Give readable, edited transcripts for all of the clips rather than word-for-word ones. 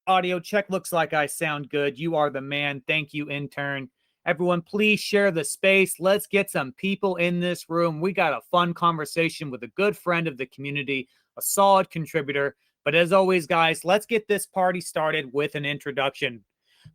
audio check. Looks like I sound good. You are the man. Thank you, intern. Everyone, please share the space. Let's get some people in this room. We got a fun conversation with a good friend of the community, a solid contributor. But as always, guys, let's get this party started with an introduction.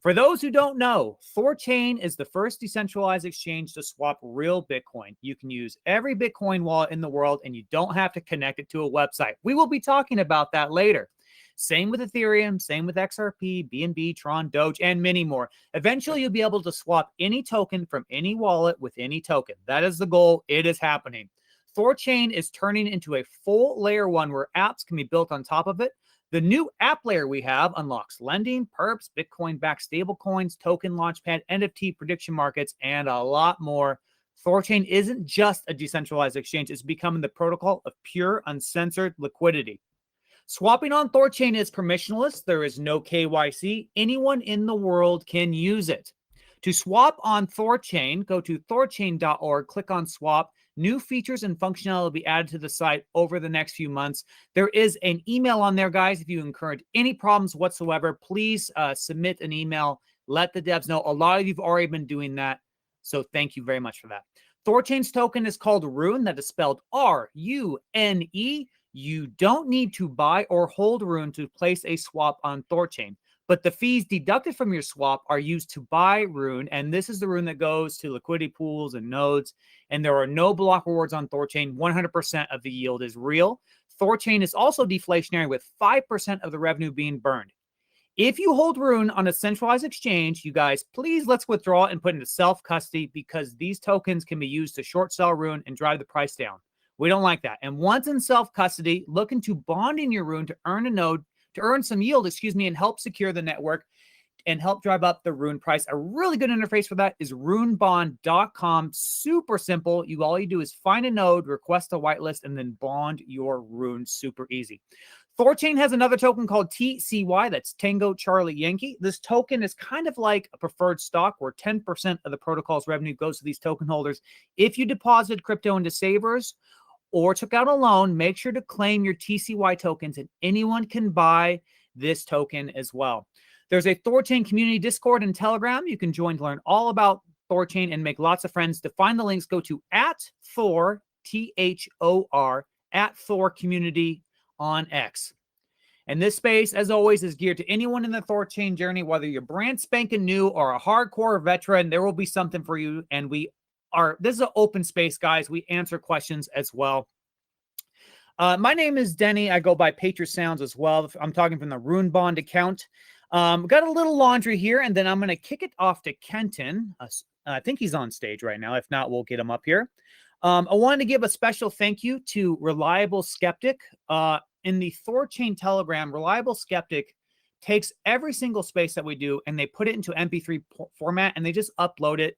For those who don't know, THORChain is the first decentralized exchange to swap real Bitcoin. You can use every Bitcoin wallet in the world and you don't have to connect it to a website. We will be talking about that later. Same with Ethereum, same with XRP, BNB, Tron, Doge, and many more. Eventually, you'll be able to swap any token from any wallet with any token. That is the goal. It is happening. THORChain is turning into a full layer one where apps can be built on top of it. The new app layer we have unlocks lending, perps, Bitcoin-backed stablecoins, token launchpad, NFT prediction markets, and a lot more. THORChain isn't just a decentralized exchange. It's becoming the protocol of pure, uncensored liquidity. Swapping on THORChain is permissionless. There is no KYC. Anyone in the world can use it. To swap on THORChain, go to thorchain.org, click on swap. New features and functionality will be added to the site over the next few months. There is an email on there, guys. If you incurred any problems whatsoever, please submit an email. Let the devs know. A lot of you have already been doing that, so thank you very much for that. THORChain's token is called Rune. That is spelled R-U-N-E. You don't need to buy or hold Rune to place a swap on THORChain. But the fees deducted from your swap are used to buy Rune, and this is the Rune that goes to liquidity pools and nodes, and there are no block rewards on THORChain. 100% of the yield is real. THORChain is also deflationary with 5% of the revenue being burned. If you hold Rune on a centralized exchange, you guys, please let's withdraw and put into self-custody because these tokens can be used to short sell Rune and drive the price down. We don't like that. And once in self-custody, look into bonding your Rune to earn a node, to earn some yield, and help secure the network and help drive up the Rune price. A really good interface for that is runebond.com. Super simple. All you do is find a node, request a whitelist, and then bond your Rune. Super easy. THORChain has another token called TCY. That's Tango Charlie Yankee. This token is kind of like a preferred stock where 10% of the protocol's revenue goes to these token holders. If you deposited crypto into savers or took out a loan, make sure to claim your TCY tokens, and anyone can buy this token as well. There's a THORChain community Discord and Telegram. You can join to learn all about THORChain and make lots of friends. To find the links, go to @Thor, T-H-O-R, @THORcommunity on X. And this space, as always, is geared to anyone in the THORChain journey, whether you're brand spanking new or a hardcore veteran. There will be something for you, and this is an open space, guys. We answer questions as well. My name is Denny. I go by Patriot Sounds as well. I'm talking from the Rune Bond account. Got a little laundry here, and then I'm going to kick it off to Kenton. I think he's on stage right now. If not, we'll get him up here. I wanted to give a special thank you to Reliable Skeptic. In the THORChain Telegram, Reliable Skeptic takes every single space that we do, and they put it into MP3 format, and they just upload it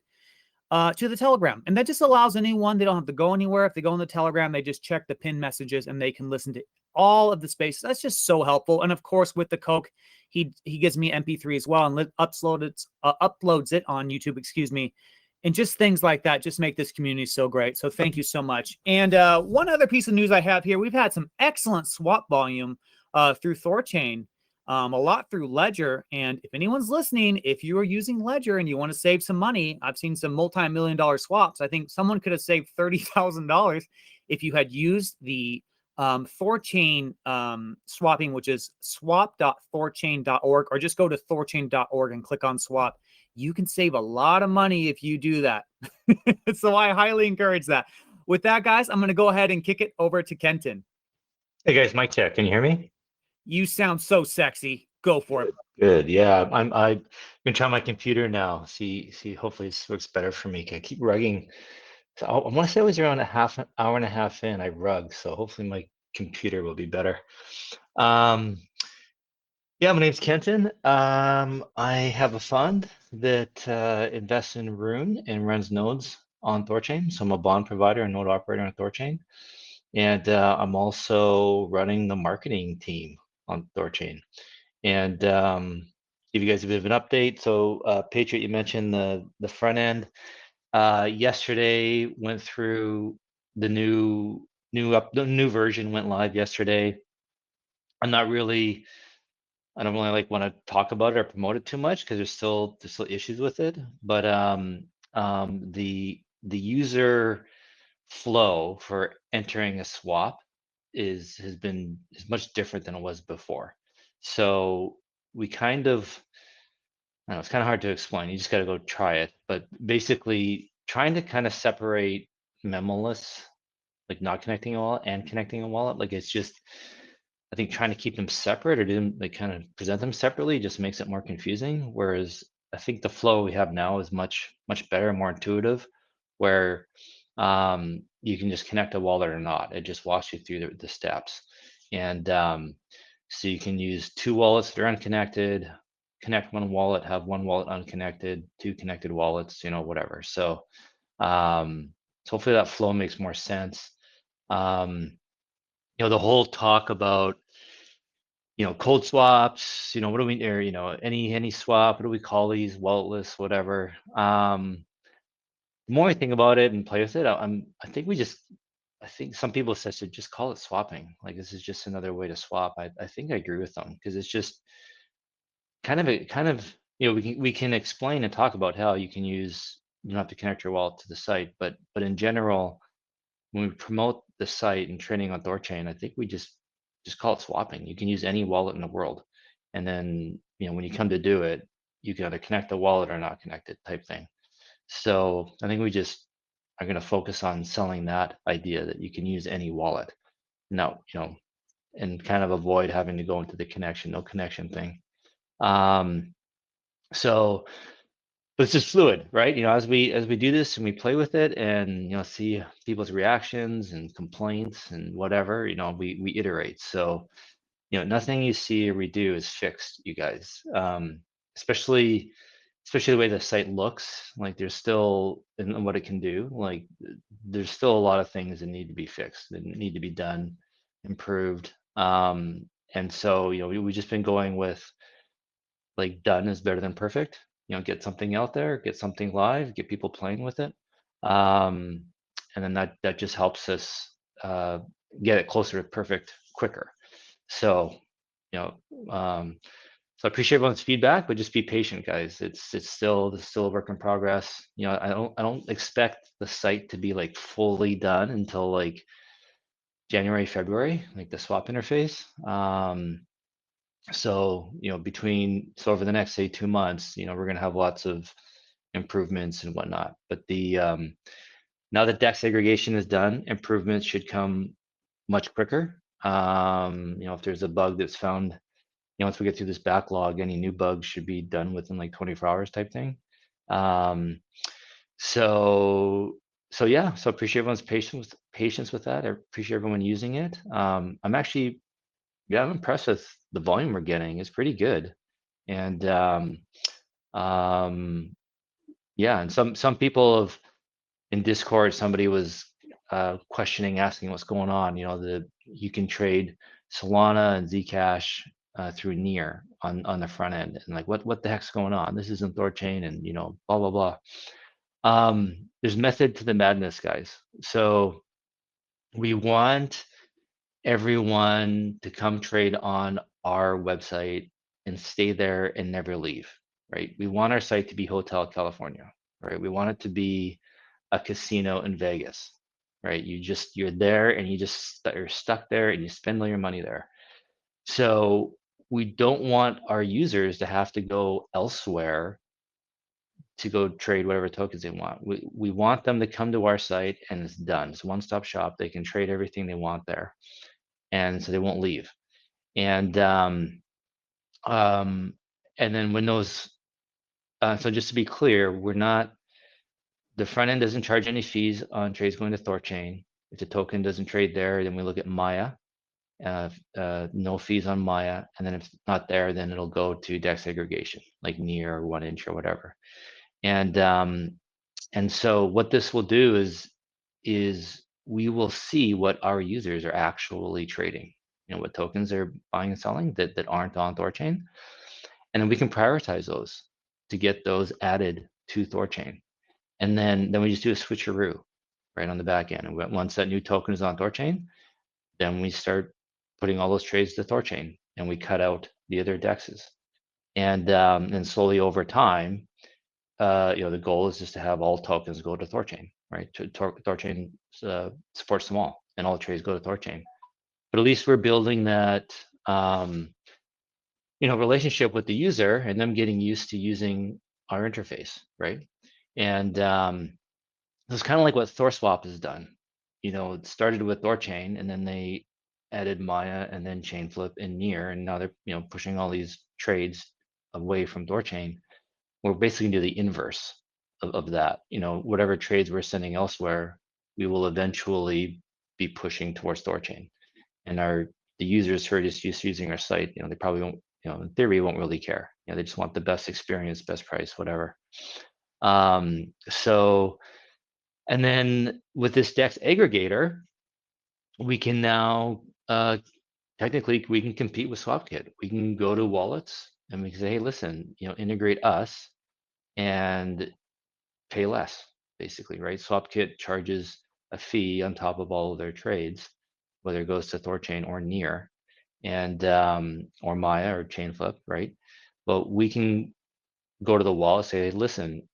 to the Telegram. And that just allows anyone, they don't have to go anywhere. If they go in the Telegram, they just check the pinned messages and they can listen to all of the spaces. That's just so helpful. And of course, with the Coke, he gives me MP3 as well and uploads it on YouTube, And just things like that just make this community so great. So thank you so much. And one other piece of news I have here, we've had some excellent swap volume through THORChain. A lot through Ledger. And if anyone's listening, if you are using Ledger and you want to save some money, I've seen some multi-million-dollar swaps. I think someone could have saved $30,000 if you had used the THORChain swapping, which is swap.thorchain.org, or just go to thorchain.org and click on swap. You can save a lot of money if you do that. So I highly encourage that. With that, guys, I'm going to go ahead and kick it over to Kenton. Hey guys, mic check. Can you hear me? You sound so sexy. Go for it. Good. Yeah, I've been trying my computer now. See. Hopefully this works better for me. I keep rugging. So I want to say I was around an hour and a half in. I rug, so hopefully my computer will be better. Yeah, my name's Kenton. I have a fund that invests in Rune and runs nodes on THORChain. So I'm a bond provider and node operator on THORChain. And I'm also running the marketing team on THORChain. And give you guys a bit of an update. So Patriot, you mentioned the front end. Yesterday went through the new version went live yesterday. I'm not really I don't really like want to talk about it or promote it too much because there's still issues with it. But the user flow for entering a swap is much different than it was before. So we kind of, I don't know, it's kind of hard to explain. You just got to go try it. But basically, trying to kind of separate memoless, like not connecting a wallet and connecting a wallet, like it's just, I think trying to keep them separate or do them, like kind of present them separately just makes it more confusing. Whereas I think the flow we have now is much better, more intuitive, where you can just connect a wallet or not. It just walks you through the steps. And so you can use two wallets that are unconnected, connect one wallet, have one wallet unconnected, two connected wallets, whatever. So hopefully that flow makes more sense. Um, the whole talk about cold swaps, what do we, or any swap, what do we call these, walletless, whatever. The more I think about it and play with it, I think some people said to just call it swapping. Like this is just another way to swap. I think I agree with them because it's just kind of we can explain and talk about how you don't have to connect your wallet to the site, but in general, when we promote the site and training on THORChain, I think we just call it swapping. You can use any wallet in the world, and then when you come to do it, you got to connect the wallet or not connect it type thing. So I think we just are going to focus on selling that idea that you can use any wallet. No, and kind of avoid having to go into the no connection thing. Um, so but it's just fluid, right? As we do this and we play with it and see people's reactions and complaints and whatever, we iterate. So nothing you see or we do is fixed, you guys. Especially the way the site looks, like there's still, and what it can do, like there's still a lot of things that need to be fixed, that need to be done, improved. And so we've just been going with, like, done is better than perfect. Get something out there, get something live, get people playing with it. um, and then that just helps us uh, get it closer to perfect quicker. So you know so I appreciate everyone's feedback, but just be patient, guys. It's still a work in progress. I don't expect the site to be like fully done until like January, February, like the swap interface. So over the next, say, 2 months, we're gonna have lots of improvements and whatnot. But the now that DEX aggregation is done, improvements should come much quicker. If there's a bug that's found, once we get through this backlog, any new bugs should be done within like 24 hours type thing. Um, so so yeah, so appreciate everyone's patience with that. I appreciate everyone using it. I'm impressed with the volume we're getting. It's pretty good. And um, yeah, and some people have in Discord, somebody was questioning, asking what's going on. You can trade Solana and Zcash through Near on the front end, and like what the heck's going on? This isn't THORChain, and blah blah blah. There's method to the madness, guys. So we want everyone to come trade on our website and stay there and never leave, right? We want our site to be Hotel California, right? We want it to be a casino in Vegas, right? You're there and you're stuck there and you spend all your money there. So we don't want our users to have to go elsewhere to go trade whatever tokens they want. We want them to come to our site and it's done. It's a one-stop shop. They can trade everything they want there, and so they won't leave. And um, and then when those, so just to be clear, the front end doesn't charge any fees on trades going to THORChain. If the token doesn't trade there, then we look at Maya. No fees on Maya, and then if it's not there, then it'll go to DEX aggregation, like Near or 1inch or whatever. And so what this will do is we will see what our users are actually trading. What tokens they're buying and selling that aren't on THORChain, and then we can prioritize those to get those added to THORChain. And then we just do a switcheroo right on the back end. And once that new token is on THORChain, then we start putting all those trades to THORChain, and we cut out via their DEXs. And slowly over time, the goal is just to have all tokens go to THORChain, right? THORChain supports them all, and all trades go to THORChain. But at least we're building that, relationship with the user and them getting used to using our interface, right? And it's kind of like what THORSwap has done. It started with THORChain, and then they added Maya, and then Chainflip and Near, and now they're pushing all these trades away from THORChain. We're basically gonna do the inverse of that. Whatever trades we're sending elsewhere, we will eventually be pushing towards THORChain. And the users who are just used to using our site, they probably won't, in theory, won't really care. They just want the best experience, best price, whatever. And then with this DEX aggregator, we can now technically we can compete with SwapKit. We can go to wallets and we can say, hey, listen, integrate us and pay less, basically, right? SwapKit charges a fee on top of all of their trades, whether it goes to THORChain or Near, and or Maya or Chainflip, right? But we can go to the wallet, say, listen,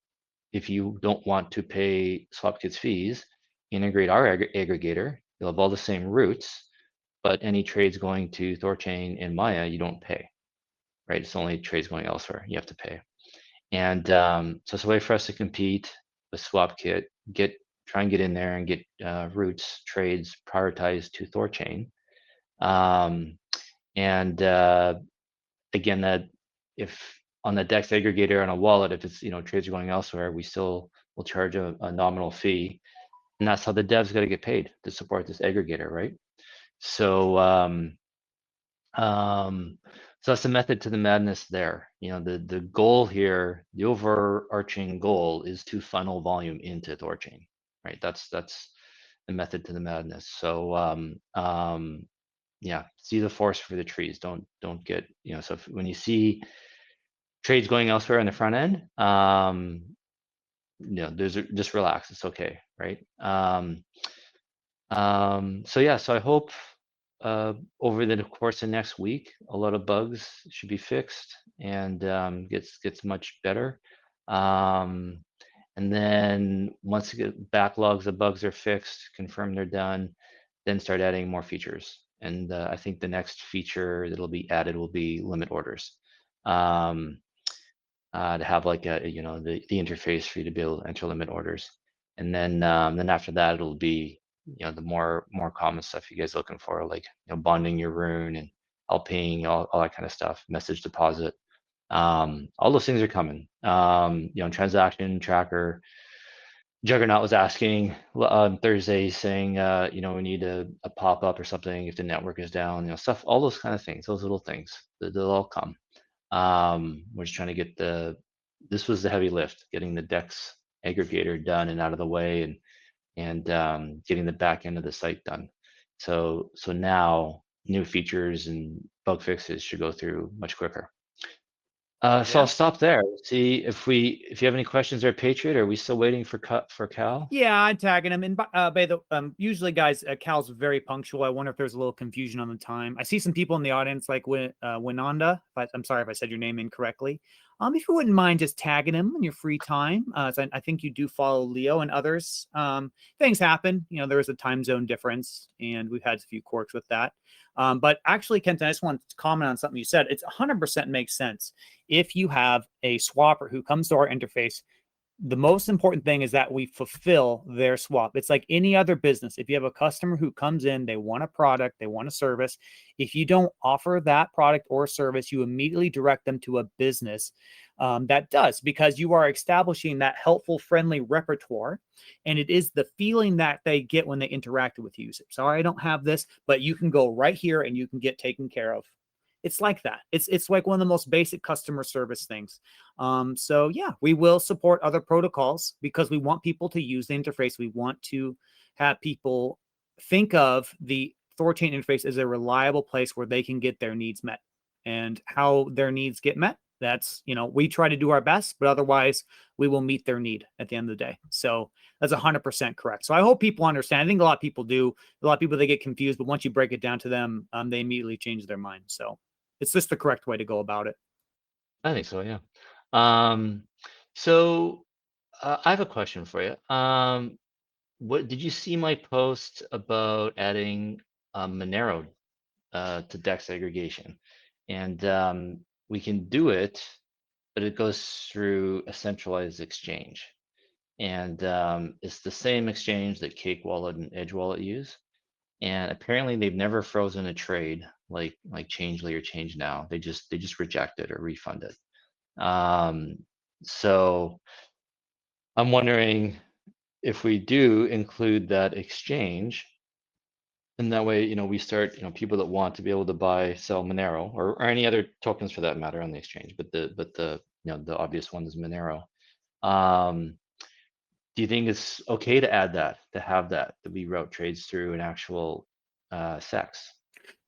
if you don't want to pay SwapKit's fees, integrate our aggregator. You'll have all the same routes, but any trades going to THORChain and Maya, you don't pay, right? It's only trades going elsewhere you have to pay. And so it's a way for us to compete with SwapKit, try and get in there and get routes, trades prioritized to THORChain. Again, that if on the DEX aggregator on a wallet, if it's trades are going elsewhere, we still will charge a nominal fee, and that's how the devs got to get paid to support this aggregator, right? So so that's the method to the madness there. The goal here, the overarching goal is to funnel volume into THORChain, right? That's the method to the madness. So yeah, see the forest for the trees. Don't get, so when you see trades going elsewhere on the front end, just relax. It's okay, right? So yeah, so I hope over the course of next week, a lot of bugs should be fixed and gets much better. And then once backlogs of bugs are fixed, confirm they're done, then start adding more features. And I think the next feature that'll be added will be limit orders. To have like the interface for you to be able to enter limit orders. And then after that, it'll be the more common stuff you guys are looking for, like bonding your rune and LPing, all that kind of stuff, message deposit. All those things are coming. Transaction tracker. Juggernaut was asking on Thursday, saying, we need a pop-up or something if the network is down, stuff, all those kind of things, those little things, they'll all come. We're just trying to get this was the heavy lift, getting the DEX aggregator done and out of the way, and getting the back end of the site done. So now new features and bug fixes should go through much quicker. So I'll stop there. See if you have any questions there, Patriot. Are we still waiting for Cal? Yeah, I'm tagging him. And by the usually, guys, Cal's very punctual. I wonder if there's a little confusion on the time. I see some people in the audience like Winanda. I'm sorry if I said your name incorrectly. If you wouldn't mind just tagging him in your free time. So I think you do follow Leo and others. Things happen. There is a time zone difference, and we've had a few quirks with that. But actually, Kenton, I just want to comment on something you said. It's 100% makes sense. If you have a swapper who comes to our interface, the most important thing is that we fulfill their swap. It's like any other business. If you have a customer who comes in, they want a product, they want a service. If you don't offer that product or service, you immediately direct them to a business that does, because you are establishing that helpful, friendly repertoire. And it is the feeling that they get when they interact with you. Sorry, I don't have this, but you can go right here and you can get taken care of. It's like that. It's like one of the most basic customer service things. So yeah, we will support other protocols because we want people to use the interface. We want to have people think of the THORChain interface as a reliable place where they can get their needs met. And how their needs get met, that's, we try to do our best, but otherwise we will meet their need at the end of the day. So that's 100% correct. So I hope people understand. I think a lot of people do. A lot of people, they get confused, but once you break it down to them, they immediately change their mind. So It's just the correct way to go about it. I think so, yeah. Um, so I have a question for you. What did you see my post about adding Monero to DEX aggregation? And we can do it, but it goes through a centralized exchange. And it's the same exchange that Cake Wallet and Edge Wallet use. And apparently they've never frozen a trade like Changely or Change Now. They just reject it or refund it. So I'm wondering if we do include that exchange, and that way, we start, people that want to be able to buy, sell Monero or any other tokens for that matter on the exchange, but the obvious one is Monero. Um, do you think it's okay to add that, to have that we route trades through an actual SEX?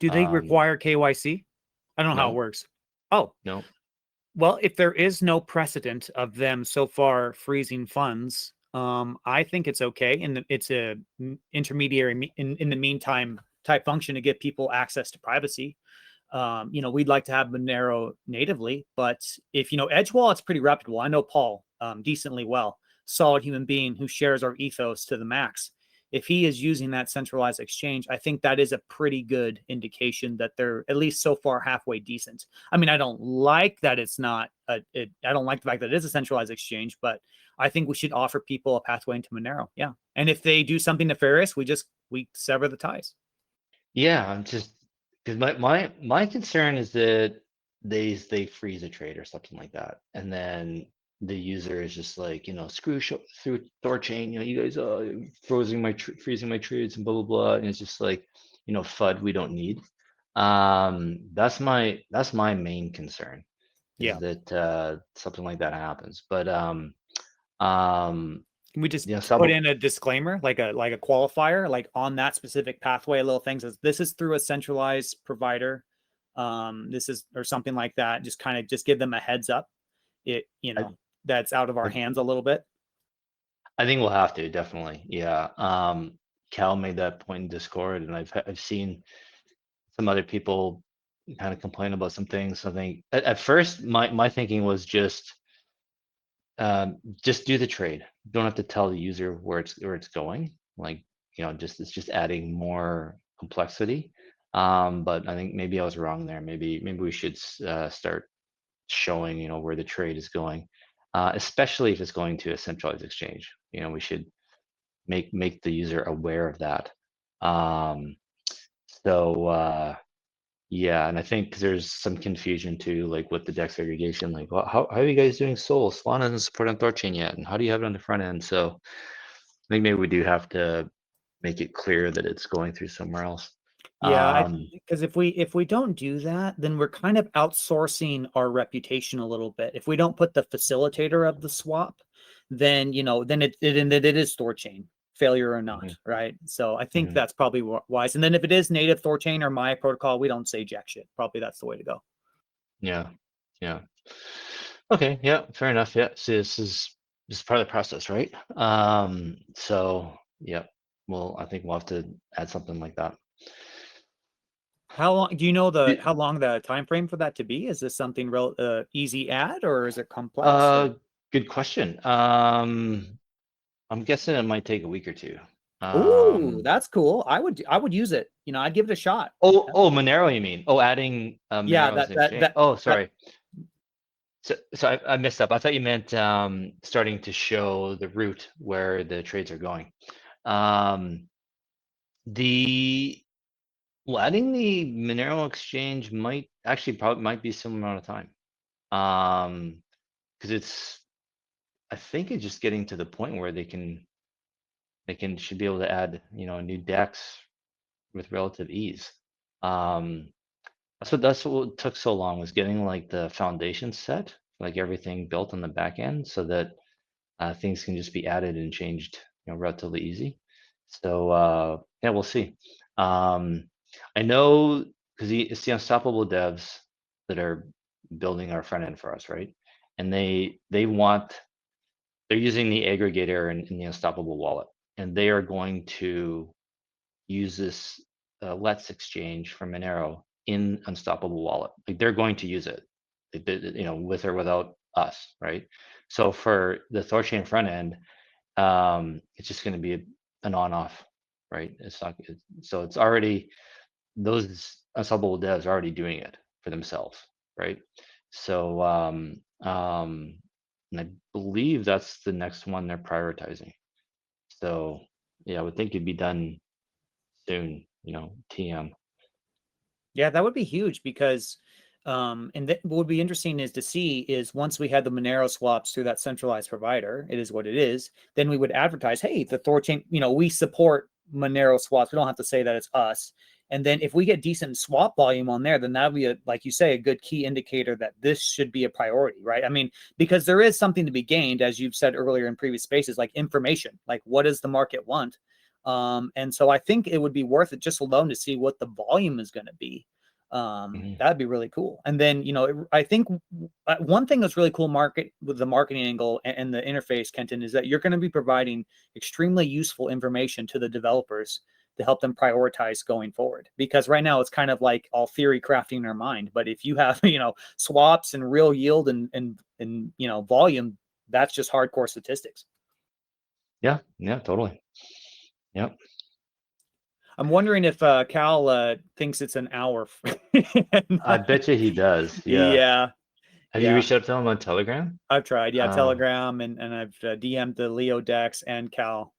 Do they require KYC? I don't know how it No, works. Oh, no. well, if there is no precedent of them so far freezing funds, I think it's okay. And it's a intermediary in the meantime type function to get people access to privacy. We'd like to have Monero natively, but if Edge Wallet's pretty reputable. I know Paul decently well, solid human being who shares our ethos to the max. If he is using that centralized exchange, I think that is a pretty good indication that they're at least so far halfway decent. I mean, I don't like that it's not. I don't like the fact that it is a centralized exchange, but I think we should offer people a pathway into Monero. Yeah, and if they do something nefarious, we sever the ties. Yeah, I'm just because my concern is that they freeze a trade or something like that, and then the user is just like, through THORChain, you guys freezing my trades and blah blah blah, and it's just like, FUD we don't need. That's my main concern, is Yeah. that something like that happens. But um, Can we just put some in a disclaimer, like a qualifier, like on that specific pathway, a little thing says this is through a centralized provider. This is or something like that. Just kind of just give them a heads up. It I, that's out of our I hands a little bit. I think we'll have to, definitely. Yeah. Cal made that point in Discord, and I've seen some other people kind of complain about some things. I think at first my thinking was just do the trade. Don't have to tell the user where it's going. Like, it's just adding more complexity. But I think maybe I was wrong there. Maybe we should start showing, where the trade is going, especially if it's going to a centralized exchange. We should make the user aware of that. Um, so yeah, and I think there's some confusion too, like with the DEX aggregation, like, well, how are you guys doing Sol? Solana doesn't support on THORChain yet, and how do you have it on the front end? So I think maybe we do have to make it clear that it's going through somewhere else. Yeah, Um, because if we don't do that, then we're kind of outsourcing our reputation a little bit. If we don't put the facilitator of the swap, then then it is THORChain, failure or not, mhm, right? So I think mhm. that's probably wise. And then if it is native THORChain or my protocol, we don't say jack shit. Probably that's the way to go. Yeah, yeah. Okay, yeah, fair enough. Yeah, so this is part of the process, right? So yeah, well, I think we'll have to add something like that. How long do you know Y- how long the time frame for that to be? Is this something real easy add or is it complex? Uh, Good question. I'm guessing it might take a week or two. Ooh, Um, that's cool. I would use it. I'd give it a shot. oh, Monero, you mean? Oh, adding Yeah, Monero as that an that exchange. that Oh, that sorry. So I messed up. I thought you meant starting to show the route where the trades are going. Um, the Well, adding the Monero exchange might actually probably might be similar amount of time. Because I think it's just getting to the point where they should be able to add, a new DEX with relative ease. Um, that's what took so long, was getting like the foundation set, like everything built on the back end, so that things can just be added and changed, relatively easy. So yeah, we'll see. Um, I know because it's the Unstoppable devs that are building our front end for us, right? And they're using the aggregator in the Unstoppable wallet, and they are going to use this Let's exchange from Monero in Unstoppable Wallet. Like they're going to use it, with or without us, right? So for the THORChain front end, it's just going to be an on-off, right? So it's already, those Unstoppable devs are already doing it for themselves, right? So and I believe that's the next one they're prioritizing. So yeah, I would think it'd be done soon, TM. Yeah, that would be huge because, and what would be interesting is to see is once we had the Monero swaps through that centralized provider, it is what it is. Then we would advertise, hey, the THORChain, we support Monero swaps. We don't have to say that it's us. And then if we get decent swap volume on there, then that'd be like you say, a good key indicator that this should be a priority, right? I mean, because there is something to be gained, as you've said earlier in previous spaces, like information, like what does the market want? And so I think it would be worth it just alone to see what the volume is going to be. That'd be really cool. And then, I think one thing that's really cool with the marketing angle and the interface, Kenton, is that you're going to be providing extremely useful information to the developers to help them prioritize going forward. Because right now it's kind of like all theory crafting in our mind. But if you have, swaps and real yield and volume, that's just hardcore statistics. Yeah, totally. Yep. I'm wondering if Cal thinks it's an hour. I bet you he does. Yeah. Yeah, Have you yeah. reached out to him on Telegram? I've tried, yeah, Uh, Telegram, and I've DM'd the LeoDex and Cal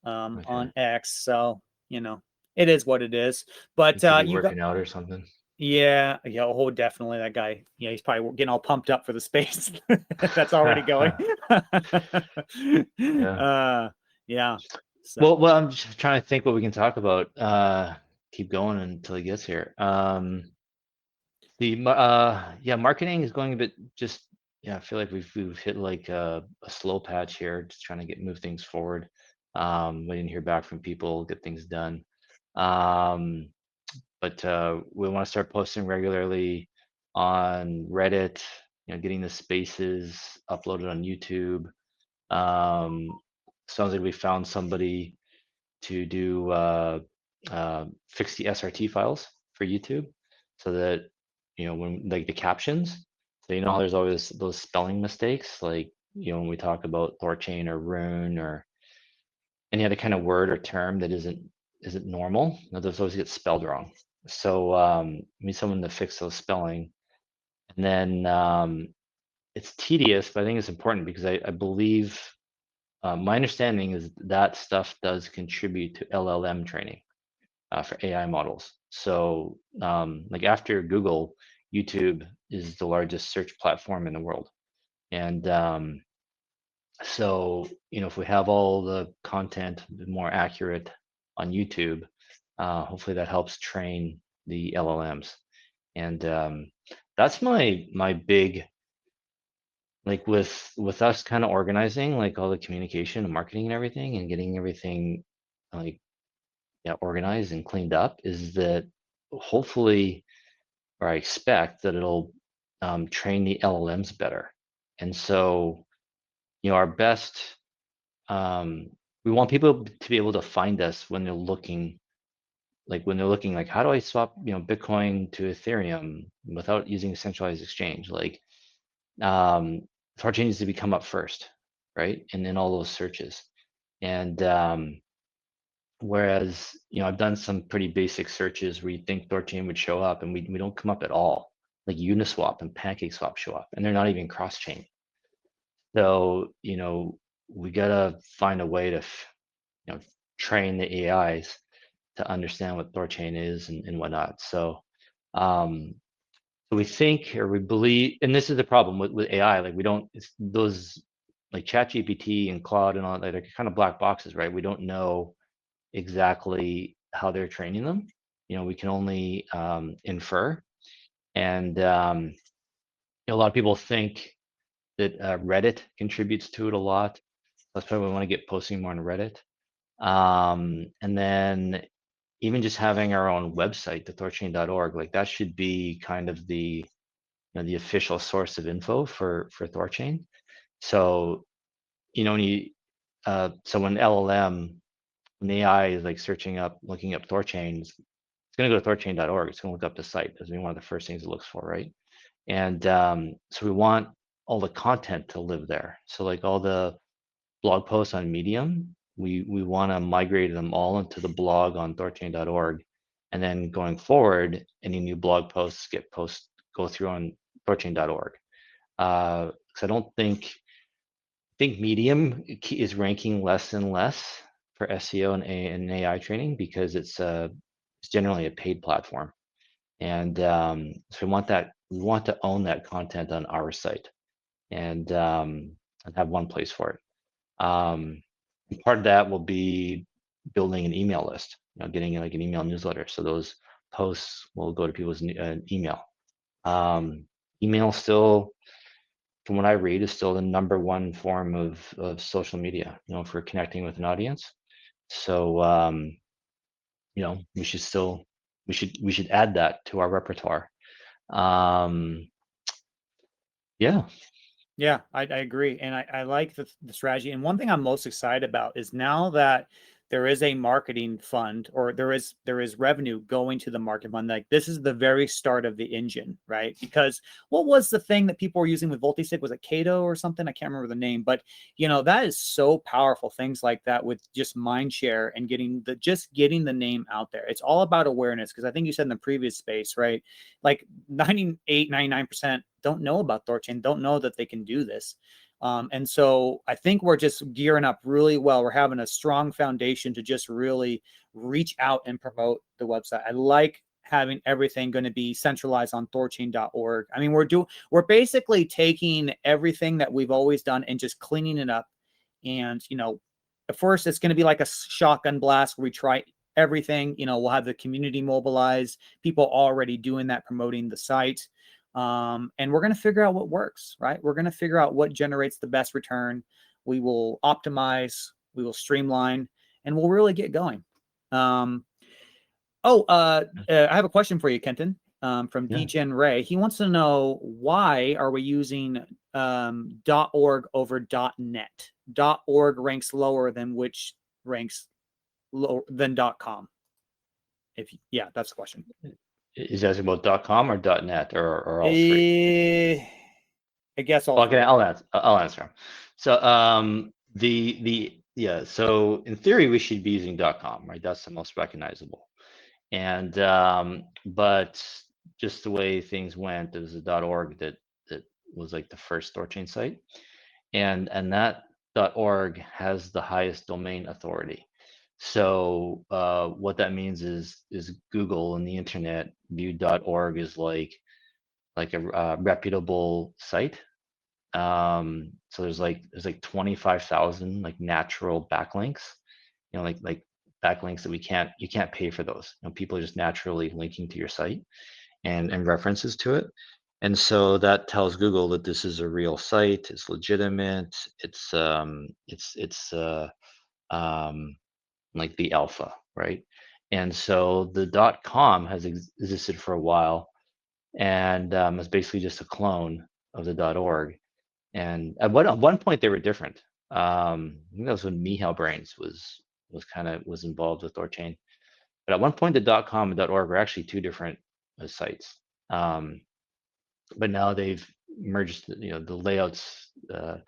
okay. on X. So, it is what it is. He But could be you got, working out or something. yeah, yeah, oh, definitely that guy. Yeah, he's probably getting all pumped up for the space that's already going. Yeah. Yeah. So, Well, I'm just trying to think what we can talk about. Keep going until he gets here. Yeah, marketing is going a bit just, yeah, I feel like we've hit like a slow patch here, just trying to move things forward. Waiting to hear back from people, get things done. But we want to start posting regularly on Reddit, getting the spaces uploaded on YouTube. Sounds like we found somebody to do fix the SRT files for YouTube, so that when like the captions, so how there's always those spelling mistakes, like when we talk about THORChain or Rune or any other kind of word or term that isn't normal, those always get spelled wrong. So we need someone to fix those spelling, and then it's tedious, but I think it's important because I believe my understanding is that stuff does contribute to LLM training for AI models. So like after Google, YouTube is the largest search platform in the world. And so, if we have all the content more accurate on YouTube, hopefully that helps train the LLMs. And that's my big, like with us kind of organizing like all the communication and marketing and everything and getting everything like, yeah, organized and cleaned up, is that hopefully, or I expect that it'll train the LLMs better. And so, our best, we want people to be able to find us when they're looking, like how do I swap, Bitcoin to Ethereum without using a centralized exchange? Like, THORChain needs to become up first, right? And then all those searches. And whereas, I've done some pretty basic searches where you think THORChain would show up, and we don't come up at all. Like Uniswap and PancakeSwap show up, and they're not even cross-chain. So, we gotta find a way to, train the AIs to understand what THORChain is and whatnot. So, so we think, or we believe, and this is the problem with AI, like we don't, it's those like ChatGPT and Claude and all that, they're kind of black boxes, right? We don't know exactly how they're training them. We can only infer. And a lot of people think that Reddit contributes to it a lot. That's probably why we want to get posting more on Reddit. And then even just having our own website, the THORChain.org, like that should be kind of the official source of info for THORChain. So, when so when LLM, when the AI is like looking up THORChain, it's going to go to THORChain.org. It's going to look up the site as being one of the first things it looks for, right? And so we want all the content to live there. So like all the blog posts on Medium, we want to migrate them all into the blog on THORChain.org. And then going forward, any new blog posts go through on THORChain.org. Because I don't think Medium is ranking less and less for SEO and AI training because it's generally a paid platform, and so we want to own that content on our site and have one place for it. And part of that will be building an email list, getting like an email newsletter, so those posts will go to people's email. Email still, from what I read, is still the #1 form of social media, for connecting with an audience. So, we should add that to our repertoire. Yeah. Yeah, I agree. And I like the strategy. And one thing I'm most excited about is now that there is a marketing fund, or there is revenue going to the market fund, like this is the very start of the engine, right? Because what was the thing that people were using with Voltisig? Was it Cato or something? I can't remember the name, but that is so powerful. Things like that with just mind share and getting the name out there. It's all about awareness, because I think you said in the previous space, right? Like 98, 99% don't know about THORChain, don't know that they can do this. And so I think we're just gearing up really well. We're having a strong foundation to just really reach out and promote the website. I like having everything going to be centralized on THORChain.org. I mean, we're basically taking everything that we've always done and just cleaning it up. And, at first it's going to be like a shotgun blast where we try everything. We'll have the community mobilized, people already doing that, promoting the site. And we're going to figure out what works, right? We're going to figure out what generates the best return. We will optimize, we will streamline, and we'll really get going. I have a question for you, Kenton, from Yeah. DGen Ray. He wants to know, why are we using .org over .net? .org ranks lower than which ranks lower than .com? Yeah, that's the question. Is that about .com or .net or all three? I guess all Okay, three. I'll answer. So so in theory we should be using .com, right? That's the most recognizable. And but just the way things went, there was a .org that was like the first THORChain site, and that .org has the highest domain authority. So what that means is Google and the internet view .org as like a reputable site. So there's like 25,000 like natural backlinks, like backlinks that you can't pay for those. People are just naturally linking to your site and references to it. And so that tells Google that this is a real site, it's legitimate, it's like the alpha, right? And so the .com has existed for a while, and it's basically just a clone of the .org. And at one point they were different. I think that was when Michal Brains was involved with THORChain. But at one point, the .com and .org were actually two different sites. But now they've merged. The layouts. The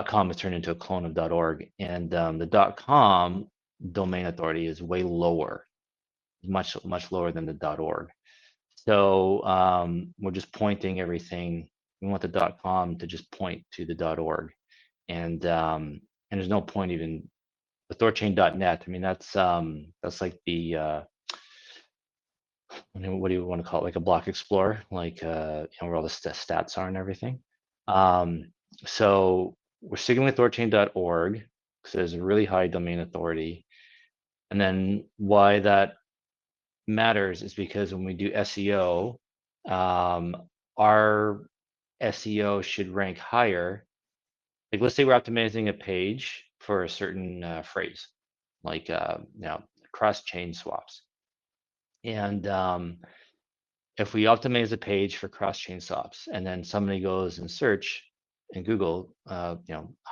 .com has turned into a clone of .org, and the .com domain authority is way lower, much lower than the .org. So we're just pointing everything. We want the .com to just point to the .org, and there's no point even the THORChain.net. I mean, that's like the what do you want to call it? Like a block explorer, like where all the stats are and everything. So we're sticking with THORChain.org because there's a really high domain authority, and then why that matters is because when we do SEO, our SEO should rank higher. Like, let's say we're optimizing a page for a certain phrase, like cross-chain swaps. And if we optimize a page for cross-chain swaps, and then somebody goes and search in Google, how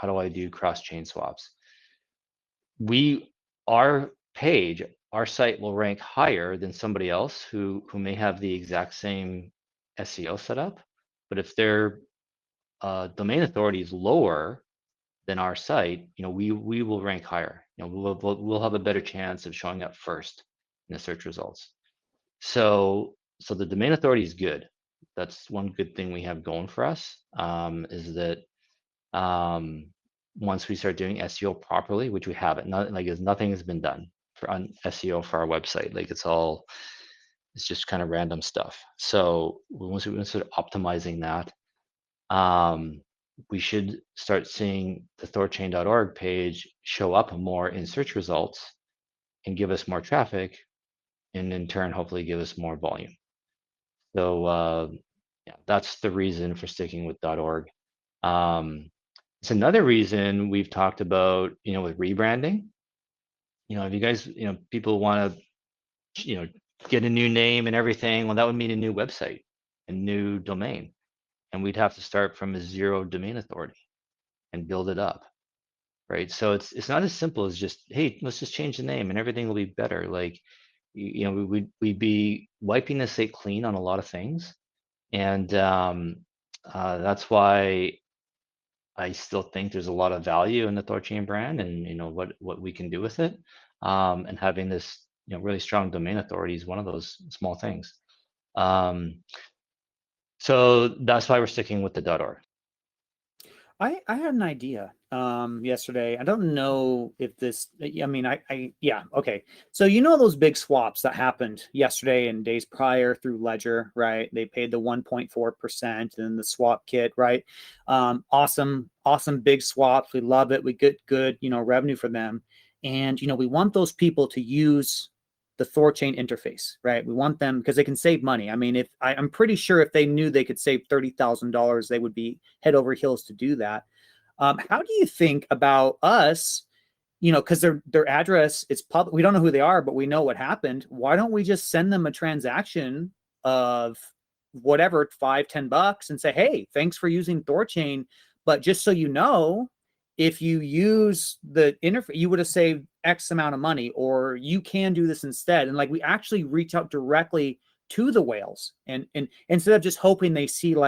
do I do cross-chain swaps? Our page our site will rank higher than somebody else who may have the exact same SEO setup. But if their domain authority is lower than our site, we will rank higher. We'll have a better chance of showing up first in the search results. So the domain authority is good. That's one good thing we have going for us, is that once we start doing SEO properly, which we haven't, nothing has been done on SEO for our website. It's just kind of random stuff. So once we start optimizing that, we should start seeing the THORChain.org page show up more in search results and give us more traffic, and in turn, hopefully give us more volume. So yeah, that's the reason for sticking with .org. It's another reason we've talked about, with rebranding. If you guys, people want to, get a new name and everything, well, that would mean a new website, a new domain, and we'd have to start from a zero domain authority and build it up, right? So it's not as simple as just, hey, let's just change the name and everything will be better. We'd be wiping the site clean on a lot of things, and that's why I still think there's a lot of value in the THORChain brand, and what we can do with it, and having this really strong domain authority is one of those small things. So that's why we're sticking with the .org. I had an idea yesterday. I don't know if this, I mean, yeah, okay. So those big swaps that happened yesterday and days prior through Ledger, right? They paid the 1.4% and the swap kit, right? Awesome big swaps. We love it. We get good, revenue for them. And, we want those people to use the THORChain interface, right? We want them because they can save money. I mean, I'm pretty sure if they knew they could save $30,000, they would be head over heels to do that. How do you think about us? Because their address is public. We don't know who they are, but we know what happened. Why don't we just send them a transaction of whatever, $5-10 and say, hey, thanks for using THORChain, but just so you know, if you use the interface, you would have saved X amount of money, or you can do this instead. And we actually reach out directly to the whales, and instead of just hoping they see if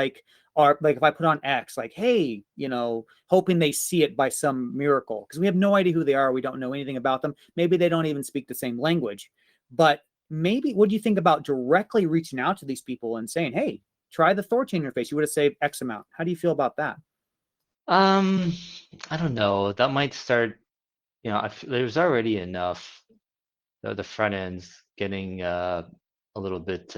I put on X, hey, hoping they see it by some miracle, because we have no idea who they are. We don't know anything about them. Maybe they don't even speak the same language. But maybe, what do you think about directly reaching out to these people and saying, hey, try the THORChain interface. You would have saved X amount. How do you feel about that? I don't know. That might start, there's already enough, the front ends getting a little bit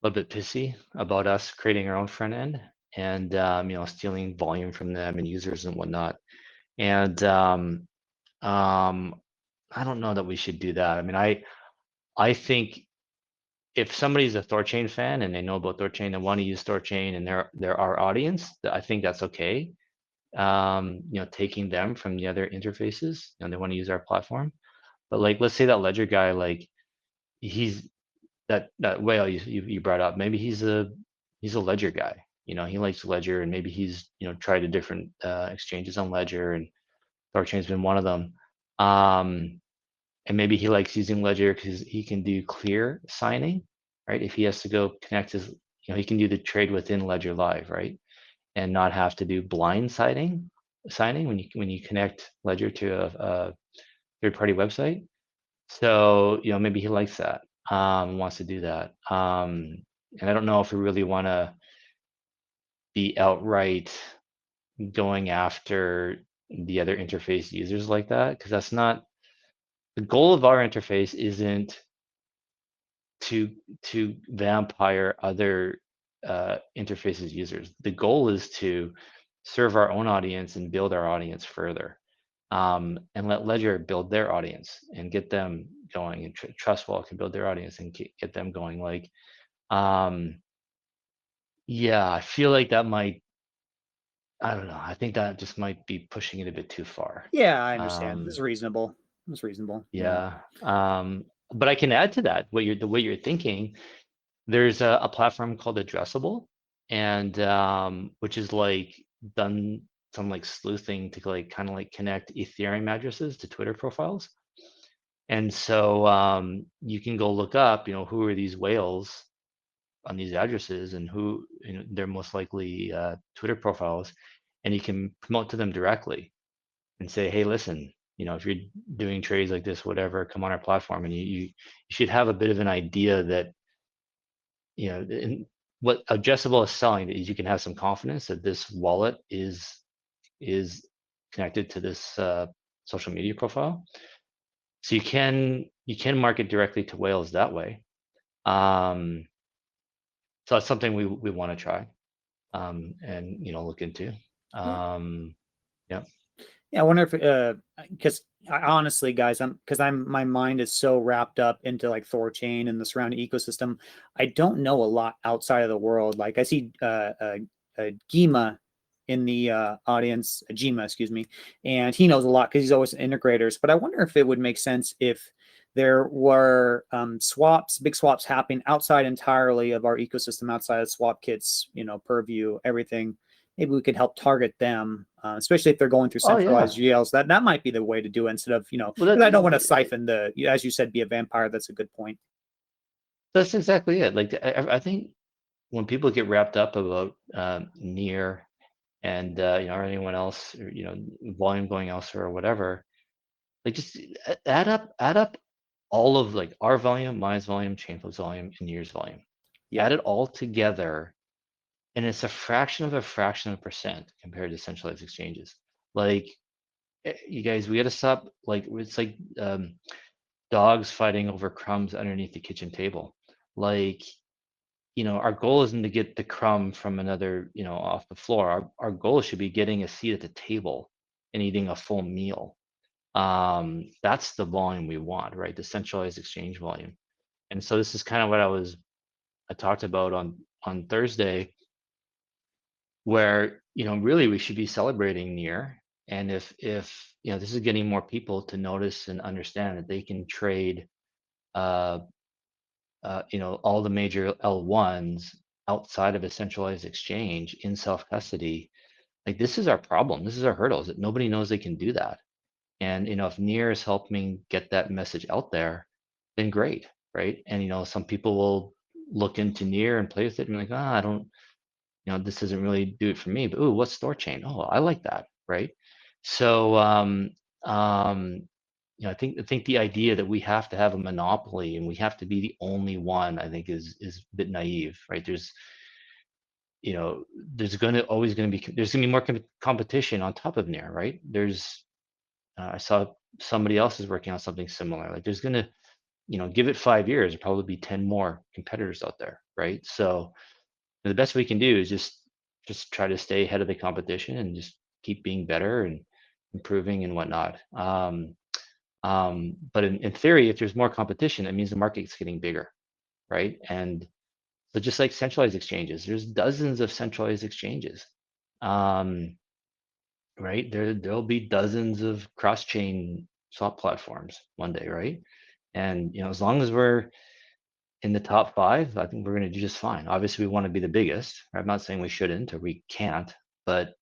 pissy about us creating our own front end, and stealing volume from them and users and whatnot. And I don't know that we should do that. I mean, I think if somebody's a THORChain fan and they know about THORChain and want to use THORChain and they're our audience, I think that's okay. Taking them from the other interfaces and they want to use our platform. But let's say that Ledger guy, he's that whale you brought up. Maybe he's a Ledger guy. He likes Ledger, and maybe he's tried the different exchanges on Ledger, and THORChain's been one of them. And maybe he likes using Ledger because he can do clear signing, right? If he has to go connect his, he can do the trade within Ledger Live, right? And not have to do blind signing when you connect Ledger to a third-party website. So maybe he likes that, wants to do that. And I don't know if we really want to be outright going after the other interface users like that, because that's not the goal of our interface. Isn't to vampire other interfaces users. The goal is to serve our own audience and build our audience further, and let Ledger build their audience and get them going, and Trustwall can build their audience and get them going. Yeah, I feel like that might, I don't know, I think that just might be pushing it a bit too far. Yeah, I understand. This is reasonable. It's reasonable. Yeah. But I can add to that the way you're thinking. There's a platform called Addressable, and which is done some sleuthing to kind of connect Ethereum addresses to Twitter profiles. And so you can go look up, who are these whales on these addresses and who, their most likely Twitter profiles, and you can promote to them directly and say, hey, listen, if you're doing trades like this, whatever, come on our platform, and you should have a bit of an idea that, what Addressable is selling is you can have some confidence that this wallet is connected to this social media profile. So you can market directly to whales that way. So that's something we want to try and look into. Yeah. Yeah, I wonder if because honestly, guys, my mind is so wrapped up into like THORChain and the surrounding ecosystem. I don't know a lot outside of the world. Like I see Gima in the audience, Jima, excuse me, and he knows a lot because he's always integrators. But I wonder if it would make sense if there were big swaps happening outside entirely of our ecosystem, outside of swap kits, purview, everything. Maybe we could help target them, especially if they're going through Oh yeah. centralized GLs. That might be the way to do it instead of, Well, I don't want to siphon as you said, be a vampire. That's a good point. that's exactly it. Like I think when people get wrapped up about near and or anyone else, or volume going elsewhere or whatever, like just add up all of like our volume, Maya's volume, Chainflow's volume, and Near's volume. Yeah. Add it all together, and it's a fraction of a percent compared to centralized exchanges. Like you guys, we got to stop. Like it's like dogs fighting over crumbs underneath the kitchen table. Like our goal isn't to get the crumb from another, off the floor. Our goal should be getting a seat at the table and eating a full meal. That's the volume we want, right? The centralized exchange volume. And so this is kind of what I talked about on Thursday, where really we should be celebrating Near. And if this is getting more people to notice and understand that they can trade uh, all the major L1s outside of a centralized exchange in self-custody, like this is our problem. This is our hurdle, is that nobody knows they can do that. And if Near is helping get that message out there, then great, right? And some people will look into Near and play with it and be like, I don't, this doesn't really do it for me. But ooh, what's THORChain? Oh, I like that, right? So um, I think the idea that we have to have a monopoly and we have to be the only one, I think is a bit naive, right? There's always going to be more competition on top of Near, right? I saw somebody else is working on something similar. Like there's going to, give it 5 years, there'll probably be 10 more competitors out there, right? So the best we can do is just try to stay ahead of the competition and just keep being better and improving and whatnot. But in theory, if there's more competition, that means the market's getting bigger, right? And so just like centralized exchanges, there's dozens of centralized exchanges, right? There'll be dozens of cross-chain swap platforms one day, right? And as long as we're in the top 5, I think we're going to do just fine. Obviously, we want to be the biggest. I'm not saying we shouldn't or we can't, but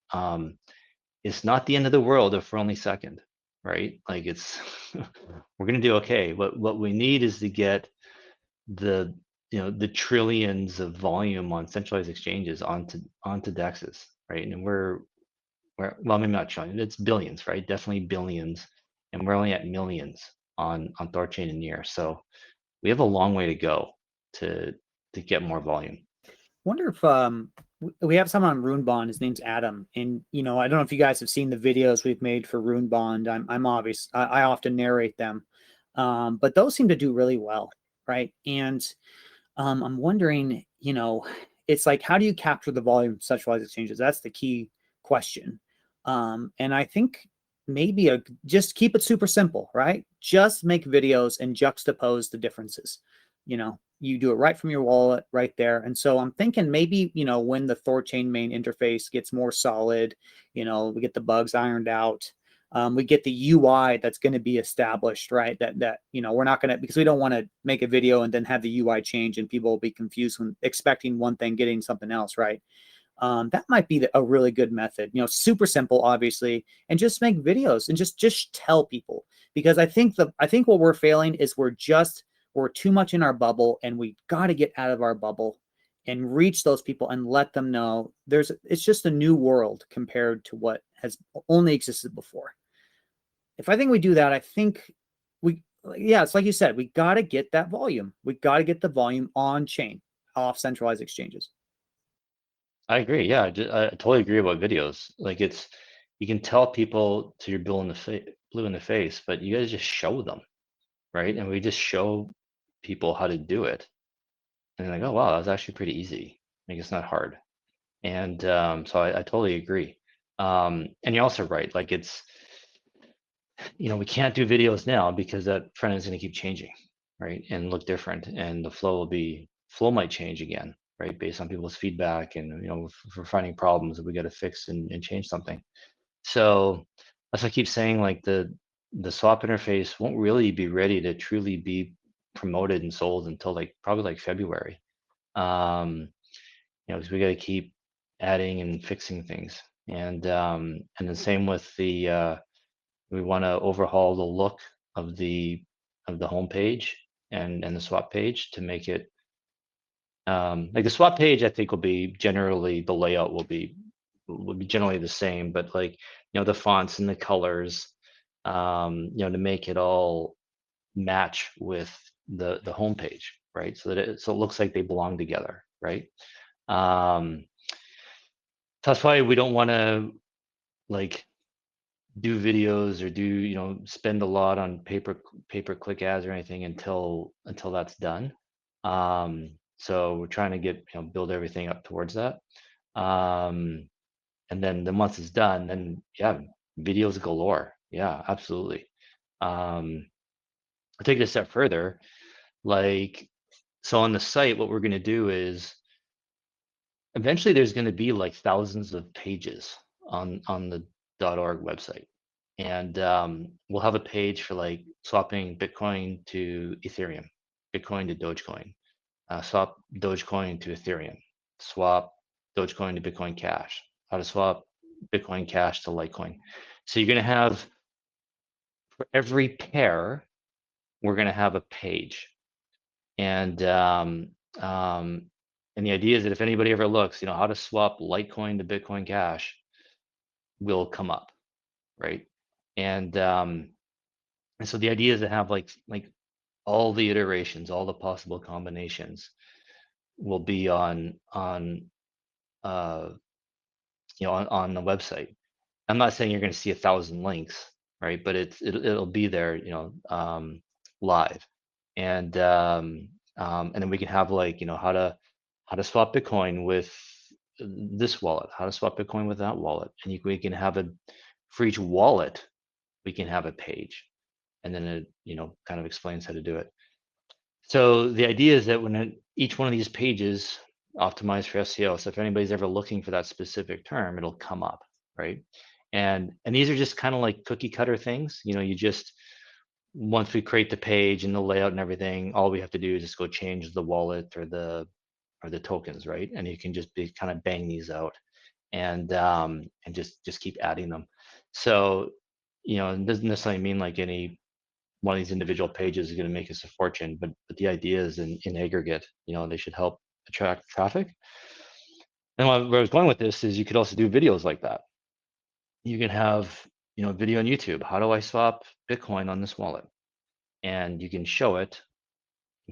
it's not the end of the world if we're only second, right? Like we're going to do okay. What we need is to get the the trillions of volume on centralized exchanges onto dexes, right? And well, maybe not trillion, it's billions, right? Definitely billions, and we're only at millions on THORChain and Near. So we have a long way to go to get more volume. Wonder if we have someone on Rune Bond. His name's Adam, and I don't know if you guys have seen the videos we've made for Rune Bond. I'm obvious. I often narrate them, but those seem to do really well, right? And I'm wondering, it's like, how do you capture the volume of centralized exchanges? That's the key question. And I think maybe just keep it super simple, right? Just make videos and juxtapose the differences. You do it right from your wallet right there. And so I'm thinking maybe, when the THORChain main interface gets more solid, we get the bugs ironed out. We get the UI that's going to be established, right? That we're not going to, because we don't want to make a video and then have the UI change and people will be confused when expecting one thing, getting something else, right? That might be a really good method. Super simple, obviously, and just make videos and just tell people. Because I think what we're failing is we're too much in our bubble, and we got to get out of our bubble and reach those people and let them know it's just a new world compared to what has only existed before. If I think we do that, I think it's like you said, we got to get that volume. We got to get the volume on chain, off centralized exchanges. I agree. Yeah, I totally agree about videos. Like you can tell people to your blue in the face, but you guys just show them, right? And we just show people how to do it, and they're like, oh wow, that was actually pretty easy. Like it's not hard. And so I totally agree. And you're also right. Like we can't do videos now because that front end is going to keep changing, right? And look different, and the flow might change again, right? Based on people's feedback, and if we're finding problems that we got to fix and change something. So as I keep saying, like the swap interface won't really be ready to truly be promoted and sold until probably like February. Because we got to keep adding and fixing things. And the same with we want to overhaul the look of the home page and the swap page to make it like the swap page. I think will be generally the layout will be generally the same, but the fonts and the colors, to make it all match with the home page, right? So it looks like they belong together, right? Um, that's why we don't want to like do videos or spend a lot on pay-per-click ads or anything until that's done. So we're trying to build everything up towards that. And then once it's done, then yeah, videos galore. Yeah, absolutely. I'll take it a step further. So on the site, what we're going to do is eventually there's going to be like thousands of pages on the .org website, and we'll have a page for like swapping Bitcoin to Ethereum, Bitcoin to Dogecoin, swap Dogecoin to Ethereum, swap Dogecoin to Bitcoin Cash, how to swap Bitcoin Cash to Litecoin. So you're going to have, for every pair, we're going to have a page. And and the idea is that if anybody ever looks, how to swap Litecoin to Bitcoin Cash will come up, right? And so the idea is to have like all the iterations, all the possible combinations will be uh on the website. I'm not saying you're going to see 1,000 links, right? But it'll be there, live, and then we can have how to swap Bitcoin with this wallet, how to swap Bitcoin with that wallet, and we can have for each wallet, we can have a page, and then it kind of explains how to do it. So the idea is that when each one of these pages optimized for SEO, so if anybody's ever looking for that specific term, it'll come up, right? And these are just kind of like cookie cutter things. You just, once we create the page and the layout and everything, all we have to do is just go change the wallet or the tokens, right? And you can just be kind of bang these out and just keep adding them. So it doesn't necessarily mean like any one of these individual pages is going to make us a fortune, but the idea is in aggregate, they should help attract traffic. And where I was going with this is you could also do videos like that. You can have video on YouTube. How do I swap Bitcoin on this wallet? And you can show it,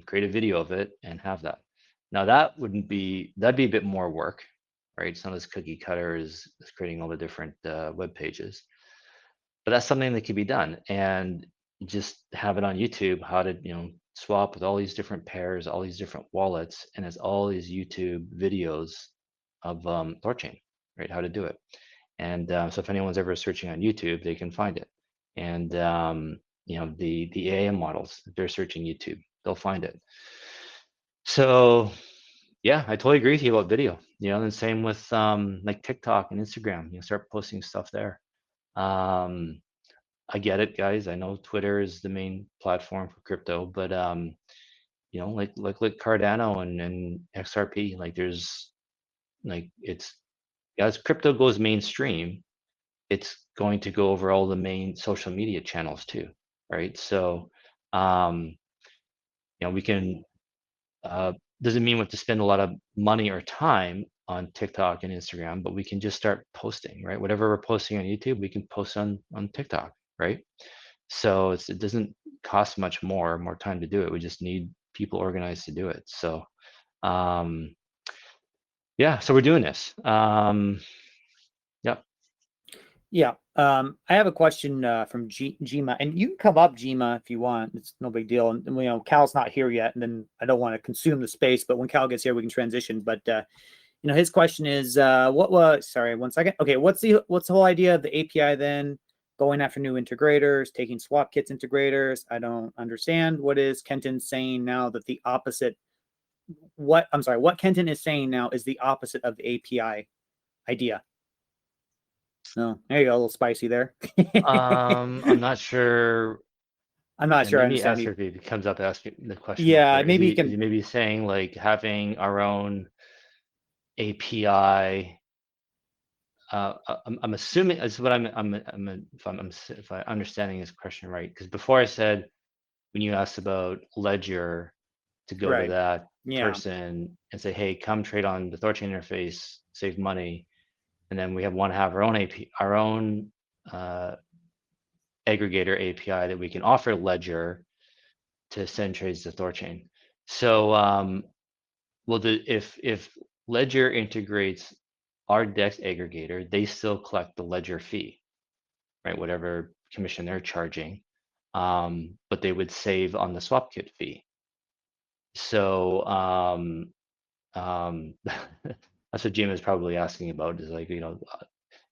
create a video of it, and have that. Now that'd be a bit more work, right? It's not as cookie cutter as creating all the different web pages, but that's something that can be done. And just have it on YouTube, how to swap with all these different pairs, all these different wallets, and it's all these YouTube videos of THORChain, right? How to do it. And so if anyone's ever searching on YouTube, they can find it. And the AI models, if they're searching YouTube, they'll find it. So yeah, I totally agree with you about video. And same with like TikTok and Instagram. Start posting stuff there. I get it, guys. I know Twitter is the main platform for crypto, but like Cardano and XRP, like there's like it's as crypto goes mainstream, it's going to go over all the main social media channels too, right? So, we can, doesn't mean we have to spend a lot of money or time on TikTok and Instagram, but we can just start posting, right? Whatever we're posting on YouTube, we can post on TikTok, right? So it doesn't cost much more time to do it. We just need people organized to do it. So, yeah, so we're doing this. Yep. Yeah. I have a question from Gma, and you can come up, Gma, if you want. It's no big deal. And Cal's not here yet, and then I don't want to consume the space. But when Cal gets here, we can transition. But his question is, what was? Sorry, 1 second. Okay, what's the whole idea of the API then? Going after new integrators, taking swap kits integrators. I don't understand. What is Kenton saying now that the opposite? What Kenton is saying now is the opposite of the API idea. No, there you go, a little spicy there. I'm not sure. I'm not And sure I maybe understand ask you. if he comes up asking the question more Yeah, clear. maybe you Is can. he maybe saying like having our own API? I'm assuming that's what if I'm understanding his question right, because before I said when you asked about Ledger to go to Right. that Yeah. person and say, hey, come trade on the THORChain interface, save money, and then we want to have our own API, our own aggregator API that we can offer Ledger to send trades to THORChain. So, well, if Ledger integrates our DEX aggregator, they still collect the Ledger fee, right? Whatever commission they're charging, but they would save on the swap kit fee. So, that's what Jim is probably asking about. Is like,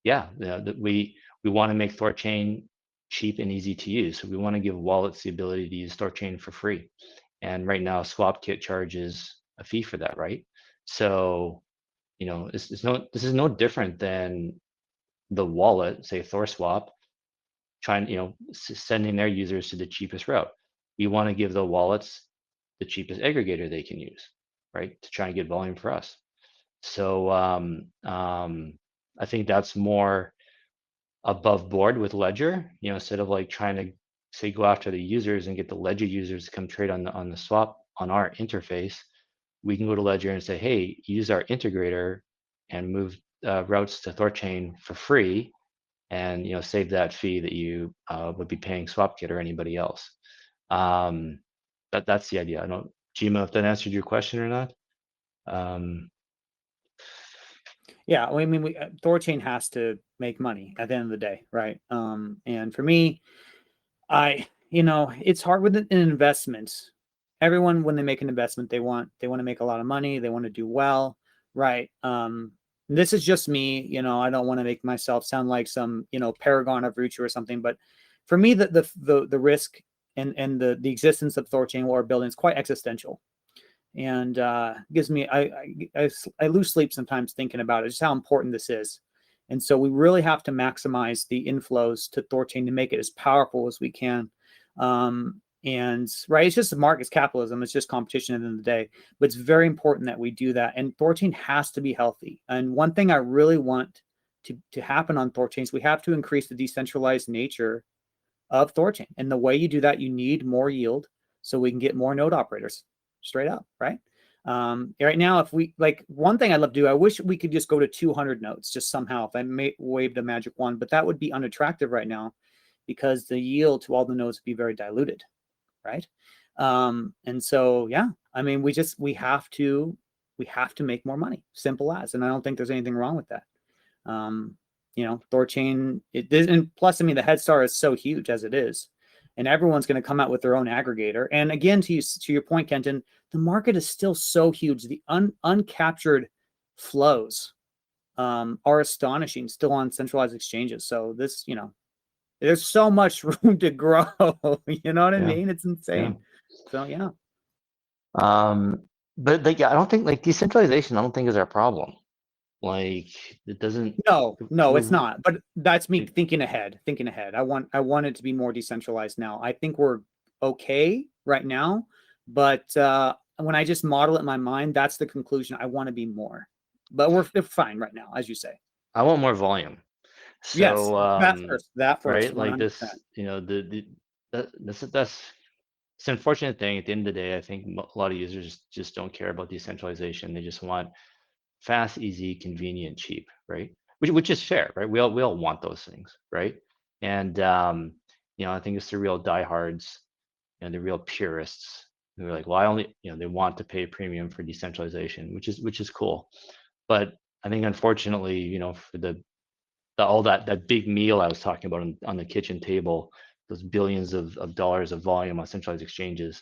yeah, that we want to make THORChain cheap and easy to use. So we want to give wallets the ability to use THORChain for free. And right now, SwapKit charges a fee for that, right? So, this is no different than the wallet, say THORSwap, trying, sending their users to the cheapest route. We want to give the wallets the cheapest aggregator they can use, right? To try and get volume for us. So I think that's more above board with Ledger, instead of like trying to say go after the users and get the Ledger users to come trade on the swap on our interface. We can go to Ledger and say, hey, use our integrator and move routes to THORChain for free, and save that fee that you would be paying SwapKit or anybody else. That's the idea. I don't, Gima, if that answered your question or not. Yeah, well, I mean, THORChain has to make money at the end of the day, right? And for me, it's hard with an investment. Everyone, when they make an investment, they want to make a lot of money. They want to do well, right? This is just me. I don't want to make myself sound like some paragon of virtue or something. But for me, the risk and the existence of THORChain, what we're building, is quite existential, and gives me I lose sleep sometimes thinking about it, just how important this is. And so we really have to maximize the inflows to THORChain to make it as powerful as we can. And right, it's just markets capitalism. It's just competition at the end of the day. But it's very important that we do that. And THORChain has to be healthy. And one thing I really want to happen on THORChain is we have to increase the decentralized nature of THORChain. And the way you do that, you need more yield so we can get more node operators. Straight up, right? Right now, if we one thing I'd love to do, I wish we could just go to 200 nodes just somehow, if I waved a magic wand, but that would be unattractive right now because the yield to all the nodes would be very diluted, right? And so, yeah, I mean, we have to make more money, simple as, and I don't think there's anything wrong with that. THORChain, and plus, I mean, the head start is so huge as it is, and everyone's going to come out with their own aggregator. And again, to your point, Kenton, the market is still so huge. The uncaptured flows are astonishing still on centralized exchanges. So this, there's so much room to grow. You know what I mean? It's insane. So yeah. But I don't think decentralization, I don't think is our problem. Like it doesn't. No, it's not. But that's me thinking ahead. I want it to be more decentralized now. I think we're okay right now, but when I just model it in my mind, that's the conclusion. I want to be more, but we're fine right now, as you say. I want more volume. Yes, So that first. That first, right, one like hundred this, percent. that's it's an unfortunate thing. At the end of the day, I think a lot of users just don't care about decentralization. They just want fast, easy, convenient, cheap, right? Which is fair, right? We all want those things, right? And I think it's the real diehards and the real purists who are like, well, I only, they want to pay premium for decentralization, which is cool. But I think unfortunately, for all that big meal I was talking about on the kitchen table, those billions of dollars of volume on centralized exchanges,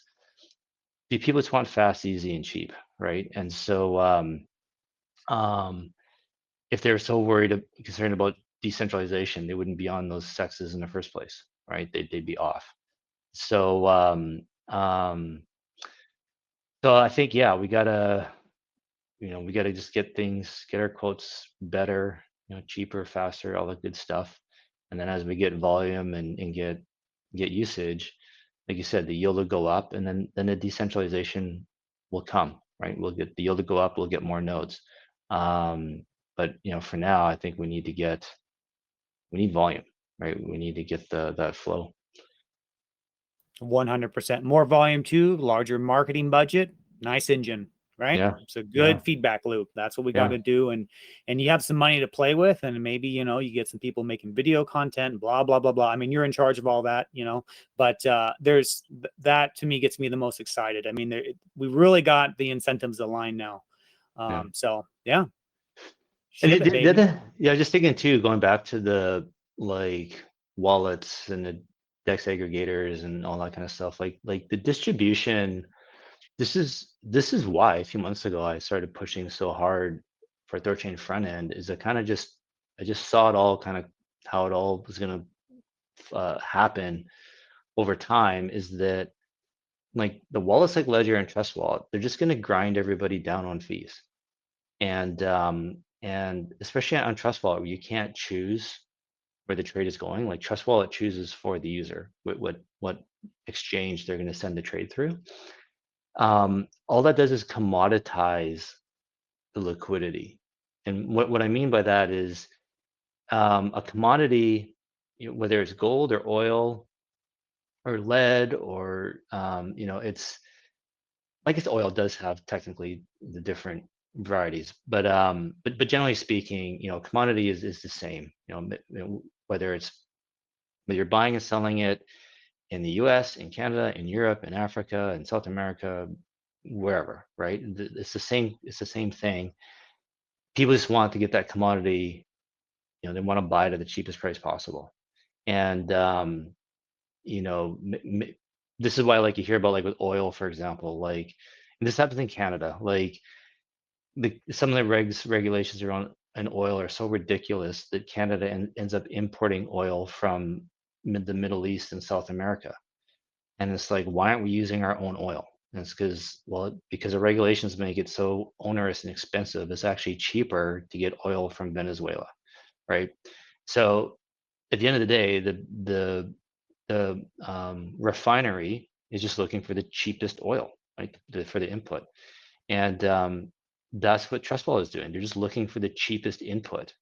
people just want fast, easy, and cheap, right? And so um, if they're so concerned about decentralization, they wouldn't be on those sexes in the first place, right? They'd be off. So um, so I think, yeah, we gotta just get our quotes better, cheaper, faster, all that good stuff. And then as we get volume and get usage, like you said, the yield will go up, and then the decentralization will come, right? We'll get the yield to go up, we'll get more nodes. But for now, I think we need volume, right? We need to get that flow. 100% more volume too, larger marketing budget, nice engine, right? Yeah, It's a yeah, good feedback loop. That's what we got yeah, to do. And you have some money to play with, and maybe, you get some people making video content, blah, blah, blah, blah. I mean, you're in charge of all that, but there's that to me gets me the most excited. I mean, we really got the incentives aligned now. yeah. So yeah, And ship it, baby. yeah, just thinking too, going back to the like wallets and the DEX aggregators and all that kind of stuff, like the distribution. This is why a few months ago I started pushing so hard for THORChain front end. Is I just saw it all kind of how it all was gonna happen over time. Is that like the wallets like Ledger and Trust Wallet, they're just gonna grind everybody down on fees. And especially on Trust Wallet, where you can't choose where the trade is going. Like Trust Wallet chooses for the user what exchange they're going to send the trade through. All that does is commoditize the liquidity. And what I mean by that is a commodity, whether it's gold or oil or lead or it's, I guess oil does have technically the different varieties, but generally speaking, commodity is the same. Whether you're buying and selling it in the U.S., in Canada, in Europe, in Africa, in South America, wherever, right? It's the same. It's the same thing. People just want to get that commodity. They want to buy it at the cheapest price possible, and you know, this is why, like, you hear about, like, with oil, for example, like, and this happens in Canada, like some of the regulations around an oil are so ridiculous that Canada ends up importing oil from the Middle East and South America. And it's like, why aren't we using our own oil? And it's because the regulations make it so onerous and expensive. It's actually cheaper to get oil from Venezuela, right? So at the end of the day, the refinery is just looking for the cheapest oil, right, for the input. And that's what Trust Wallet is doing. They're just looking for the cheapest input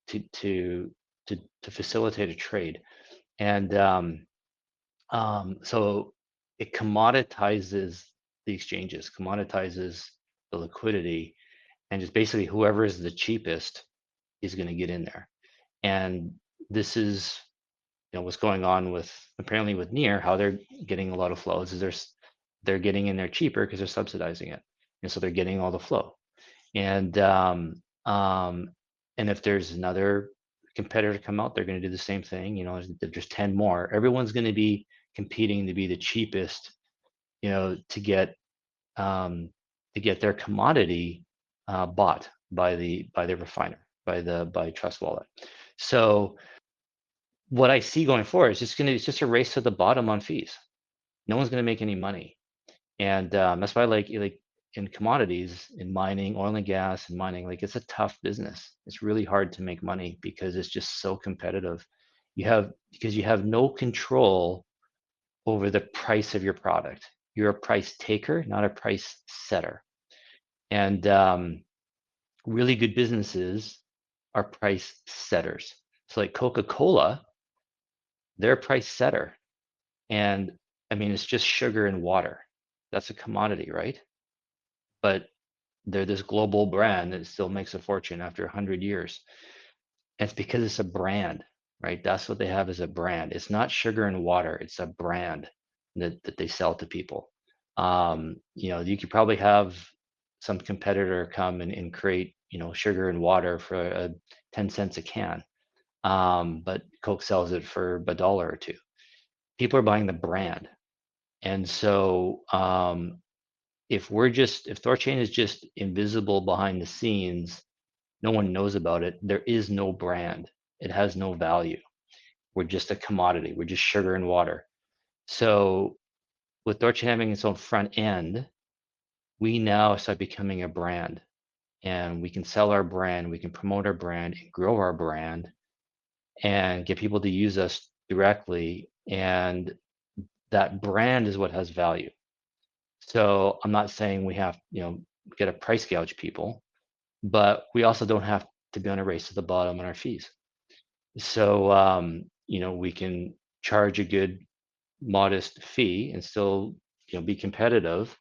to to to facilitate a trade. And so it commoditizes the exchanges, commoditizes the liquidity, and just basically whoever is the cheapest is going to get in there. And this is what's going on with, apparently, with Near, how they're getting a lot of flows is they're getting in there cheaper because they're subsidizing it, and so they're getting all the flow. And and if there's another competitor come out, they're going to do the same thing. There's 10 more. Everyone's going to be competing to be the cheapest, to get their commodity bought by the refiner, by Trust Wallet. So what I see going forward is it's just a race to the bottom on fees. No one's going to make any money. And that's why, like in commodities, in mining, oil and gas and mining, like, it's a tough business. It's really hard to make money because it's just so competitive. Because you have no control over the price of your product. You're a price taker, not a price setter. And really good businesses are price setters. So like Coca-Cola, they're a price setter. And I mean, it's just sugar and water. That's a commodity, right? But they're this global brand that still makes a fortune after 100 years. And it's because it's a brand, right? That's what they have as a brand. It's not sugar and water, it's a brand that they sell to people. You could probably have some competitor come and create, sugar and water for 10 cents a can. But Coke sells it for a dollar or two. People are buying the brand. And so if THORChain is just invisible behind the scenes, no one knows about it, there is no brand. It has no value. We're just a commodity. We're just sugar and water. So with THORChain having its own front end, we now start becoming a brand, and we can sell our brand, we can promote our brand and grow our brand and get people to use us directly. And that brand is what has value. So I'm not saying we have, get a price gouge people, but we also don't have to be on a race to the bottom on our fees. So, we can charge a good modest fee and still, be competitive,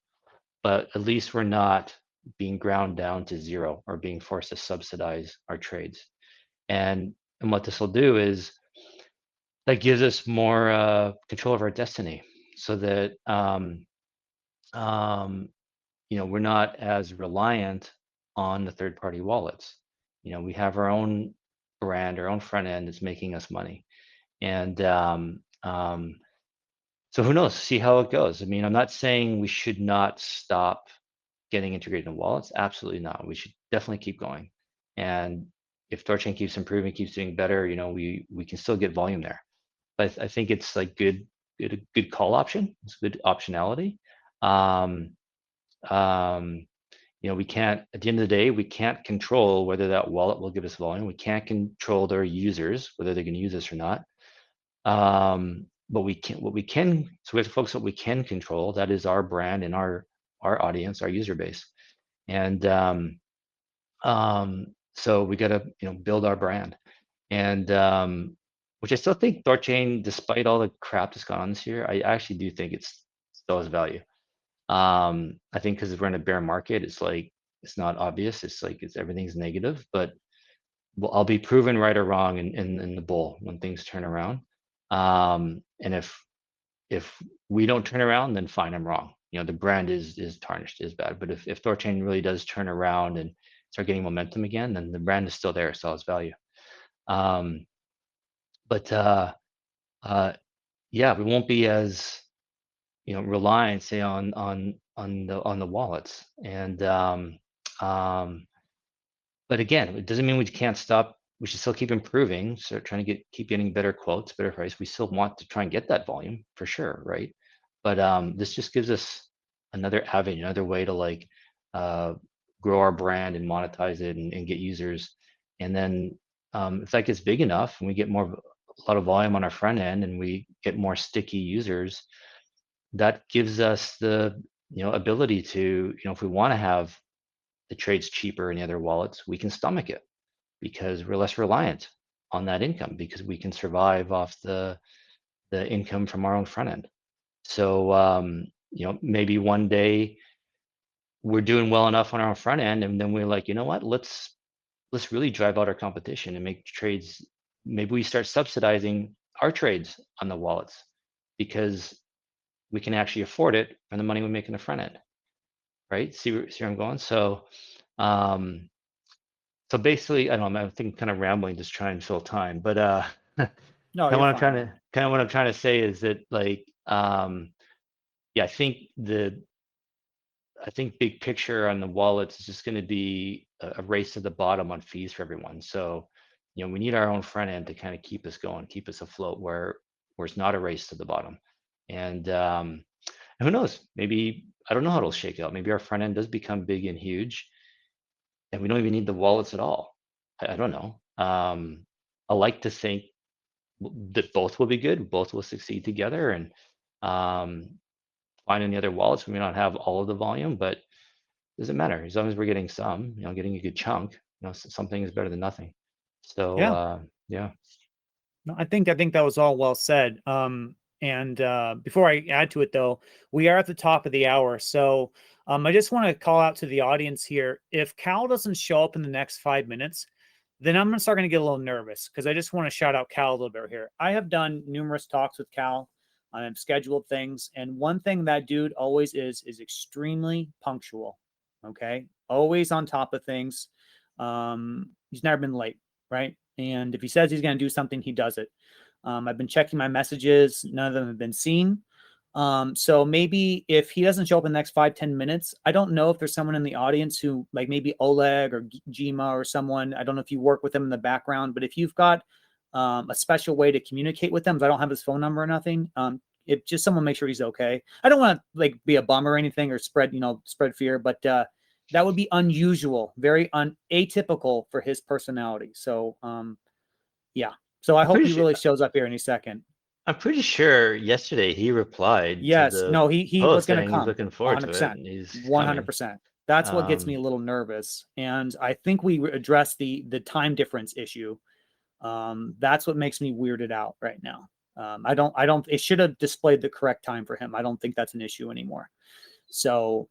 but at least we're not being ground down to zero or being forced to subsidize our trades. And what this will do is that gives us more control of our destiny, so that we're not as reliant on the third-party wallets. We have our own brand, our own front end that's making us money. And so who knows? See how it goes. I mean, I'm not saying we should not stop getting integrated in wallets. Absolutely not. We should definitely keep going. And if THORChain keeps improving, keeps doing better, we can still get volume there. But I think it's like good call option. It's good optionality. Um, um, we can't, at the end of the day, we can't control whether that wallet will give us volume. We can't control their users, whether they're going to use us or not. But so we have to focus on what we can control. That is our brand and our audience, our user base. And so we got to, build our brand. And which I still think THORChain, despite all the crap that's gone on this year, I actually do think it's still has value. I think because we're in a bear market, it's like it's not obvious. It's like everything's negative, but I'll be proven right or wrong in the bull when things turn around. And if we don't turn around, then fine, I'm wrong. The brand is tarnished, is bad. But if THORChain really does turn around and start getting momentum again, then the brand is still there, still has value. Um, but yeah, we won't be as reliant, say, on the wallets. And but again, it doesn't mean we can't stop. We should still keep improving. So trying to keep getting better quotes, better price. We still want to try and get that volume for sure, right? But this just gives us another avenue, another way to like grow our brand and monetize it and get users. And then if that gets big enough and we get a lot of volume on our front end and we get more sticky users, that gives us the ability to, if we want to have the trades cheaper in the other wallets, we can stomach it because we're less reliant on that income because we can survive off the income from our own front end. So maybe one day we're doing well enough on our front end, and then we're like, you know what? Let's really drive out our competition and make trades. Maybe we start subsidizing our trades on the wallets because we can actually afford it from the money we make in the front end, right? See where I'm going? So so basically, I don't know, I think I'm kind of rambling, just trying to fill time, but kind No, of you're what I'm fine, trying man. to say is that like yeah, I think big picture on the wallets is just going to be a race to the bottom on fees for everyone. So, we need our own front end to kind of keep us going, keep us afloat where it's not a race to the bottom. And who knows? Maybe I don't know how it'll shake out. Maybe our front end does become big and huge, and we don't even need the wallets at all. I don't know. I like to think that both will be good, both will succeed together, and um, finding the other wallets, we may not have all of the volume, but doesn't matter as long as we're getting some, getting a good chunk. Something is better than nothing. So Yeah. yeah. No, I think that was all well said. And before I add to it, though, we are at the top of the hour, so I just want to call out to the audience here. If Cal doesn't show up in the next 5 minutes, then I'm gonna start going to get a little nervous because I just want to shout out Cal a little bit here. I have done numerous talks with Cal. I have scheduled things, and one thing that dude always is extremely punctual. Okay, always on top of things. He's never been late, right? And if he says he's going to do something, he does it. I've been checking my messages. None of them have been seen. So maybe if he doesn't show up in the next 5-10 minutes, I don't know if there's someone in the audience who, like maybe Oleg or Jima or someone. I don't know if you work with them in the background, but if you've got a special way to communicate with them, I don't have his phone number or nothing. If just someone make sure he's okay. I don't want to like be a bummer or anything or spread fear, but that would be unusual, very atypical for his personality. So yeah. So I I'm hope pretty he sure really shows up here any second. I'm pretty sure yesterday he replied to Yes. the No, he was post going to saying he's come looking forward to it 100%. and he's coming. 100%. That's what gets me Um, a little nervous. And I think we addressed the time difference issue. That's what makes me weirded out right now. I don't, it should have displayed the correct time for him. I don't think that's an issue anymore. So,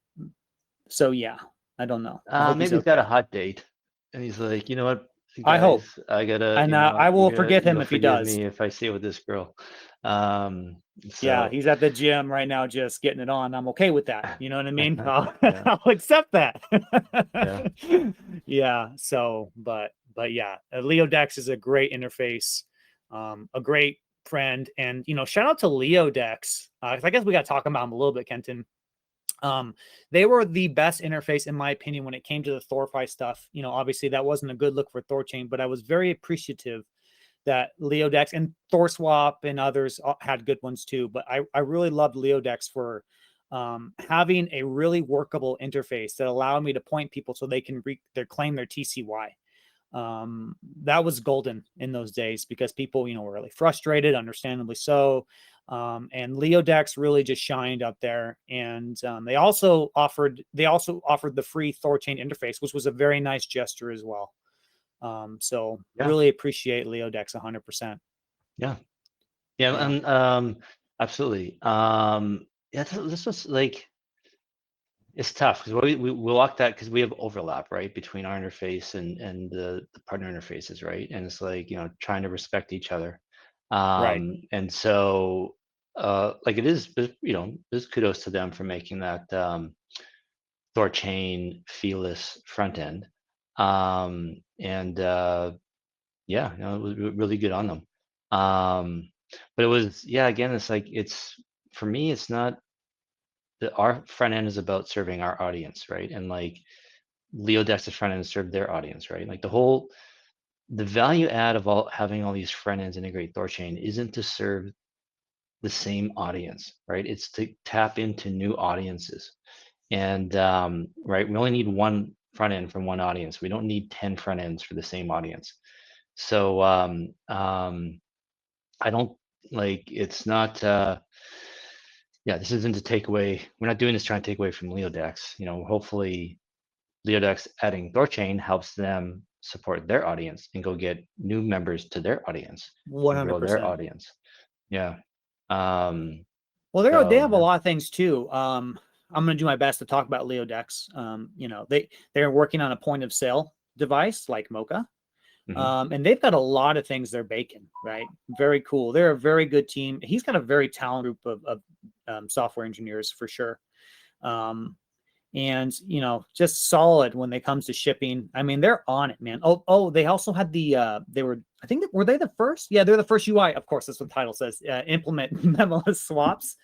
so yeah, I don't know. I hope he's maybe he's got a okay. hot date, and he's like, you know what, I hope. guys, I gotta, And I will forgive him you'll if he forgive does. me if I see it with this girl. Um, Yeah, so he's at the gym right now, just getting it on. I'm okay with that. You know what I mean? yeah, I'll accept that. yeah, Yeah. So, but yeah, LeoDex is a great interface, a great friend, and shout out to LeoDex. I guess we got to talk about him a little bit, Kenton. They were the best interface in my opinion when it came to the THORFi stuff. Obviously that wasn't a good look for THORChain, but I was very appreciative that LeoDex and ThorSwap and others had good ones too. But I really loved LeoDex for having a really workable interface that allowed me to point people so they can claim their TCY. That was golden in those days because people, were really frustrated, understandably so. And LeoDex really just shined up there. And they also offered the free THORChain interface, which was a very nice gesture as well. So yeah, really appreciate LeoDex 100%. yeah, yeah, Yeah. and absolutely. Yeah, this was like. It's tough because we lock that because we have overlap, right, between our interface and the partner interfaces, right? And it's like, trying to respect each other. Right. And so like it is, there's kudos to them for making that THORChain feeless front end. And yeah, it was really good on them. But it was, yeah, again, it's like for me, it's not our front end is about serving our audience, right? And like LeoDex's front end serve their audience, right? Like the value add of having all these front ends integrate THORChain isn't to serve the same audience, right? It's to tap into new audiences. And right, we only need one front end from one audience. We don't need 10 front ends for the same audience. So I don't like it's not yeah, this isn't to take away. We're not doing this trying to take away from LeoDex. Hopefully LeoDex adding THORChain helps them support their audience and go get new members to their audience and grow their 100%. audience. Yeah. Um, Well, they so have a yeah. lot of things too. I'm going to do my best to talk about LeoDex. They're working on a point of sale device like Mocha. Hmm. And they've got a lot of things they're baking, right? Very cool. They're a very good team. He's got a very talented group of software engineers for sure. Um, and just solid when it comes to shipping. I mean, they're on it, man. They also had I think were they the first? Yeah, they're the first UI. Of course, that's what the title says. Implement memless swaps.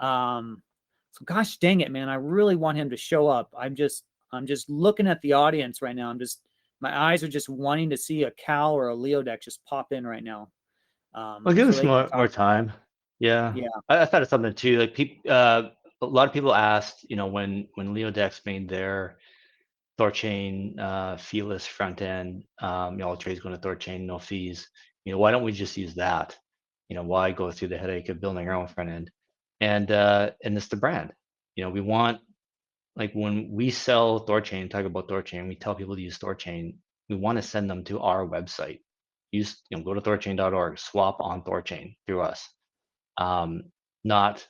So gosh dang it, man. I really want him to show up. I'm just looking at the audience right now. My eyes are just wanting to see a Cal or a LeoDex just pop in right now. Well, give So us they can more talk. time. Yeah. Yeah, I thought of something too. Like people, a lot of people asked, when LeoDex made their THORChain feeless front end, all trades going to THORChain, no fees. Why don't we just use that? Why go through the headache of building our own front end? And it's the brand. We want, like when we sell THORChain, talk about THORChain, we tell people to use THORChain. we want to send them to our website. Go to THORChain.org, swap on THORChain through us, not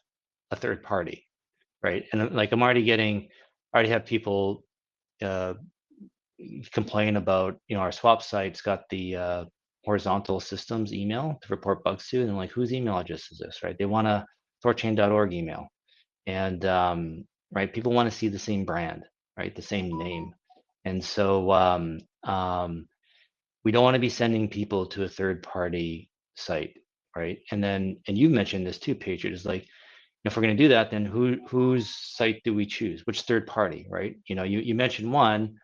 a third party, right? And like I already have people complain about, our swap site's got the horizontal systems email to report bugs to, and like, whose email address is this, right? They want a THORChain.org email, and right, people want to see the same brand, right, the same name, and so we don't want to be sending people to a third party site, right? And you mentioned this too, Patriot, is like, if we're going to do that, then whose site do we choose? Which third party, right? You mentioned one.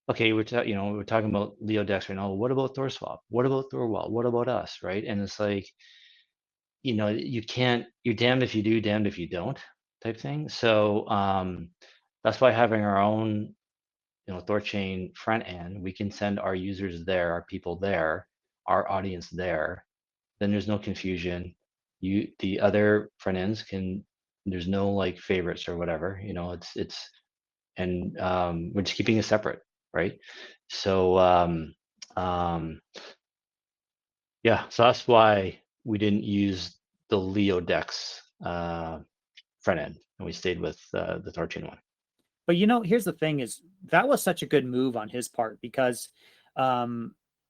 Okay, we're talking about LeoDex right now. What about THORSwap? What about THORWall? What about us, right? And it's like, you can't. You're damned if you do, damned if you don't, type thing. So that's why having our own, THORChain front end, we can send our users there, our people there, our audience there. Then there's no confusion. The other front ends can. There's no like favorites or whatever. And we're just keeping it separate, right? So yeah, so that's why we didn't use the LeoDex front end, and we stayed with the THORChain one. But here's the thing: is that was such a good move on his part, because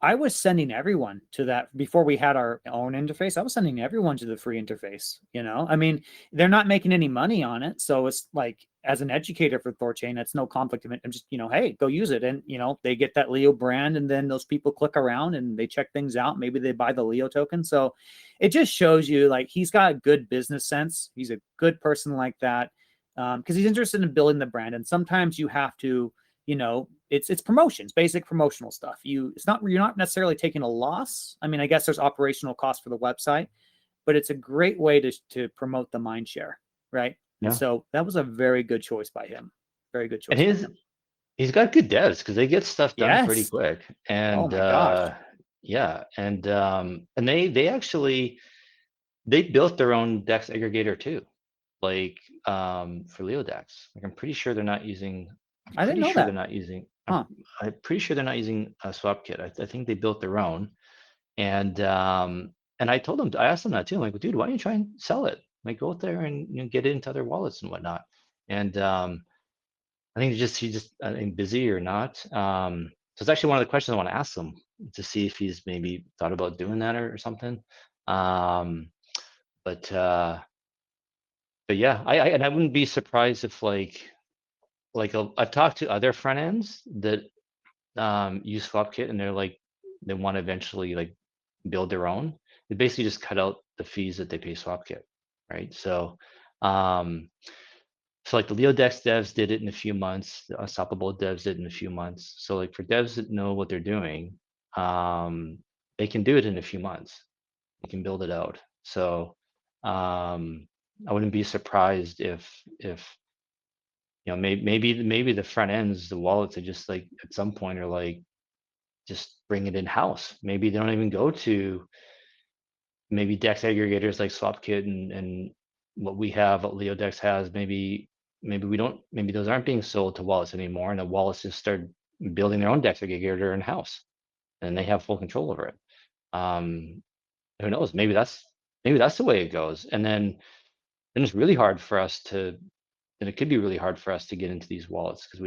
I was sending everyone to that before we had our own interface. I was sending everyone to the free interface. I mean, they're not making any money on it, so it's like, as an educator for THORChain, that's no conflict of it. I'm just, hey, go use it, and they get that Leo brand, and then those people click around and they check things out. Maybe they buy the Leo token. So it just shows you, like, he's got a good business sense. He's a good person like that, because he's interested in building the brand. And sometimes you have to, it's promotions, basic promotional stuff. You're not necessarily taking a loss. I mean, I guess there's operational costs for the website, but it's a great way to promote the mind share, right? And Yeah, so that was a very good choice by him. Very good choice. and he's got good devs because they get stuff done pretty Yes. quick. Oh And my gosh. yeah, and they actually they built their own Dex aggregator too, like for LeoDex. Like I'm pretty sure they're not using. I'm I didn't pretty know sure they're that. not using. Huh. I'm pretty sure they're not using a SwapKit. I think they built their own. And I told him, I asked him that too. I'm like, dude, why don't you try and sell it? Like, go out there and get it into other wallets and whatnot. And I think he's just I think busy or not. So it's actually one of the questions I want to ask him to see if he's maybe thought about doing that or something. Um, but yeah, I wouldn't be surprised if I've talked to other front ends that use SwapKit, and they're like, they want to eventually like build their own. They basically just cut out the fees that they pay SwapKit, right? Um, so like the LeoDex devs did it in a few months. The Unstoppable devs did it in a few months. So like for devs that know what they're doing, they can do it in a few months. They can build it out. So I wouldn't be surprised if maybe the front ends, the wallets are just like at some point are like, just bring it in house. Maybe they don't even go to maybe Dex aggregators like SwapKit and what we have, what LeoDex has. Maybe we don't. Maybe those aren't being sold to wallets anymore, and the wallets just start building their own Dex aggregator in house, and they have full control over it. Um, who knows? Maybe that's the way it goes. And then it's really hard for us to. And it could be really hard for us to get into these wallets because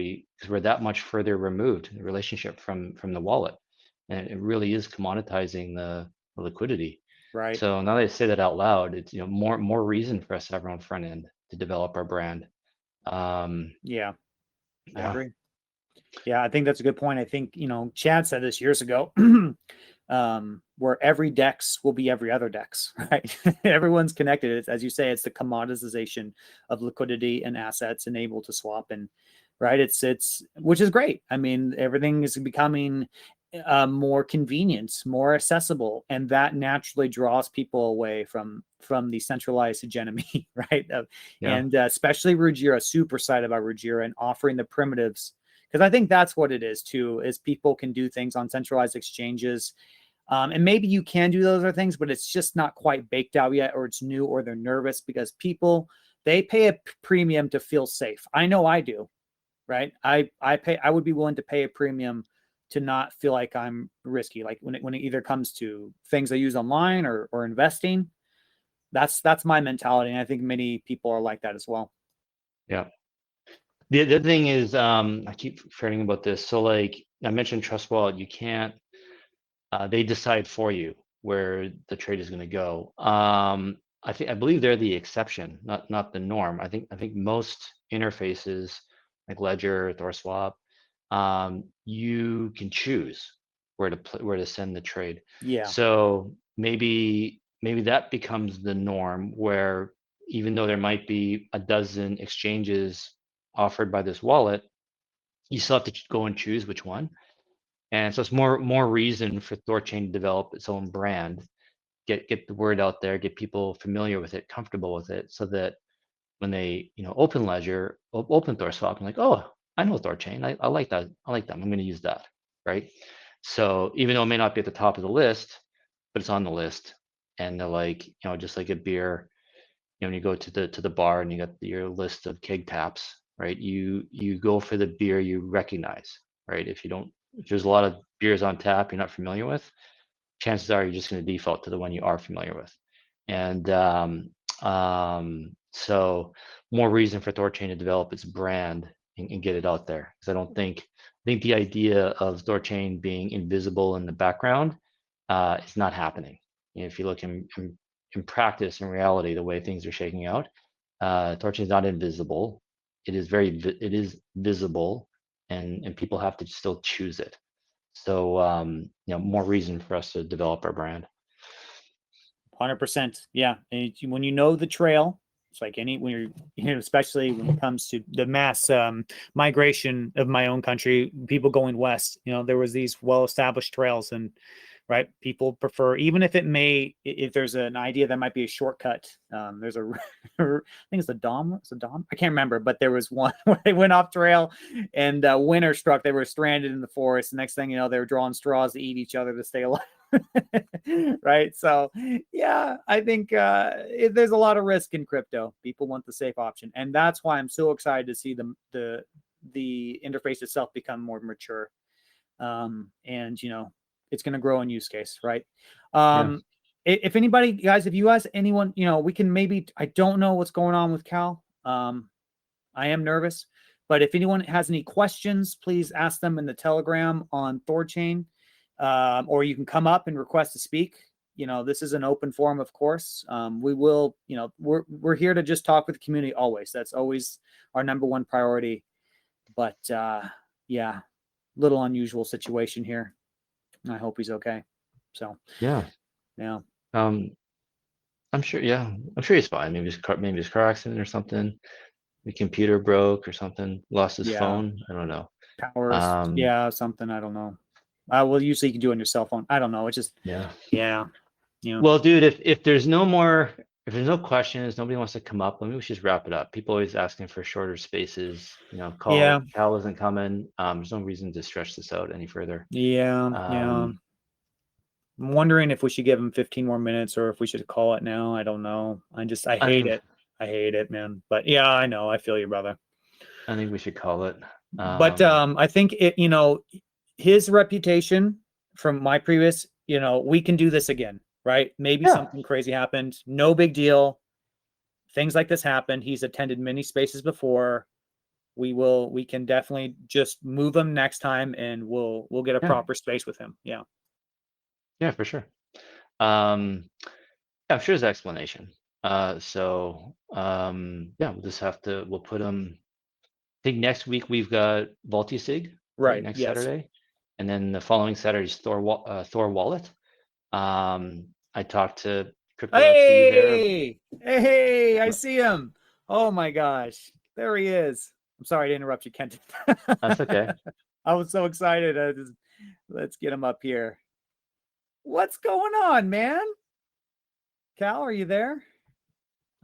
we're that much further removed in the relationship from the wallet, and it really is commoditizing the liquidity. Right. So now that I say that out loud, it's more reason for us to have our own front end to develop our brand. Yeah, I Yeah, agree. Yeah, I think that's a good point. I think, Chad said this years ago, where every DEX will be every other DEX, right? Everyone's connected. It's, as you say, it's the commoditization of liquidity and assets and able to swap, and right. It's which is great. I mean, everything is becoming more convenient, more accessible, and that naturally draws people away from the centralized hegemony, right? yeah, And especially Ruggiero, super excited about Ruggiero and offering the primitives, because I think that's what it is too, is people can do things on centralized exchanges. And maybe you can do those other things, but it's just not quite baked out yet, or it's new, or they're nervous because people, they pay a premium to feel safe. I know I do, right? I would be willing to pay a premium to not feel like I'm risky. Like when it either comes to things I use online or investing, that's my mentality. And I think many people are like that as well. Yeah. The other thing is, I keep forgetting about this. So like I mentioned Trust Wallet, you can't, they decide for you where the trade is going to go. I believe they're the exception, not the norm. I think most interfaces like Ledger, THORSwap, you can choose where to send the trade. Yeah. So maybe that becomes the norm, where even though there might be a dozen exchanges offered by this wallet, you still have to go and choose which one. And so it's more reason for THORChain to develop its own brand, get the word out there, get people familiar with it, comfortable with it, so that when they open Ledger, open THORSwap, I'm like, oh, I know THORChain, I like that, I like them, I'm going to use that, right? So even though it may not be at the top of the list, but it's on the list, and they're like, just like a beer, when you go to the bar and you got your list of keg taps, right? You go for the beer you recognize, right? If there's a lot of beers on tap you're not familiar with, chances are you're just going to default to the one you are familiar with. And so more reason for THORChain to develop its brand and get it out there. Because I think the idea of THORChain being invisible in the background is not happening. If you look in practice, in reality, the way things are shaking out, THORChain is not invisible. It is visible, and people have to still choose it. So more reason for us to develop our brand. 100%. Yeah. And when you know the trail, it's like when you're, especially when it comes to the mass migration of my own country, people going west, there was these well-established trails, and right, people prefer, even if if there's an idea that might be a shortcut. There's I think it's the Dom. I can't remember, but there was one where they went off trail and winter struck. They were stranded in the forest. The next thing you know, they were drawing straws to eat each other to stay alive. Right. So yeah, I think there's a lot of risk in crypto. People want the safe option, and that's why I'm so excited to see the interface itself become more mature. And it's going to grow in use case, right? If anybody, guys, if you ask anyone, we can maybe, I don't know what's going on with Cal. I am nervous, but if anyone has any questions, please ask them in the Telegram on THORChain. Or you can come up and request to speak. This is an open forum, of course. We will, we're here to just talk with the community always. That's always our number one priority. But yeah, little unusual situation here. I hope he's okay. So yeah. I'm sure. Yeah, I'm sure he's fine. Maybe his car accident or something. The computer broke or something. Lost his phone. I don't know. Powers. Something. I don't know. Well, usually you can do it on your cell phone. I don't know. It's just yeah. Well, dude, if there's no questions, nobody wants to come up, maybe we should just wrap it up. People always asking for shorter spaces. Cal isn't coming. There's no reason to stretch this out any further. I'm wondering if we should give him 15 more minutes or if we should call it now. I don't know. I hate it. I hate it, man. But yeah, I know. I feel you, brother. I think we should call it. But I think his reputation from my previous, we can do this again, right? Maybe something crazy happened. No big deal. Things like this happen. He's attended many spaces before. We can definitely just move him next time, and we'll get a proper space with him. Yeah. Yeah, for sure. I'm sure there's an explanation. We'll just we'll put him. I think next week we've got Multisig, right? Next Saturday, and then the following Saturday is Thor Wallet. I talked to Crypto FC there. Hey, I see him. Oh my gosh, there he is. I'm sorry to interrupt you, Kenton. That's okay. I was so excited. Let's get him up here. What's going on, man? Cal, are you there?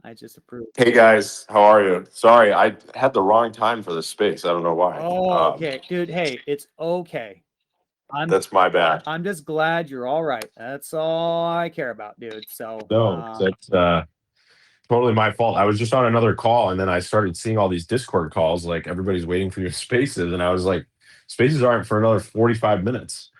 I just approved. Hey guys, how are you? Sorry, I had the wrong time for this space. I don't know why. Oh, okay, dude. Hey, it's okay. That's my bad. I'm just glad you're all right. That's all I care about, dude. So no, that's totally my fault. I was just on another call, and then I started seeing all these Discord calls, like everybody's waiting for your spaces, and I was like Spaces aren't for another 45 minutes.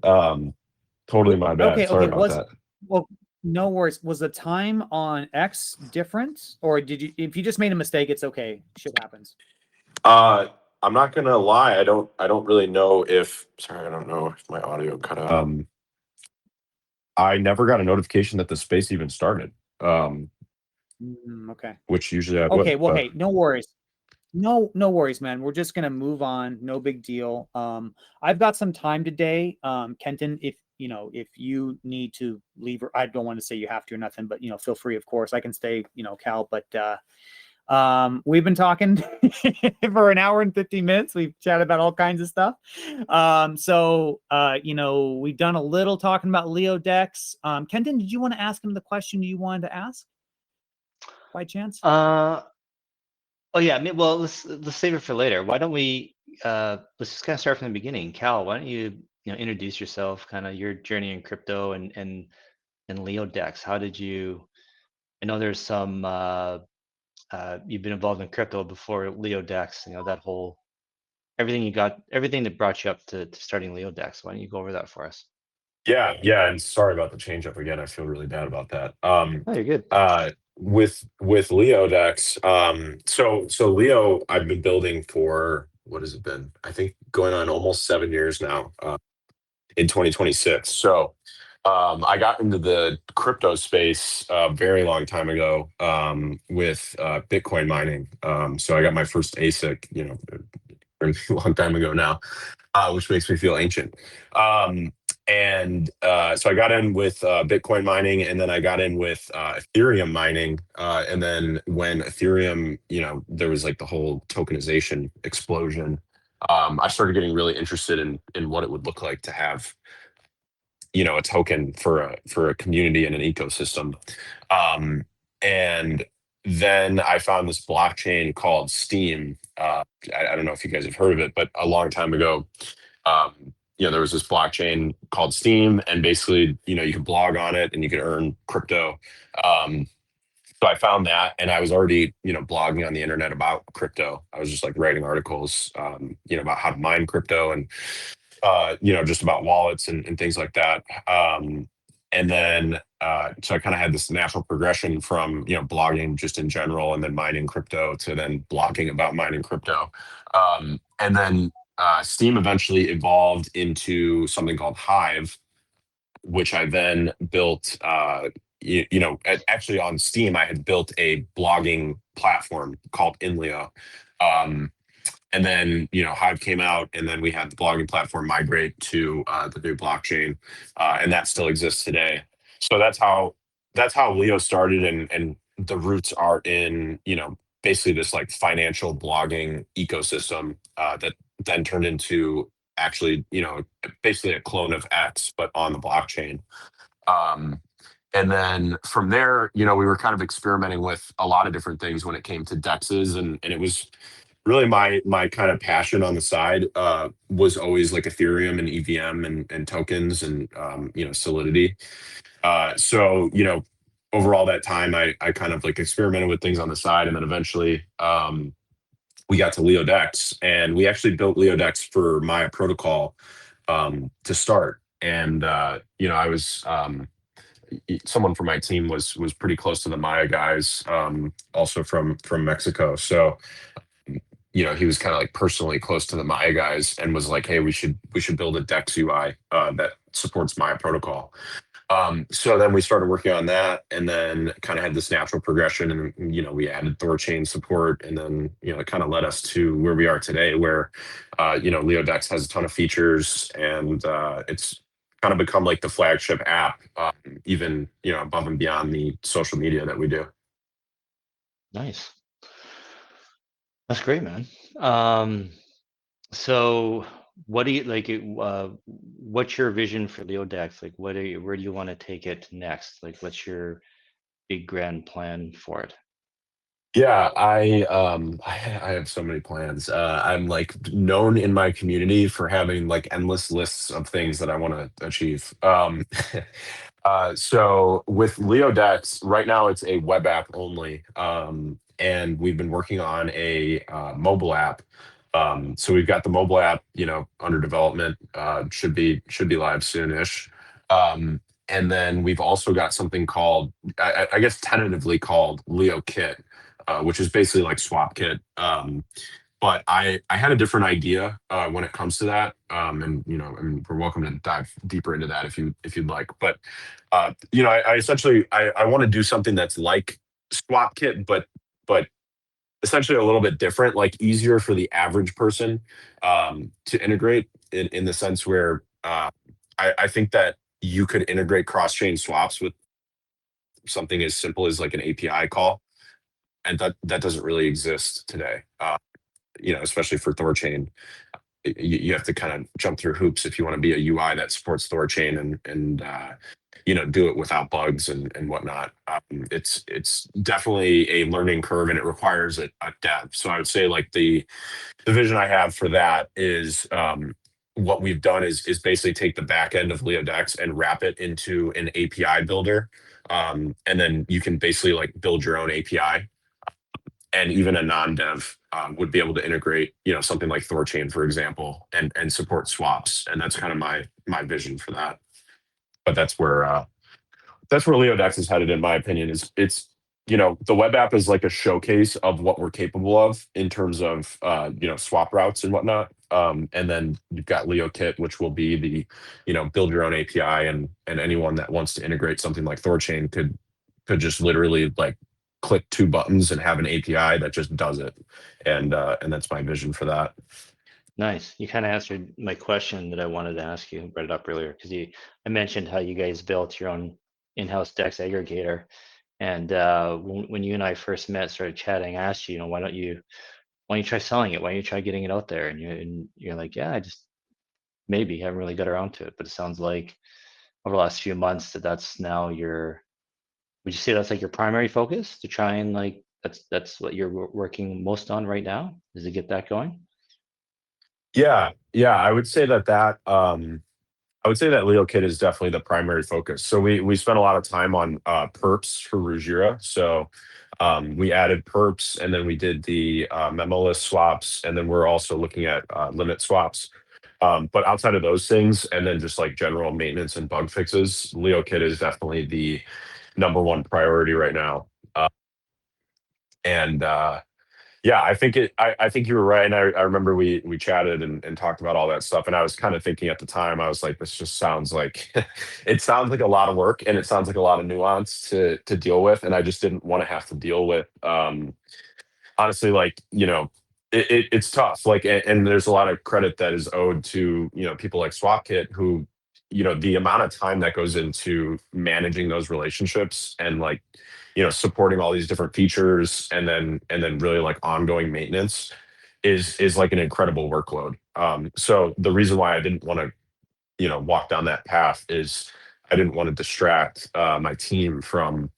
Totally my bad. Okay, Sorry okay. about that. Well, no worries. Was the time on X different, or did you? If you just made a mistake, it's okay. Shit happens. I'm not gonna lie. I don't really know if. Sorry, I don't know if my audio cut out. I never got a notification that the space even started. Okay. Which usually I Okay. would. Well, But hey, no worries. No worries, man. We're just gonna move on. No big deal. I've got some time today. Kenton, if if you need to leave, or I don't want to say you have to or nothing, but feel free, of course. I can stay, Cal, but we've been talking for an hour and 50 minutes. We've chatted about all kinds of stuff. So we've done a little talking about LeoDex. Kenton, did you want to ask him the question you wanted to ask by chance? Oh yeah, well, let's save it for later. Why don't we let's just kind of start from the beginning. Cal, why don't you introduce yourself, kind of your journey in crypto and LeoDex. How did you? I know there's some you've been involved in crypto before LeoDex. That whole everything that brought you up to starting LeoDex. Why don't you go over that for us? yeah, and sorry about the change up again. I feel really bad about that. Oh, you're good. With LeoDex, so Leo, I've been building for what has it been? I think going on almost 7 years now. In 2026. So I got into the crypto space a very long time ago with Bitcoin mining. So I got my first ASIC, a very long time ago now, which makes me feel ancient. So I got in with Bitcoin mining, and then I got in with Ethereum mining. And then when Ethereum, there was like the whole tokenization explosion. I started getting really interested in what it would look like to have, a token for a community and an ecosystem. And then I found this blockchain called Steam. I don't know if you guys have heard of it, but a long time ago, there was this blockchain called Steam, and basically, you could blog on it and you could earn crypto. So I found that, and I was already, blogging on the internet about crypto. I was just like writing articles, about how to mine crypto and, just about wallets and things like that. And then, so I kind of had this natural progression from, blogging just in general and then mining crypto to then blogging about mining crypto. And then Steam eventually evolved into something called Hive, which I then built. Actually on Steam, I had built a blogging platform called Inleo. And then, Hive came out, and then we had the blogging platform migrate to the new blockchain, and that still exists today. So that's how Leo started, and the roots are in, basically this like financial blogging ecosystem that then turned into actually, basically a clone of X, but on the blockchain. Um, and then from there, we were kind of experimenting with a lot of different things when it came to dexes, and it was really my kind of passion on the side was always like Ethereum and EVM and tokens and Solidity. So over all that time, I kind of like experimented with things on the side, and then eventually we got to LeoDex, and we actually built LeoDex for Maya Protocol to start. And I was someone from my team was pretty close to the Maya guys, also from Mexico. So he was kind of like personally close to the Maya guys and was like, hey, we should build a Dex UI that supports Maya protocol. So then we started working on that, and then kind of had this natural progression, and we added THORChain support, and then it kind of led us to where we are today, where LeoDex has a ton of features, and it's kind of become like the flagship app, even above and beyond the social media that we do. Nice. That's great, man. So what do you like? What's your vision for LeoDex? Like, where do you want to take it next? Like, what's your big grand plan for it? Yeah, I have so many plans. I'm like known in my community for having like endless lists of things that I want to achieve. So with LeoDex, right now it's a web app only, and we've been working on a mobile app. So we've got the mobile app, under development. Should be live soonish. And then we've also got something called, I guess tentatively called LeoKit, which is basically like SwapKit. But I had a different idea when it comes to that, and we're welcome to dive deeper into that if you'd like. But I essentially I want to do something that's like SwapKit, but essentially a little bit different, like easier for the average person to integrate in the sense where I think that you could integrate cross-chain swaps with something as simple as like an API call, and that doesn't really exist today. Especially for THORChain, you have to kind of jump through hoops if you want to be a UI that supports THORChain and do it without bugs and whatnot. It's definitely a learning curve and it requires a dev. So I would say like the vision I have for that is what we've done is basically take the back end of LeoDex and wrap it into an API builder. And then you can basically like build your own API, and even a non-dev would be able to integrate, something like THORChain, for example, and support swaps. And that's kind of my vision for that. But that's where LeoDex is headed, in my opinion. Is it's the web app is like a showcase of what we're capable of in terms of swap routes and whatnot. And then you've got LeoKit, which will be the build your own API, and anyone that wants to integrate something like THORChain could just literally like click two buttons and have an API that just does it. And that's my vision for that. Nice. You kind of answered my question that I wanted to ask you, brought it up earlier, because I mentioned how you guys built your own in-house DEX aggregator. And when you and I first met, started chatting, I asked you, why don't you try selling it? Why don't you try getting it out there? And you're like, yeah, I just maybe haven't really got around to it. But it sounds like over the last few months that's now would you say that's like your primary focus to try and like, that's what you're working most on right now, is to get that going? Yeah, I would say that LeoKit is definitely the primary focus. So we spent a lot of time on perps for Ruggira. So we added perps, and then we did the memoless swaps, and then we're also looking at limit swaps. But outside of those things, and then just like general maintenance and bug fixes, LeoKit is definitely the number one priority right now. And Yeah, I think you were right, and I remember we chatted and talked about all that stuff, and I was kind of thinking at the time, I was like, this just sounds like it sounds like a lot of work, and it sounds like a lot of nuance to deal with, and I just didn't want to have to deal with honestly, like, it's tough. Like, and there's a lot of credit that is owed to, people like SwapKit who, the amount of time that goes into managing those relationships and like, supporting all these different features and then really like ongoing maintenance is like an incredible workload. So the reason why I didn't want to, walk down that path is I didn't want to distract my team from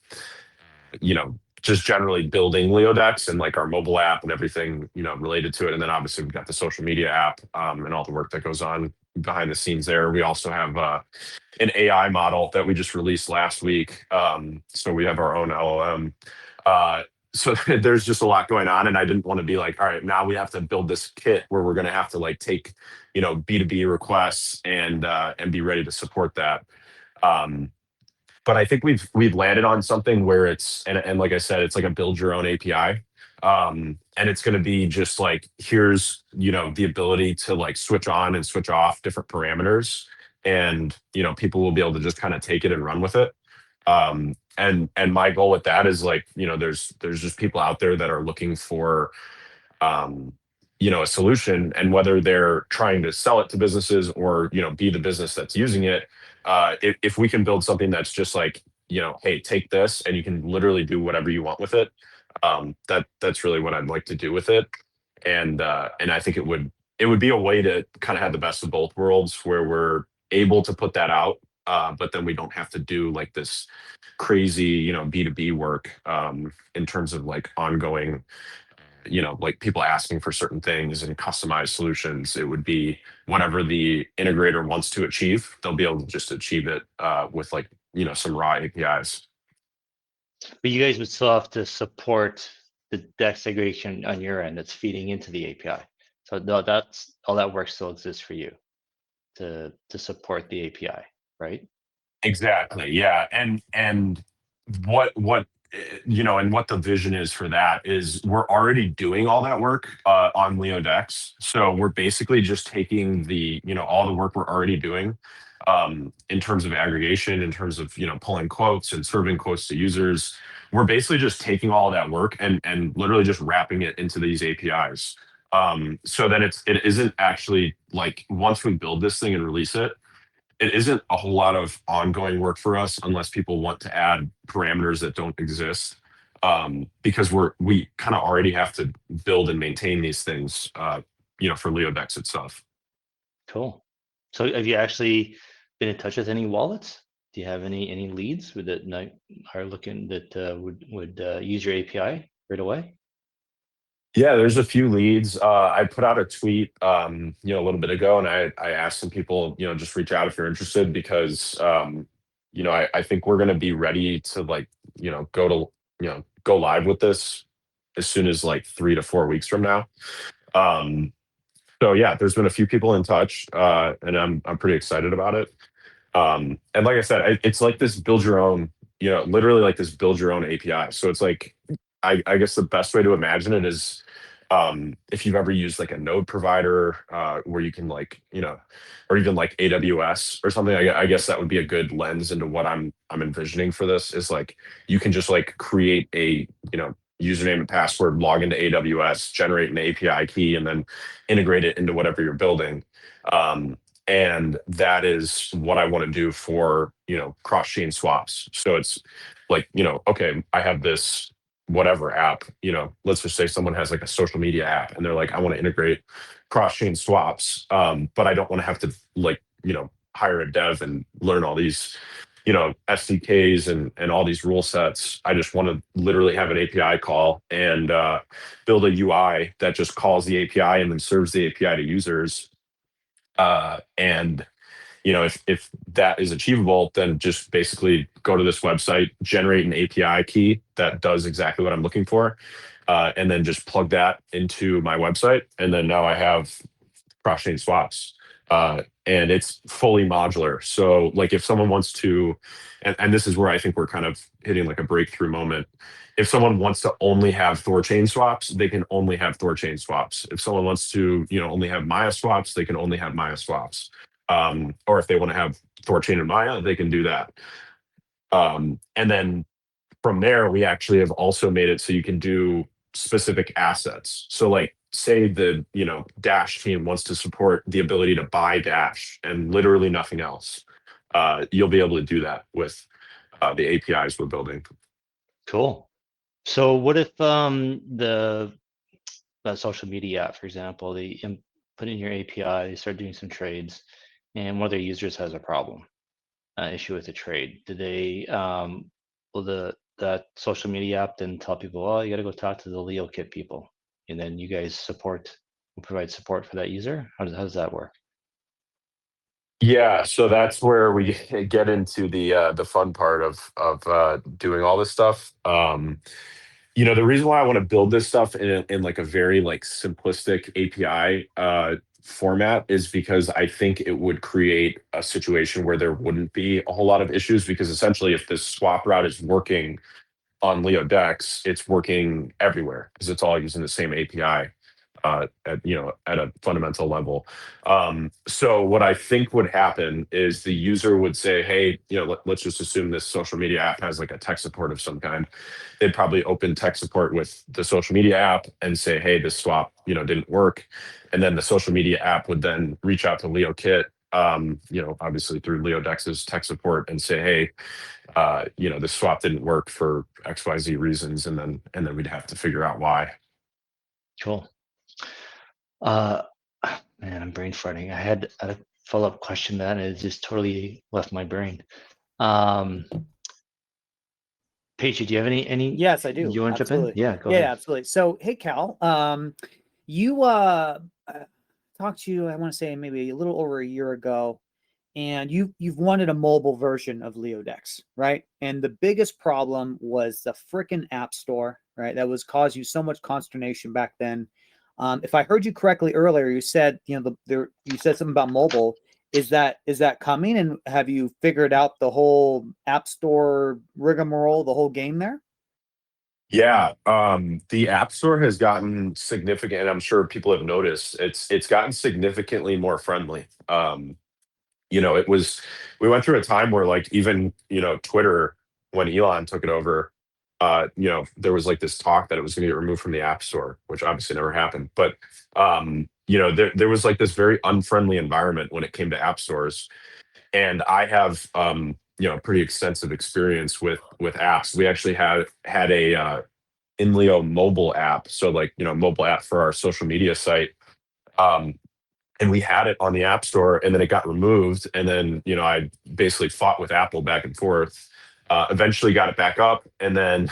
just generally building LeoDex and like our mobile app and everything, related to it. And then obviously we've got the social media app and all the work that goes on behind the scenes there. We also have an AI model that we just released last week. So we have our own LLM. So there's just a lot going on, and I didn't want to be like, all right, now we have to build this kit where we're going to have to like take, B2B requests and be ready to support that. But I think we've landed on something where it's and like I said, it's like a build your own API. And it's going to be just like, here's the ability to like switch on and switch off different parameters, and people will be able to just kind of take it and run with it. And my goal with that is like, there's just people out there that are looking for a solution, and whether they're trying to sell it to businesses or be the business that's using it, if we can build something that's just like, hey, take this and you can literally do whatever you want with it, that's really what I'd like to do with it. And I think it would be a way to kind of have the best of both worlds, where we're able to put that out, but then we don't have to do like this crazy B2B work, in terms of like ongoing, like people asking for certain things and customized solutions. It would be whatever the integrator wants to achieve, they'll be able to just achieve it with like, some raw APIs. But you guys would still have to support the DEX integration on your end that's feeding into the API. So no, that's all that work still exists for you to support the API, right? Exactly. Yeah. And what and what the vision is for that is we're already doing all that work on LeoDex. So we're basically just taking the, all the work we're already doing in terms of aggregation, in terms of, pulling quotes and serving quotes to users. We're basically just taking all of that work and literally just wrapping it into these APIs. So that it isn't actually like once we build this thing and release it, it isn't a whole lot of ongoing work for us unless people want to add parameters that don't exist. Because we kind of already have to build and maintain these things, for LeoDex itself. Cool. So have you actually been in touch with any wallets? Do you have any leads that are looking that would use your API right away? Yeah, there's a few leads. I put out a tweet, a little bit ago, and I asked some people, just reach out if you're interested because, I think we're going to be ready to go live with this as soon as like 3 to 4 weeks from now. So yeah, there's been a few people in touch, and I'm pretty excited about it. And like I said, it's like this build your own, literally like this build your own API. So it's like, I guess the best way to imagine it is, if you've ever used like a node provider, where you can like, or even like AWS or something, I guess that would be a good lens into what I'm envisioning for this is like, you can just like create a, username and password, log into AWS, generate an API key, and then integrate it into whatever you're building. And that is what I want to do for, cross-chain swaps. So it's like, okay, I have this whatever app, let's just say someone has like a social media app and they're like, I want to integrate cross-chain swaps. But I don't want to have to like, hire a dev and learn all these, SDKs and all these rule sets. I just want to literally have an API call and build a UI that just calls the API and then serves the API to users. And if that is achievable, then just basically go to this website, generate an API key that does exactly what I'm looking for, and then just plug that into my website. And then now I have cross-chain swaps. And it's fully modular. So like if someone wants to, and this is where I think we're kind of hitting like a breakthrough moment. If someone wants to only have THORChain swaps, they can only have THORChain swaps. If someone wants to, only have Maya swaps, they can only have Maya swaps. Or if they want to have THORChain and Maya, they can do that. And then from there, we actually have also made it so you can do specific assets. So like say the, Dash team wants to support the ability to buy Dash and literally nothing else. You'll be able to do that with the APIs we're building. Cool. So what if that social media app, for example, they put in your API, they start doing some trades, and one of their users has a problem, issue with the trade? Do they will that social media app then tell people, oh, you got to go talk to the LeoKit people, and then you guys provide support for that user? How does that work? Yeah, so that's where we get into the fun part of doing all this stuff. The reason why I want to build this stuff in like a very like simplistic API format is because I think it would create a situation where there wouldn't be a whole lot of issues because essentially if this swap route is working on LeoDex, it's working everywhere because it's all using the same API at a fundamental level. So what I think would happen is the user would say, hey, let's just assume this social media app has like a tech support of some kind. They'd probably open tech support with the social media app and say, hey, this swap, didn't work. And then the social media app would then reach out to LeoKit, obviously through LeoDex's tech support and say, hey, the swap didn't work for XYZ reasons. And then we'd have to figure out why. Cool. Man, I'm brain farting. I had a follow-up question to that, and it just totally left my brain. Paige, do you have any? Yes, I do. You want to jump in? Yeah, go Yeah, ahead. absolutely. So, hey, Cal, you talked to you, I want to say maybe a little over a year ago, and you've wanted a mobile version of LeoDex, right? And the biggest problem was the freaking app store, right? That was caused you so much consternation back then. If I heard you correctly earlier, you said you said something about mobile. Is that coming? And have you figured out the whole App Store rigmarole, the whole game there? Yeah, the App Store has gotten significant, and I'm sure people have noticed it's gotten significantly more friendly. It was we went through a time where like even Twitter, when Elon took it over, there was like this talk that it was going to get removed from the App Store, which obviously never happened. But there was like this very unfriendly environment when it came to app stores, and I have pretty extensive experience with apps. We actually had a Inleo mobile app, so like mobile app for our social media site. Um, and we had it on the App Store, and then it got removed. And then I basically fought with Apple back and forth. Eventually got it back up, and then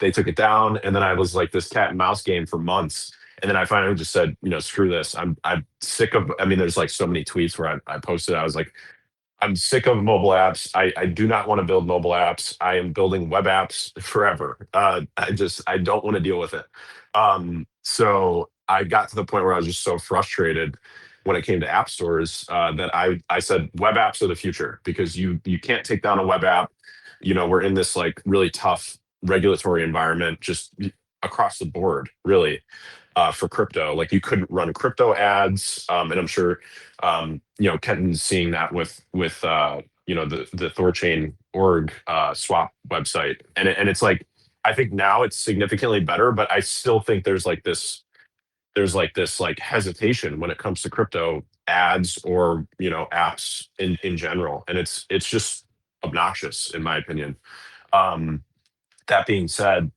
they took it down. And then I was like this cat and mouse game for months. And then I finally just said, screw this. I'm sick of. I mean, there's like so many tweets where I posted. I was like, I'm sick of mobile apps. I do not want to build mobile apps. I am building web apps forever. I don't want to deal with it. So I got to the point where I was just so frustrated when it came to app stores that I said web apps are the future, because you can't take down a web app. We're in this like really tough regulatory environment just across the board, really, for crypto. Like you couldn't run crypto ads, and I'm sure Kenton's seeing that with the THORChain org swap website, and it's like I think now it's significantly better, but I still think there's like hesitation when it comes to crypto ads or apps in general, and it's just obnoxious in my opinion. Um, that being said,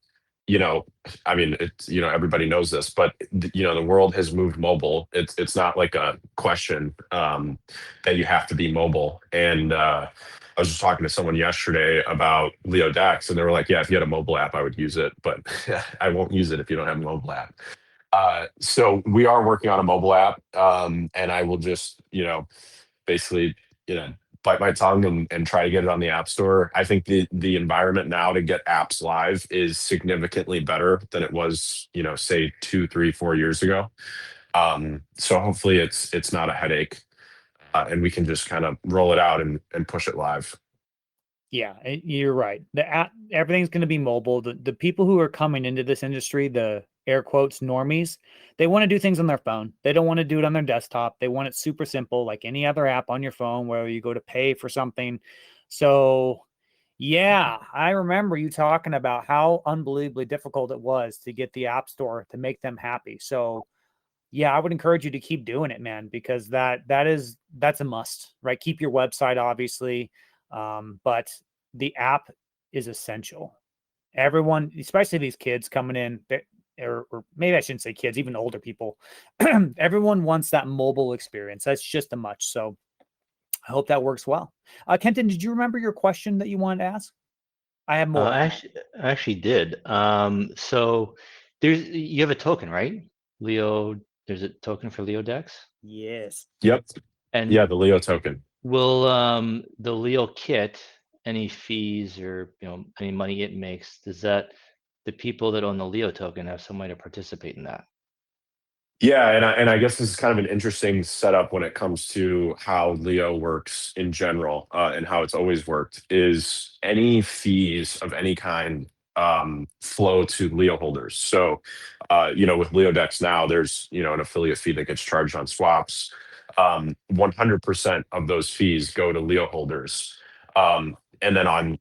you know, I mean, it's everybody knows this, but the world has moved mobile. It's not like a question that you have to be mobile. And I was just talking to someone yesterday about LeoDex, and they were like, "Yeah, if you had a mobile app, I would use it, but I won't use it if you don't have a mobile app." So we are working on a mobile app, and I will just basically bite my tongue and try to get it on the app store. I think the environment now to get apps live is significantly better than it was say 2 3 4 years ago. So hopefully it's not a headache, and we can just kind of roll it out and push it live. Yeah, you're right. The app, everything's going to be mobile. The people who are coming into this industry, the air quotes normies, they want to do things on their phone. They don't want to do it on their desktop. They want it super simple, like any other app on your phone, where you go to pay for something. So, yeah, I remember you talking about how unbelievably difficult it was to get the App Store to make them happy. So, yeah, I would encourage you to keep doing it, man, because that's a must, right? Keep your website, obviously, but the app is essential. Everyone, especially these kids coming in, or maybe I shouldn't say kids, even older people, everyone wants that mobile experience. That's just a much. So I hope that works well. Kenton, did you remember your question that you wanted to ask? I have more. I actually did. So you have a token, right? Leo, there's a token for LeoDex. Yes. Yep. And Yeah, the Leo token. will the Leo kit, any fees or any money it makes, does that the people that own the Leo token have some way to participate in that? Yeah, and I guess this is kind of an interesting setup when it comes to how Leo works in general, and how it's always worked. Is any fees of any kind flow to Leo holders? So, with LeoDex now, there's an affiliate fee that gets charged on swaps. 100% of those fees go to Leo holders, and then on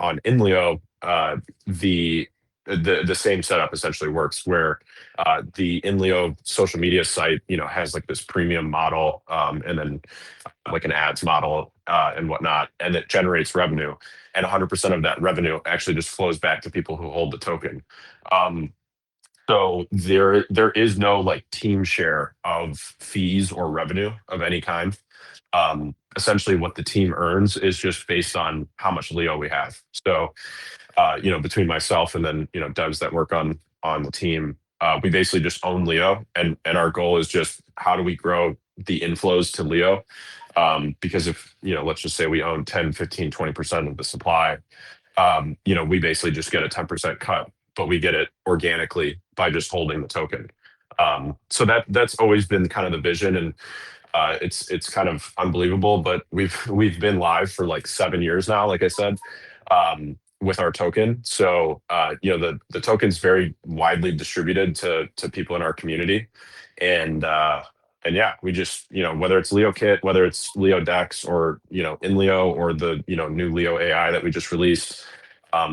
Inleo, the same setup essentially works where the Inleo social media site, has like this premium model, and then like an ads model, and whatnot, and it generates revenue. And 100% of that revenue actually just flows back to people who hold the token. Um, so there is no like team share of fees or revenue of any kind. Essentially, what the team earns is just based on how much Leo we have. So between myself and then devs that work on the team, we basically just own Leo, and our goal is just how do we grow the inflows to Leo, because if let's just say we own 10 15 20% of the supply, we basically just get a 10% cut, but we get it organically by just holding the token. So that's always been kind of the vision, and it's kind of unbelievable, but we've been live for like 7 years now, like I said, with our token. So the token's very widely distributed to people in our community, and yeah, we just whether it's LeoKit, whether it's LeoDex, or in Leo, or the new Leo AI that we just released,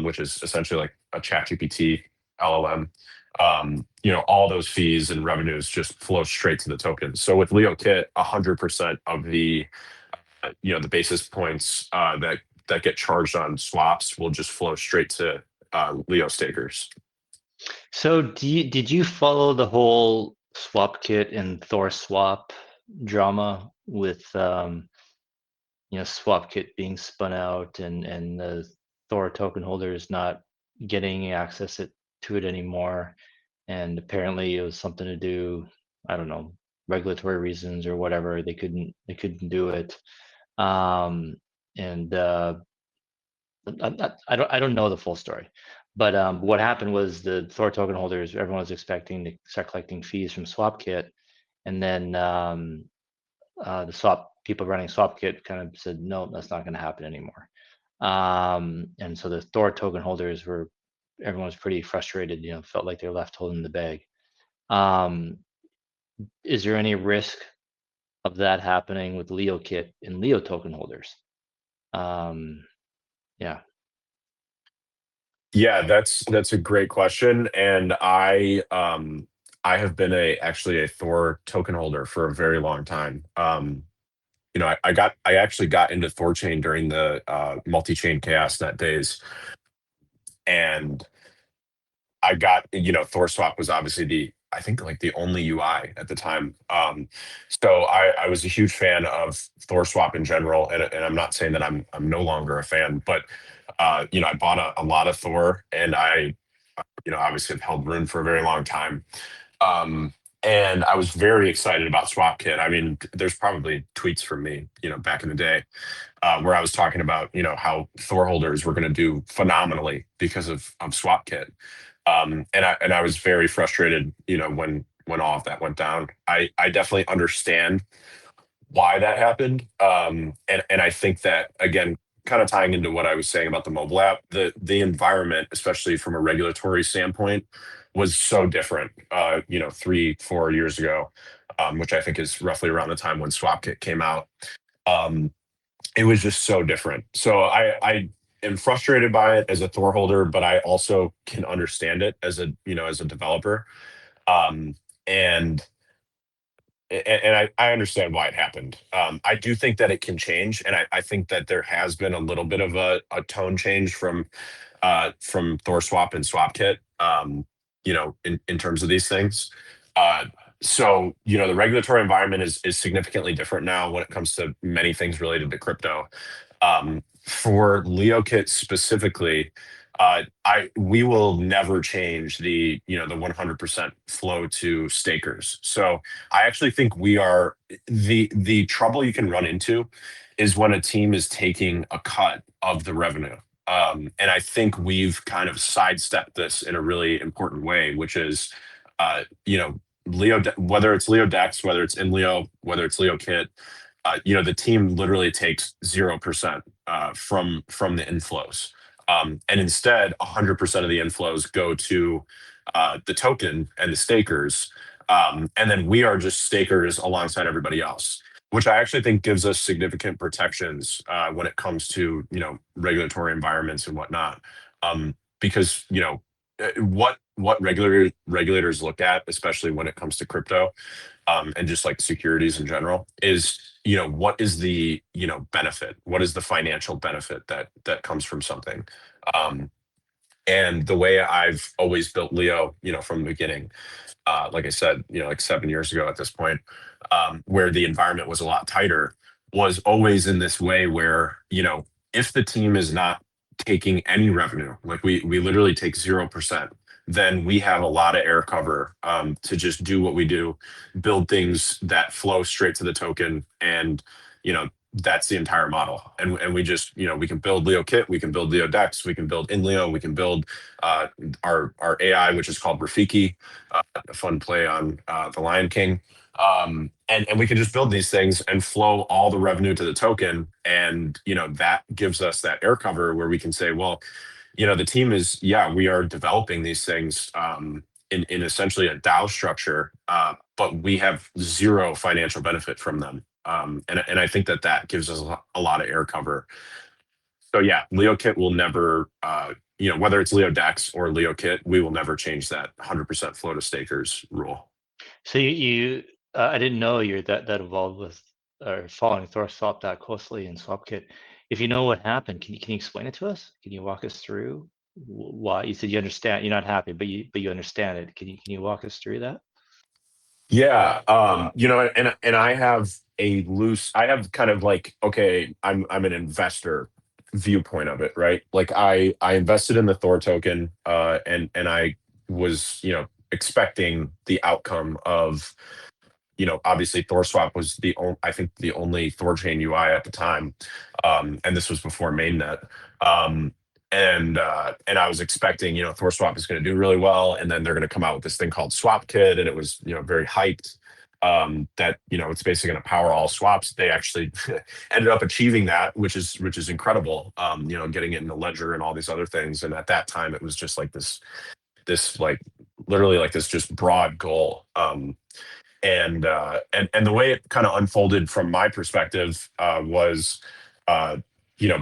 which is essentially like a ChatGPT LLM. All those fees and revenues just flow straight to the token. So with LeoKit, 100% of the basis points that get charged on swaps will just flow straight to Leo stakers. So did you follow the whole SwapKit and THORSwap drama with SwapKit being spun out and the Thor token holders not getting access to it anymore? And apparently it was something to do, I don't know, regulatory reasons or whatever. They couldn't do it. And I don't know the full story, but what happened was the Thor token holders, everyone was expecting to start collecting fees from SwapKit, and then the swap people running SwapKit kind of said, no, that's not going to happen anymore. And so the Thor token holders everyone was pretty frustrated, felt like they were left holding the bag. Is there any risk of that happening with LeoKit and Leo token holders? Yeah. Yeah, that's a great question, and I have been actually a Thor token holder for a very long time. I actually got into THORChain during the multi-chain chaos net days, and I got, THORSwap was obviously I think like the only UI at the time. So I was a huge fan of THORSwap in general, and I'm not saying that I'm no longer a fan, but I bought a lot of Thor, and I obviously have held Rune for a very long time. And I was very excited about SwapKit. I mean, there's probably tweets from me, back in the day, where I was talking about, how Thor holders were going to do phenomenally because of SwapKit. And I was very frustrated, when all of that went down. I definitely understand why that happened. And I think that, again, kind of tying into what I was saying about the mobile app, the environment, especially from a regulatory standpoint, was so different 3-4 years ago, which I think is roughly around the time when SwapKit came out. It was just so different. So I am frustrated by it as a Thor holder, but I also can understand it as a developer. Um, and I understand why it happened. I do think that it can change, and I think that there has been a little bit of a tone change from THORSwap and SwapKit, in terms of these things. So the regulatory environment is significantly different now when it comes to many things related to crypto. For LeoKit specifically, we will never change the 100% flow to stakers. So I actually think we are the trouble you can run into is when a team is taking a cut of the revenue. And I think we've kind of sidestepped this in a really important way, which is, Leo, whether it's LeoDex, whether it's in Leo, whether it's LeoKit, the team literally takes 0% from the inflows. And instead, 100% of the inflows go to the token and the stakers. And then we are just stakers alongside everybody else, which I actually think gives us significant protections when it comes to regulatory environments and whatnot. Because what regulators look at, especially when it comes to crypto, and just like securities in general, is what is the benefit? What is the financial benefit that comes from something? And the way I've always built Leo, from the beginning, like I said, like 7 years ago at this point, where the environment was a lot tighter, was always in this way where, if the team is not taking any revenue, like we literally take 0%, then we have a lot of air cover to just do what we do, build things that flow straight to the token, and that's the entire model. And we just, we can build LeoKit, we can build LeoDex, we can build InLeo, we can build our AI, which is called Rafiki, a fun play on the Lion King. And we can just build these things and flow all the revenue to the token. And, that gives us that air cover where we can say, well, the team is, we are developing these things in essentially a DAO structure, but we have zero financial benefit from them. And I think that gives us a lot of air cover. So yeah, LeoKit will never, whether it's LeoDex or LeoKit, we will never change that 100% flow to stakers rule. So I didn't know you're that involved with or following THORSwap that closely in SwapKit. If you know what happened, can you explain it to us? Can you walk us through why you said you understand? You're not happy, but you understand it. Can you walk us through that? Yeah, and I have I have kind of like, okay, I'm an investor viewpoint of it, right? Like I invested in the Thor token, and I was, expecting the outcome of, obviously THORSwap was I think the only THORChain UI at the time, and this was before mainnet. And I was expecting, THORSwap is going to do really well, and then they're going to come out with this thing called SwapKit, and it was, very hyped. That it's basically going to power all swaps. They actually ended up achieving that, which is incredible. Getting it in the ledger and all these other things. And at that time, it was just like this like literally like this just broad goal. And the way it kind of unfolded from my perspective was,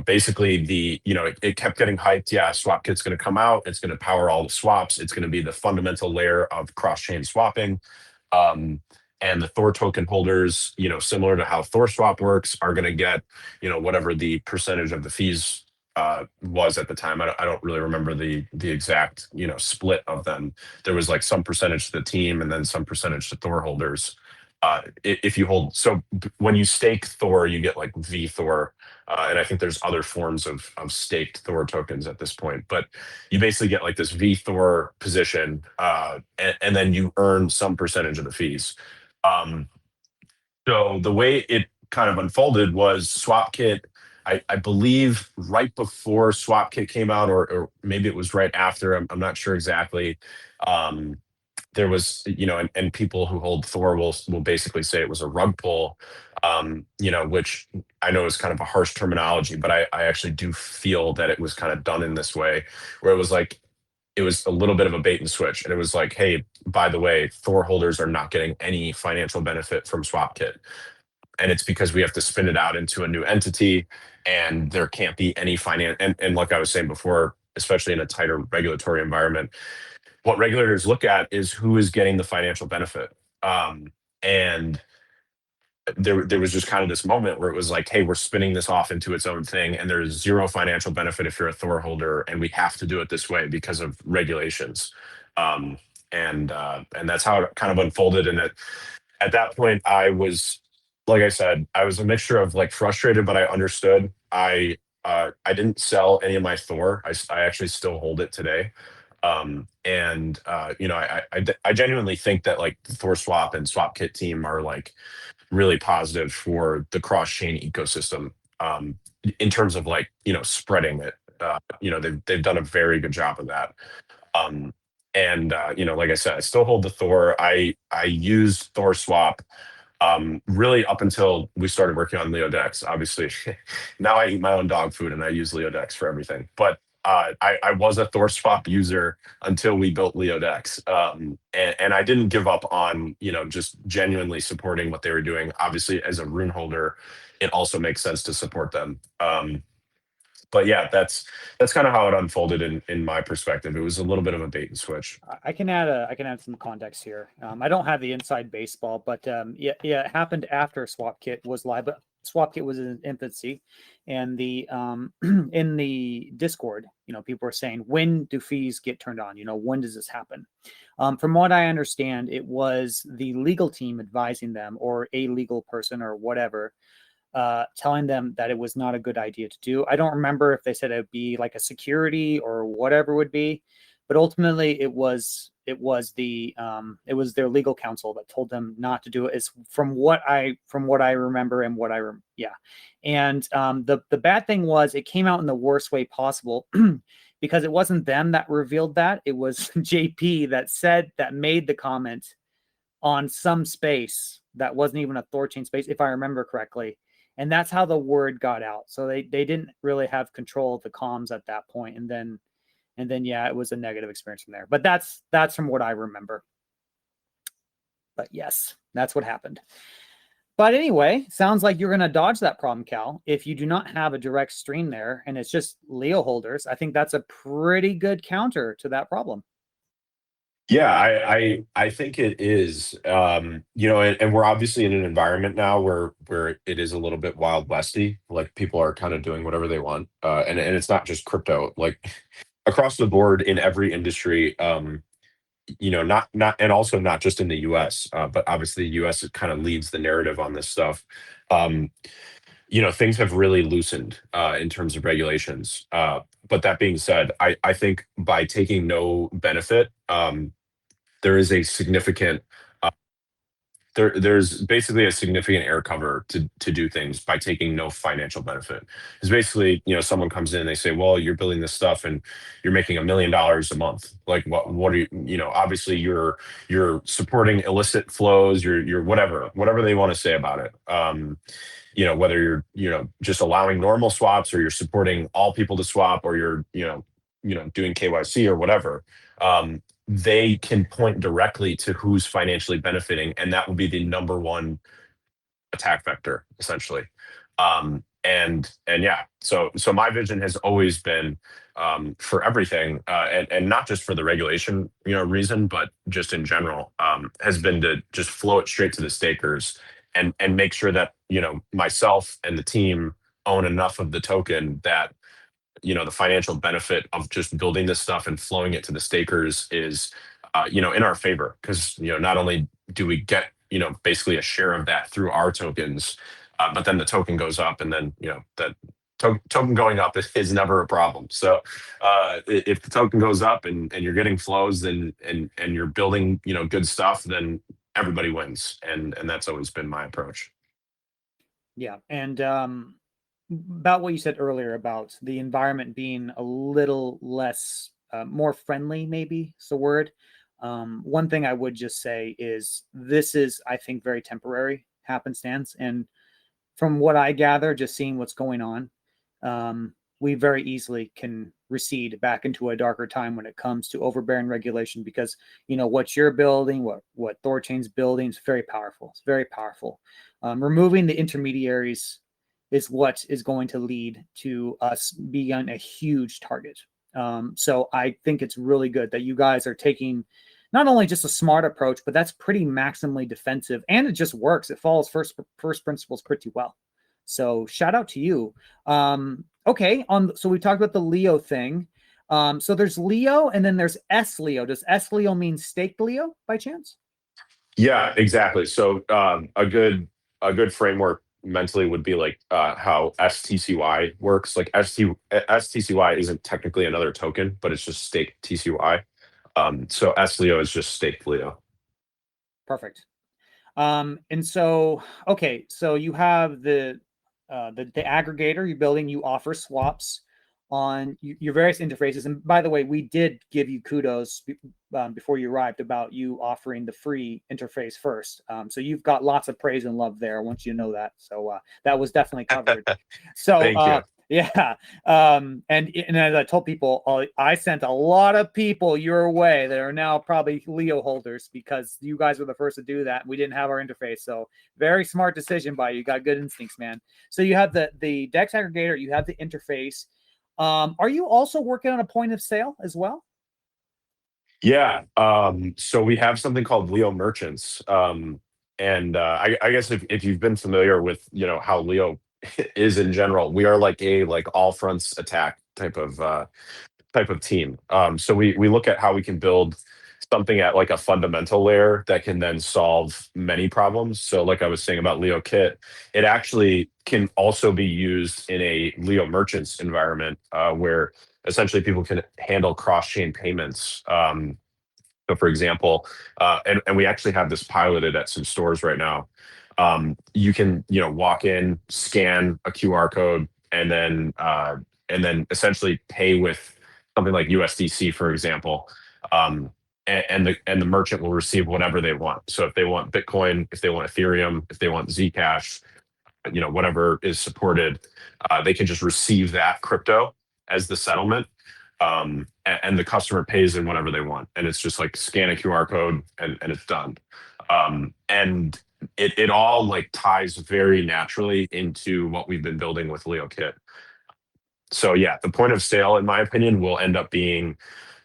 basically it kept getting hyped. Yeah, SwapKit's going to come out. It's going to power all the swaps. It's going to be the fundamental layer of cross-chain swapping. And the Thor token holders, similar to how THORSwap works, are going to get, whatever the percentage of the fees was at the time. I don't really remember the exact, split of them. There was like some percentage to the team and then some percentage to Thor holders. If you hold, so when you stake Thor, you get like VThor, and I think there's other forms of staked Thor tokens at this point. But you basically get like this VThor position, and then you earn some percentage of the fees. So the way it kind of unfolded was SwapKit. I believe right before SwapKit came out, or maybe it was right after. I'm not sure exactly. There was, and people who hold Thor will basically say it was a rug pull, which I know is kind of a harsh terminology, but I actually do feel that it was kind of done in this way, where it was like, it was a little bit of a bait and switch. And it was like, hey, by the way, Thor holders are not getting any financial benefit from SwapKit. And it's because we have to spin it out into a new entity, and there can't be any finance. And like I was saying before, especially in a tighter regulatory environment, what regulators look at is who is getting the financial benefit. And there was just kind of this moment where it was like, hey, we're spinning this off into its own thing, and there's zero financial benefit if you're a Thor holder, and we have to do it this way because of regulations. And that's how it kind of unfolded. And at that point, I was, like I said, I was a mixture of like frustrated, but I understood. I didn't sell any of my Thor. I actually still hold it today. I genuinely think that like the THORSwap and SwapKit team are like really positive for the cross-chain ecosystem, in terms of like, spreading it. They've done a very good job of that. Like I said, I still hold the Thor. I used THORSwap really up until we started working on LeoDex. Obviously, now I eat my own dog food and I use LeoDex for everything. But I was a THORSwap user until we built LeoDex, and I didn't give up on just genuinely supporting what they were doing. Obviously, as a rune holder, it also makes sense to support them. But yeah, that's kind of how it unfolded in my perspective. It was a little bit of a bait and switch. I can add some context here. I don't have the inside baseball, but yeah, it happened after SwapKit was live, but SwapKit was in infancy, and the in the Discord, people were saying, when do fees get turned on? When does this happen? From what I understand, it was the legal team advising them, or a legal person or whatever, telling them that it was not a good idea to do. I don't remember if they said it would be like a security or whatever it would be, but ultimately it was it was their legal counsel that told them not to do it. Is from what I remember and yeah. And the bad thing was it came out in the worst way possible because it wasn't them that revealed that. It was JP that made the comment on some space that wasn't even a THORChain space, if I remember correctly. And that's how the word got out. So they didn't really have control of the comms at that point. And then yeah, it was a negative experience from there. But that's from what I remember. But yes, that's what happened. But anyway, sounds like you're going to dodge that problem, Cal. If you do not have a direct stream there and it's just Leo holders, I think that's a pretty good counter to that problem. Yeah, I think it is. You know, and we're obviously in an environment now where it is a little bit wild westy. Like people are kind of doing whatever they want, and it's not just crypto. Like across the board in every industry. You know, not and also not just in the U.S., but obviously the U.S. kind of leads the narrative on this stuff. Um, you know, things have really loosened in terms of regulations. But that being said, I think by taking no benefit, there is a significant there's basically a significant air cover to do things by taking no financial benefit. Because basically, you know, someone comes in and they say, well, you're building this stuff and you're making $1 million a month. Like what are you know, obviously you're supporting illicit flows, you're whatever they want to say about it. You know, whether you're, you know, just allowing normal swaps or you're supporting all people to swap or you're, you know, doing KYC or whatever. They can point directly to who's financially benefiting, and that will be the number one attack vector, essentially. And yeah, so my vision has always been for everything, and not just for the regulation, you know, reason, but just in general, has been to just flow it straight to the stakers and make sure that, you know, myself and the team own enough of the token that, you know, the financial benefit of just building this stuff and flowing it to the stakers is, you know, in our favor. Because, you know, not only do we get, you know, basically a share of that through our tokens, but then the token goes up, and then, you know, that token going up is never a problem. So if the token goes up and you're getting flows, then and you're building, you know, good stuff, then everybody wins, and that's always been my approach. Yeah, and about what you said earlier about the environment being a little less, more friendly, maybe is the word. One thing I would just say is this is, I think, very temporary happenstance. And from what I gather, just seeing what's going on, we very easily can recede back into a darker time when it comes to overbearing regulation, because, you know, what you're building, what THORChain's building is very powerful. It's very powerful. Removing the intermediaries is what is going to lead to us being a huge target. So I think it's really good that you guys are taking not only just a smart approach, but that's pretty maximally defensive, and it just works. It follows first principles pretty well. So shout out to you. Okay, so we talked about the Leo thing. So there's Leo, and then there's S Leo. Does S Leo mean staked Leo by chance? Yeah, exactly. So a good framework mentally would be like how STCY works. Like STCY isn't technically another token, but it's just staked TCY. So S Leo is just staked Leo. Perfect. And so, okay, so you have the aggregator you're building. You offer swaps on your various interfaces. And by the way, we did give you kudos before you arrived about you offering the free interface first. So you've got lots of praise and love there. I want you to know that. So that was definitely covered. So Thank you. yeah. And as I told people, I sent a lot of people your way that are now probably Leo holders because you guys were the first to do that. We didn't have our interface. So very smart decision by you. You got good instincts, man. So you have the DEX aggregator, you have the interface. Are you also working on a point of sale as well? Yeah. So we have something called Leo Merchants. And I guess if you've been familiar with, you know, how Leo is in general, we are like all fronts attack type of team. So we look at how we can build something at like a fundamental layer that can then solve many problems. So like I was saying about Leo Kit, it actually can also be used in a Leo Merchants environment where essentially people can handle cross-chain payments So for example, and we actually have this piloted at some stores right now. You can, walk in, scan a QR code, and then essentially pay with something like USDC, for example. And the merchant will receive whatever they want. So if they want Bitcoin, if they want Ethereum, if they want Zcash, whatever is supported, they can just receive that crypto as the settlement, and the customer pays in whatever they want, and it's just like scan a QR code, and it's done. And it all like ties very naturally into what we've been building with LeoKit. So yeah, the point of sale, in my opinion, will end up being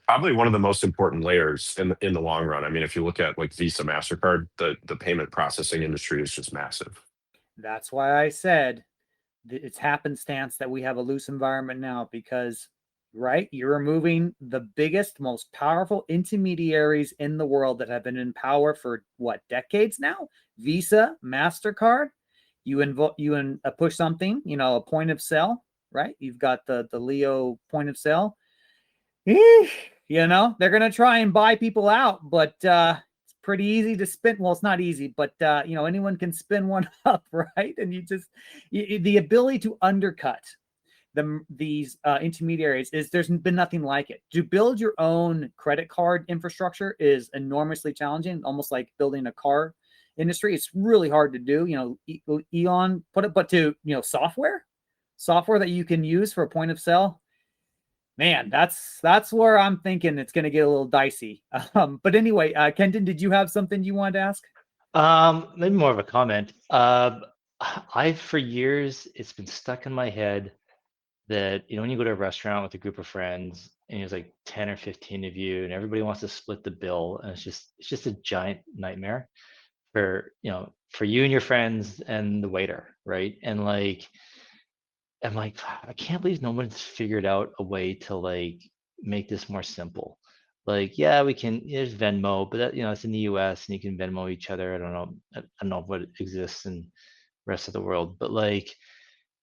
probably one of the most important layers in the long run. I mean, if you look at like Visa, MasterCard, the payment processing industry is just massive. That's why I said it's happenstance that we have a loose environment now, because, right, you're removing the biggest, most powerful intermediaries in the world that have been in power for what, decades now? Visa, MasterCard. You push something, a point of sale, right? You've got the Leo point of sale. They're gonna try and buy people out, but it's pretty easy to spin. Well, it's not easy, but anyone can spin one up, right? And the ability to undercut these intermediaries there's been nothing like it. To build your own credit card infrastructure is enormously challenging, almost like building a car industry. It's really hard to do. Elon put it, but to software that you can use for a point of sale. Man, that's where I'm thinking it's going to get a little dicey. But anyway, Kenton, did you have something you wanted to ask? Maybe more of a comment. For years, it's been stuck in my head that, when you go to a restaurant with a group of friends and there's like 10 or 15 of you and everybody wants to split the bill, and it's just a giant nightmare for you and your friends and the waiter, right? And like, I'm like, I can't believe no one's figured out a way to like make this more simple. Like, yeah, we can. There's Venmo, but that, it's in the U.S. and you can Venmo each other. I don't know. I don't know what exists in the rest of the world, but like,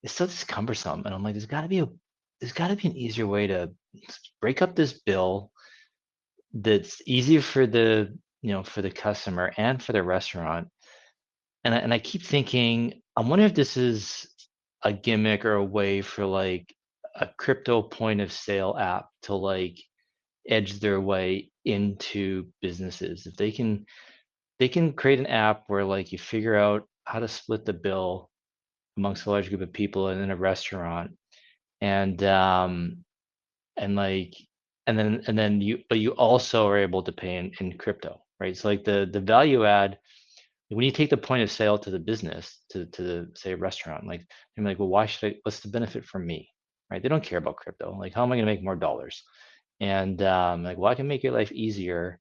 it's still just cumbersome. And I'm like, there's got to be an easier way to break up this bill that's easier for the customer and for the restaurant. And I keep thinking, I wonder if this is a gimmick or a way for like a crypto point of sale app to like edge their way into businesses. If they can create an app where like you figure out how to split the bill amongst a large group of people in a restaurant, and like and then you also are able to pay in crypto, right? So like the value add, when you take the point of sale to the business, to the, say, restaurant, like they're like, well, what's the benefit for me, right? They don't care about crypto. Like, how am I going to make more dollars? And like, well, I can make your life easier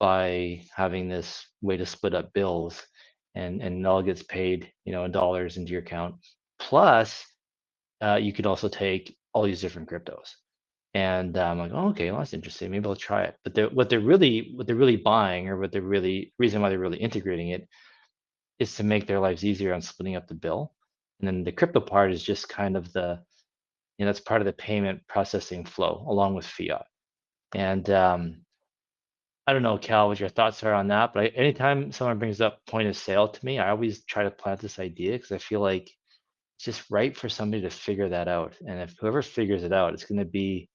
by having this way to split up bills, and it all gets paid, in dollars into your account. Plus, you could also take all these different cryptos. And I'm like, oh, okay, well, that's interesting. Maybe I'll try it. But what they're really buying, or what they're really reason why they're really integrating it, is to make their lives easier on splitting up the bill. And then the crypto part is just kind of that's part of the payment processing flow along with fiat. And I don't know, Cal, what your thoughts are on that, but anytime someone brings up point of sale to me, I always try to plant this idea, because I feel like it's just right for somebody to figure that out. And if whoever figures it out, it's going to be,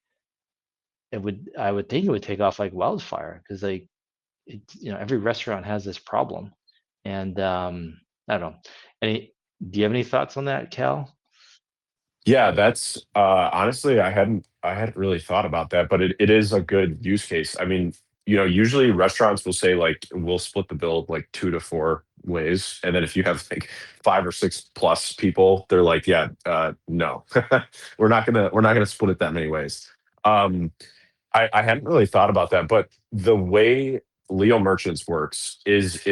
I would think it would take off like wildfire, because like, every restaurant has this problem. And I don't know. Do you have any thoughts on that, Cal? Yeah, that's honestly, I hadn't really thought about that, but it is a good use case. I mean, usually restaurants will say like we'll split the bill like 2 to 4 ways, and then if you have like 5 or 6 plus people, they're like, yeah, no, we're not gonna split it that many ways. Um, I hadn't really thought about that, but the way Leo Merchants works is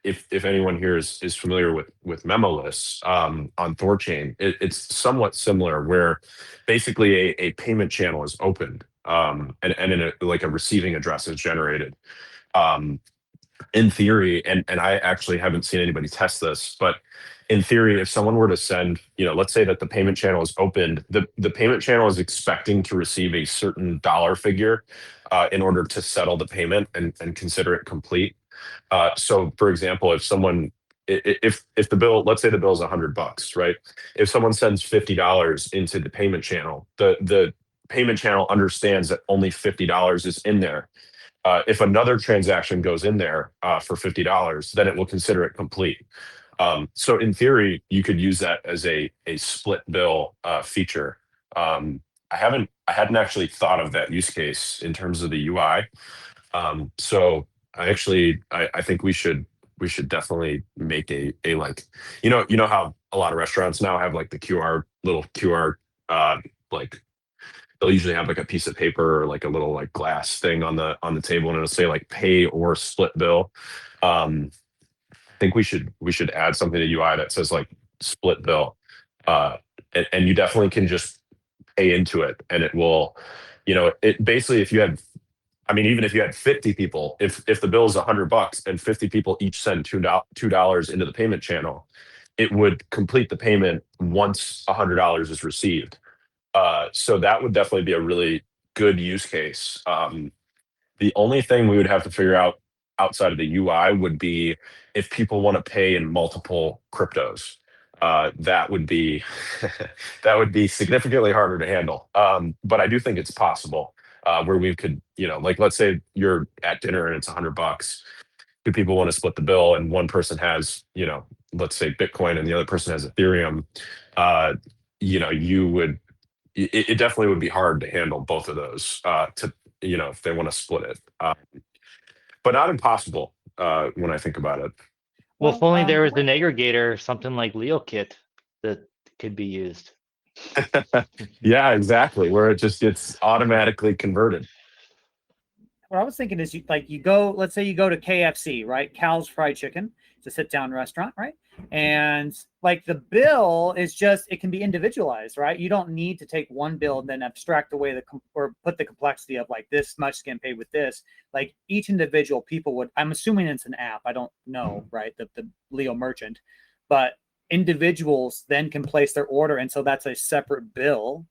if anyone here is familiar with memoless on THORChain, it's somewhat similar, where basically a payment channel is opened, and in like a receiving address is generated. Um, in theory, and I actually haven't seen anybody test this, but in theory, if someone were to send, let's say that the payment channel is opened, the payment channel is expecting to receive a certain dollar figure in order to settle the payment and consider it complete. So for example, if someone, if the bill, let's say the bill is $100, right? If someone sends $50 into the payment channel, the payment channel understands that only $50 is in there. If another transaction goes in there for $50, then it will consider it complete. So in theory, you could use that as a split bill feature. I hadn't actually thought of that use case in terms of the UI. So I think we should definitely make a like, how a lot of restaurants now have like the little QR, like they'll usually have like a piece of paper or like a little like glass thing on the table, and it'll say like pay or split bill. I think we should add something to UI that says like split bill, and you definitely can just pay into it, and it will, it basically, if you had, I mean, even if you had 50 people, if the bill is $100 and 50 people each send $2 into the payment channel, it would complete the payment once $100 is received. So that would definitely be a really good use case. The only thing we would have to figure out outside of the UI would be if people want to pay in multiple cryptos. That would be that would be significantly harder to handle. But I do think it's possible where we could, like let's say you're at dinner and it's $100. Two people want to split the bill, and one person has, let's say Bitcoin, and the other person has Ethereum. You would, it definitely would be hard to handle both of those if they want to split it, but not impossible when I think about it. Well, if only there was an aggregator, something like LeoKit, that could be used. Yeah, exactly, where it just gets automatically converted. What I was thinking is let's say you go to KFC, right? Cal's Fried Chicken. It's a sit-down restaurant, right? And like the bill is just, it can be individualized, right? You don't need to take one bill and then abstract away or put the complexity of like this much can pay with this. Like each individual people would, I'm assuming it's an app. I don't know, right? The Leo merchant, but individuals then can place their order. And so that's a separate bill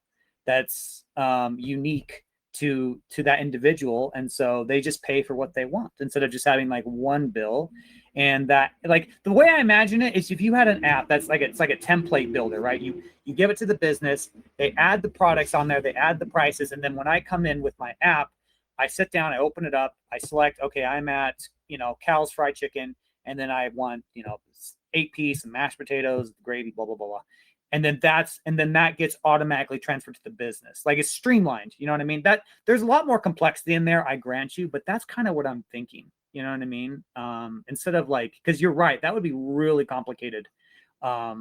that's unique to that individual, and so they just pay for what they want instead of just having like one bill. And that, like, the way I imagine it is if you had an app that's like, it's like a template builder, right? You give it to the business, they add the products on there, they add the prices, and then when I come in with my app, I sit down, I open it up, I select, okay, I'm at Cal's Fried Chicken, and then I want 8-piece and mashed potatoes, gravy, blah blah blah blah. And then that gets automatically transferred to the business. Like it's streamlined. You know what I mean? That there's a lot more complexity in there, I grant you, but that's kind of what I'm thinking. You know what I mean? Instead of like, because you're right, that would be really complicated. But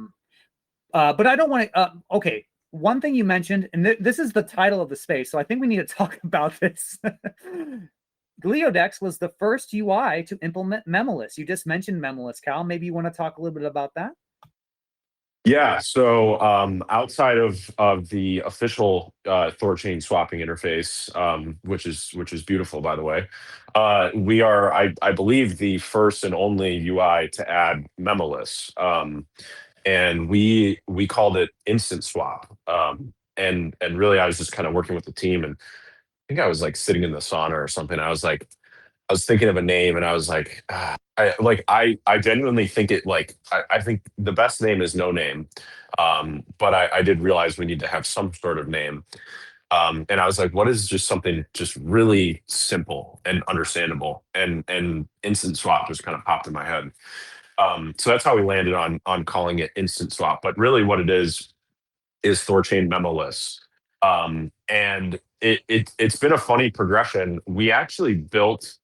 I don't want to. Okay, one thing you mentioned, and this is the title of the space, so I think we need to talk about this. LeoDex was the first UI to implement Memoless. You just mentioned Memoless, Cal. Maybe you want to talk a little bit about that? Yeah, so outside of the official THORChain swapping interface, which is beautiful, by the way, we are, I believe, the first and only UI to add Memoless, and we called it Instant Swap, and really I was just kind of working with the team, and I think I was like sitting in the sauna or something. I was thinking of a name, and I was like, I genuinely think I think the best name is no name. But I did realize we need to have some sort of name. And I was like, what is just something just really simple and understandable? And Instant Swap just kind of popped in my head. So that's how we landed on calling it Instant Swap. But really what it is THORChain Memoless. And it's been a funny progression. We actually built,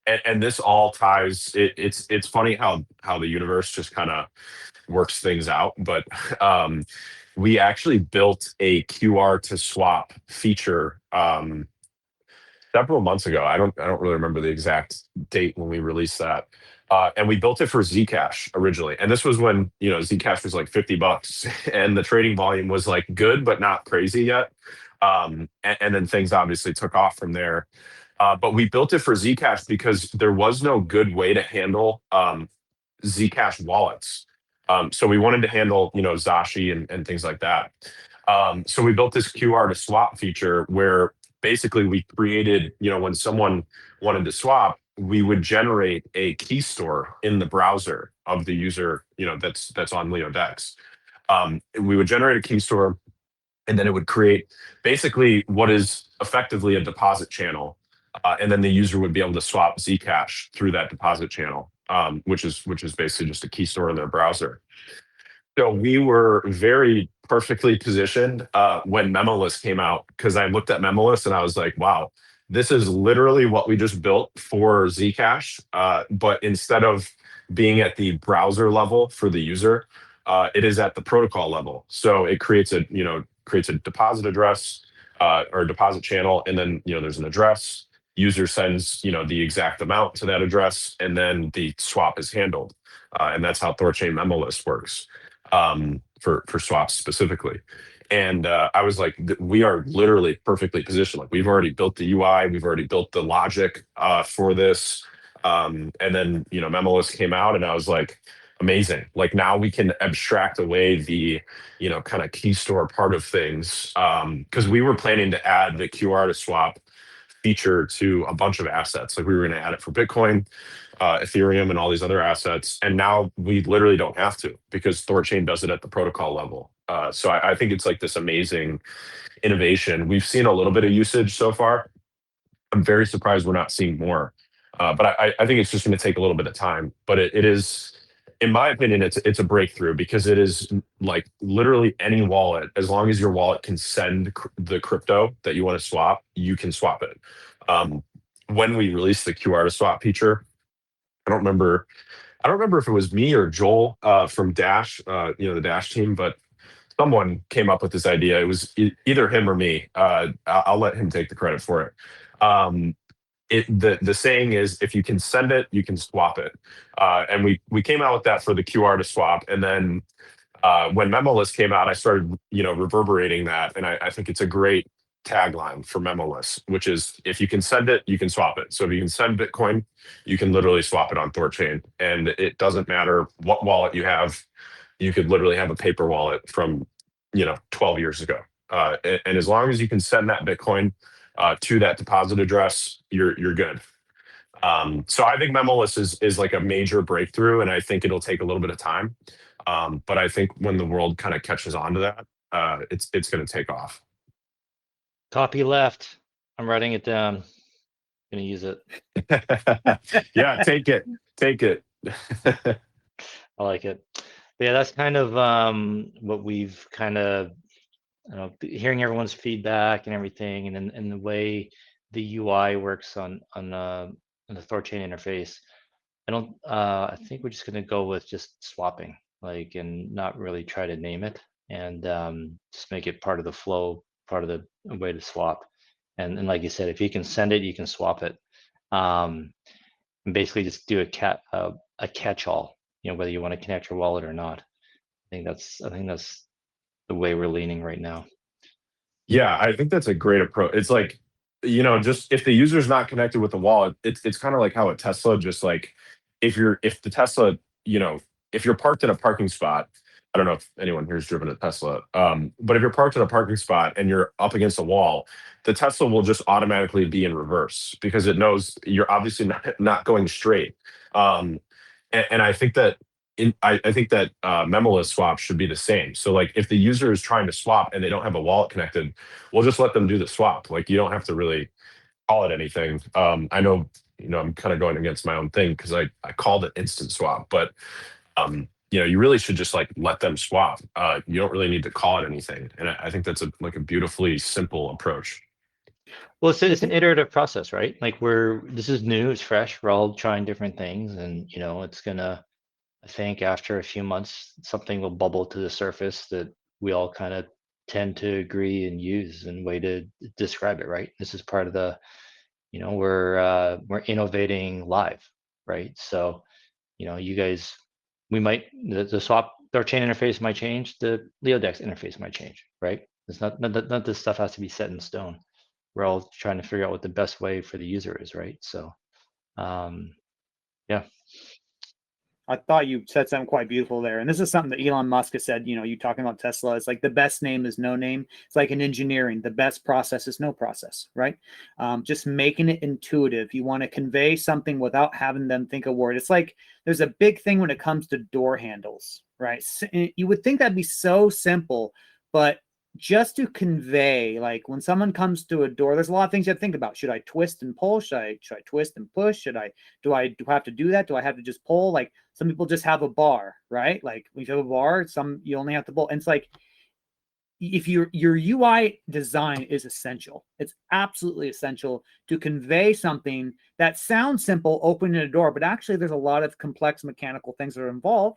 and this all ties. It's funny how the universe just kind of works things out. But we actually built a QR to swap feature several months ago. I don't really remember the exact date when we released that. And we built it for Zcash originally. And this was when, Zcash was like $50 and the trading volume was like good, but not crazy yet. And then things obviously took off from there. But we built it for Zcash because there was no good way to handle Zcash wallets. So we wanted to handle, Zashi and things like that. So we built this QR to swap feature where basically we created, when someone wanted to swap, we would generate a key store in the browser of the user, that's on LeoDex. We would generate a key store, and then it would create basically what is effectively a deposit channel, and then the user would be able to swap Zcash through that deposit channel, which is basically just a key store in their browser. So we were very perfectly positioned when Memolist came out, because I looked at Memolist and I was like, wow, this is literally what we just built for Zcash. But instead of being at the browser level for the user, it is at the protocol level. So it creates a deposit address or deposit channel, and then there's an address. User sends the exact amount to that address, and then the swap is handled. And that's how THORChain Memolist works for swaps specifically. And I was like, we are literally perfectly positioned. Like, we've already built the UI, we've already built the logic for this. And then, Memolist came out, and I was like, amazing. Like, now we can abstract away the, kind of key store part of things. Because we were planning to add the QR to swap feature to a bunch of assets. Like, we were going to add it for Bitcoin, Ethereum, and all these other assets. And now we literally don't have to, because THORChain does it at the protocol level. So I think it's like this amazing innovation. We've seen a little bit of usage so far. I'm very surprised we're not seeing more. But I think it's just going to take a little bit of time. But it is, in my opinion, it's a breakthrough, because it is like literally any wallet, as long as your wallet can send the crypto that you want to swap, you can swap it. When we released the QR to swap feature, I don't remember. I don't remember if it was me or Joel from Dash, the Dash team, but someone came up with this idea. It was either him or me. I'll let him take the credit for it. Um, the saying is, if you can send it, you can swap it. And we came out with that for the QR to swap, and then when Memolist came out, I started reverberating that, and I think it's a great tagline for Memolist, which is, if you can send it, you can swap it. So if you can send Bitcoin, you can literally swap it on THORChain, and it doesn't matter what wallet you have. You could literally have a paper wallet from 12 years ago, and as long as you can send that Bitcoin to that deposit address, you're good. So I think Memolist is like a major breakthrough, and I think it'll take a little bit of time. But I think when the world kind of catches on to that, it's going to take off. Copy left. I'm writing it down. Gonna use it. Yeah, take it. I like it. But yeah, that's kind of what we've kind of, hearing everyone's feedback and everything, and the way the UI works on the THORChain interface. I think we're just gonna go with just swapping, like, and not really try to name it, and just make it part of the flow, part of the way to swap. And like you said, if you can send it, you can swap it. And basically just do a catch-all, whether you want to connect your wallet or not. I think that's the way we're leaning right now. Yeah, I think that's a great approach. It's like, just if the user's not connected with the wallet, it's kind of like how a Tesla, just like, if the Tesla, if you're parked in a parking spot, I don't know if anyone here's driven a Tesla, but if you're parked in a parking spot and you're up against a wall, the Tesla will just automatically be in reverse, because it knows you're obviously not going straight. And I think that I think that memoless swaps should be the same. So like, if the user is trying to swap and they don't have a wallet connected, we'll just let them do the swap. Like, you don't have to really call it anything. I know, I'm kind of going against my own thing, because I called it instant swap, but you really should just like let them swap. You don't really need to call it anything. And I think that's a beautifully simple approach. Well, it's an iterative process, right? Like, this is new, it's fresh. We're all trying different things, and it's gonna, I think after a few months, something will bubble to the surface that we all kind of tend to agree and use in a way to describe it, right? This is part of the, we're innovating live, right? So, you guys, the swap, our chain interface might change, the LeoDex interface might change, right? It's not this stuff has to be set in stone. We're all trying to figure out what the best way for the user is, right? So, yeah. I thought you said something quite beautiful there. And this is something that Elon Musk has said, you talking about Tesla. It's like the best name is no name. It's like in engineering, the best process is no process, right? Just making it intuitive. You want to convey something without having them think a word. It's like there's a big thing when it comes to door handles, right? You would think that'd be so simple, but just to convey, like when someone comes to a door, there's a lot of things you have to think about. Should I twist and pull? Should I twist and push? Do I have to do that? Do I have to just pull? Like some people just have a bar, right? Like when you have a bar, you only have to pull. And it's like if your UI design is essential, it's absolutely essential to convey something that sounds simple, opening a door, but actually there's a lot of complex mechanical things that are involved.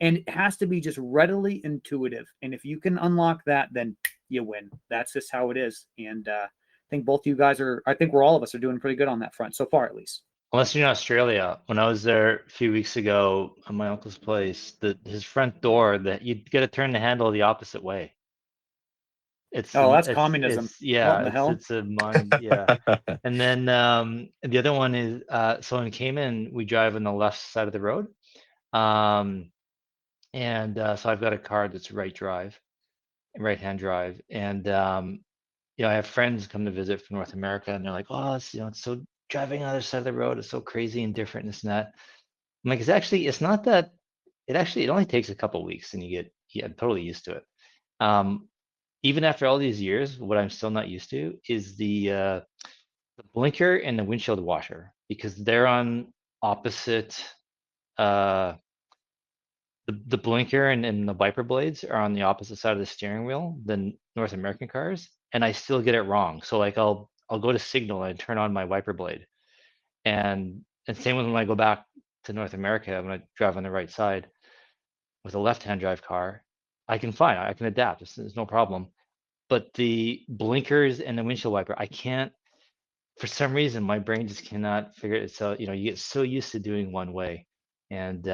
And it has to be just readily intuitive. And if you can unlock that, then you win. That's just how it is. And I think both you guys I think all of us are doing pretty good on that front so far, at least. Unless you're in Australia. When I was there a few weeks ago at my uncle's place, his front door, that you got to turn the handle the opposite way. That's communism. What in the hell? It's a mind, yeah. And then the other one is so in Cayman we drive on the left side of the road. And so I've got a car that's right-hand drive, and I have friends come to visit from North America, and they're like, "Oh, it's so driving on the other side of the road is so crazy and different, and this and that." I'm like, it's not that. It only takes a couple weeks, and you get totally used to it. Even after all these years, what I'm still not used to is the blinker and the windshield washer, because they're on opposite. The blinker and the wiper blades are on the opposite side of the steering wheel than North American cars, and I still get it wrong. So like I'll go to signal and turn on my wiper blade, and same with when I go back to North America when I drive on the right side with a left-hand drive car, I can adapt. There's no problem. But the blinkers and the windshield wiper, I can't. For some reason, my brain just cannot figure it. So you get so used to doing one way, and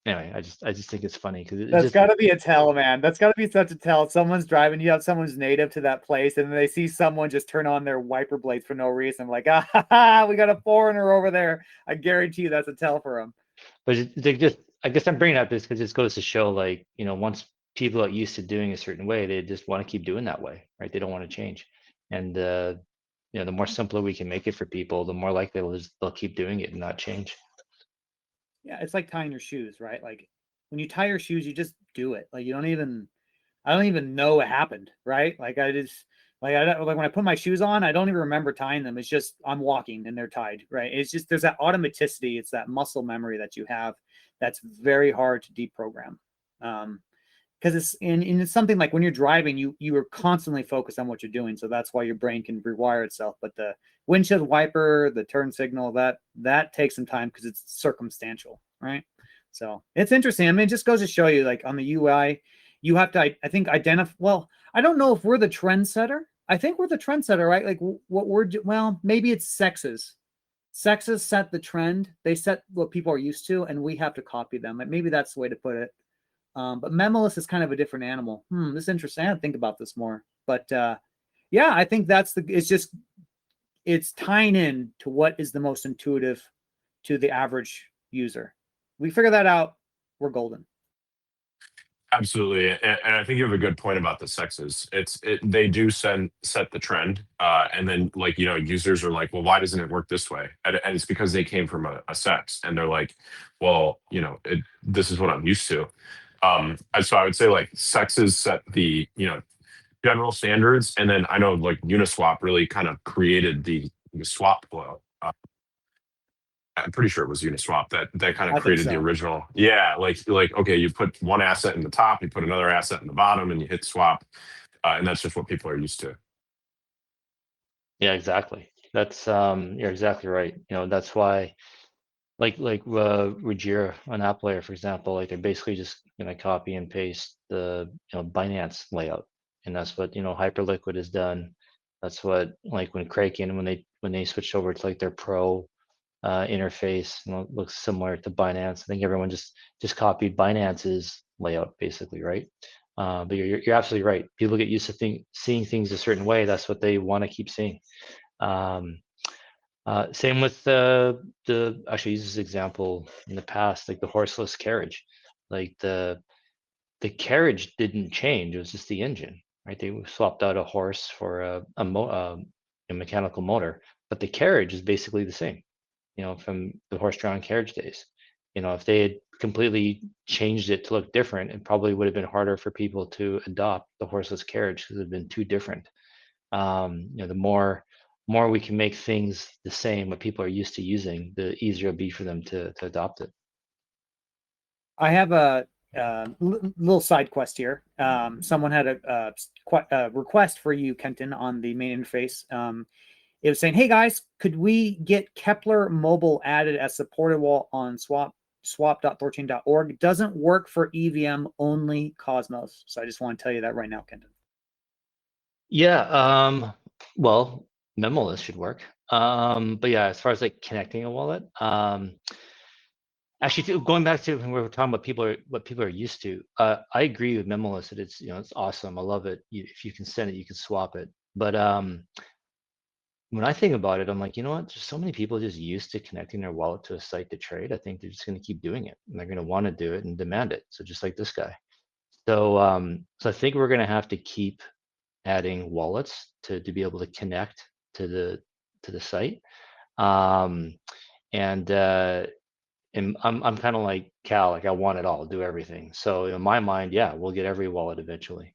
anyway, I just think it's funny because That's got to be a tell, man. That's got to be such a tell. Someone's driving, you have someone's native to that place, and they see someone just turn on their wiper blades for no reason. Like, we got a foreigner over there. I guarantee you that's a tell for them. But I guess I'm bringing up this because it goes to show, like, once people are used to doing a certain way, they just want to keep doing that way, right? They don't want to change. And, the more simpler we can make it for people, the more likely they'll keep doing it and not change. Yeah, it's like tying your shoes, right? Like when you tie your shoes, you just do it. Like I don't even know what happened, right? Like when I put my shoes on, I don't even remember tying them. It's just I'm walking and they're tied, right? It's just there's that automaticity, it's that muscle memory that you have that's very hard to deprogram. Because it's something like when you're driving, you are constantly focused on what you're doing, so that's why your brain can rewire itself. But the windshield wiper, the turn signal, that takes some time because it's circumstantial, right? So it's interesting. I mean, it just goes to show you, like on the UI, you have to, I think, identify. Well, I don't know if we're the trendsetter. I think we're the trendsetter, right? Like well, maybe it's sexes. Sexes set the trend. They set what people are used to, and we have to copy them. Like maybe that's the way to put it. But Memolist is kind of a different animal. This is interesting. I have to think about this more. But yeah, I think it's tying in to what is the most intuitive to the average user. We figure that out, we're golden. Absolutely, and I think you have a good point about the sexes. They do set the trend, and then users are like, well, why doesn't it work this way? And it's because they came from a sex, and they're like, well, this is what I'm used to. And so I would say sexes set the general standards, and then I know Uniswap really kind of created the swap flow. I'm pretty sure it was Uniswap that kind of created the original. Yeah, okay, you put one asset in the top, you put another asset in the bottom, and you hit swap, and that's just what people are used to. Yeah, exactly. That's you're exactly right. That's why, Ruggiero, an app layer, for example, they're basically just gonna copy and paste the Binance layout, and that's what Hyperliquid has done. That's what when Kraken, when they switched over to their Pro interface, looks similar to Binance. I think everyone just copied Binance's layout basically, right? But you're absolutely right. People get used to seeing things a certain way. That's what they want to keep seeing. Same with actually use this example in the past, like the horseless carriage. Like the carriage didn't change; it was just the engine, right? They swapped out a horse for a mechanical motor, but the carriage is basically the same. From the horse-drawn carriage days. If they had completely changed it to look different, it probably would have been harder for people to adopt the horseless carriage because it had been too different. The more we can make things the same, what people are used to using, the easier it'll be for them to adopt it. I have a little side quest here. Someone had a request for you, Kenton, on the main interface. It was saying, "Hey guys, could we get Kepler mobile added as supported wallet on swap.thorchain.org? It doesn't work for EVM, only Cosmos." So I just want to tell you that right now, Kenton. Yeah. Well, memoless should work. But yeah, as far as like connecting a wallet, actually, going back to when we were talking about what people are used to, I agree with memoless that it's awesome. I love it. If you can send it, you can swap it. But when I think about it, I'm like, you know what? There's so many people just used to connecting their wallet to a site to trade. I think they're just going to keep doing it, and they're going to want to do it and demand it. So just like this guy. So I think we're going to have to keep adding wallets to be able to connect to the site. And I'm kind of like Cal, like I want it all, do everything. So in my mind, yeah, we'll get every wallet eventually.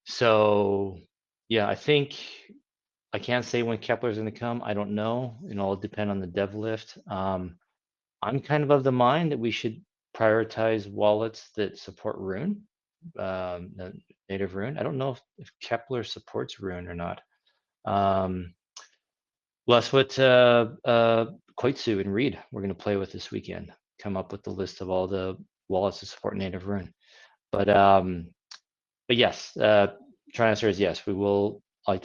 So yeah, I think I can't say when Kepler's going to come. I don't know. It'll depend on the dev lift. I'm kind of the mind that we should prioritize wallets that support Rune, native Rune. I don't know if Kepler supports Rune or not. Well, that's what Koitsu and Reed we're going to play with this weekend. Come up with the list of all the wallets that support native Rune. But yes, try answer is yes. We will. I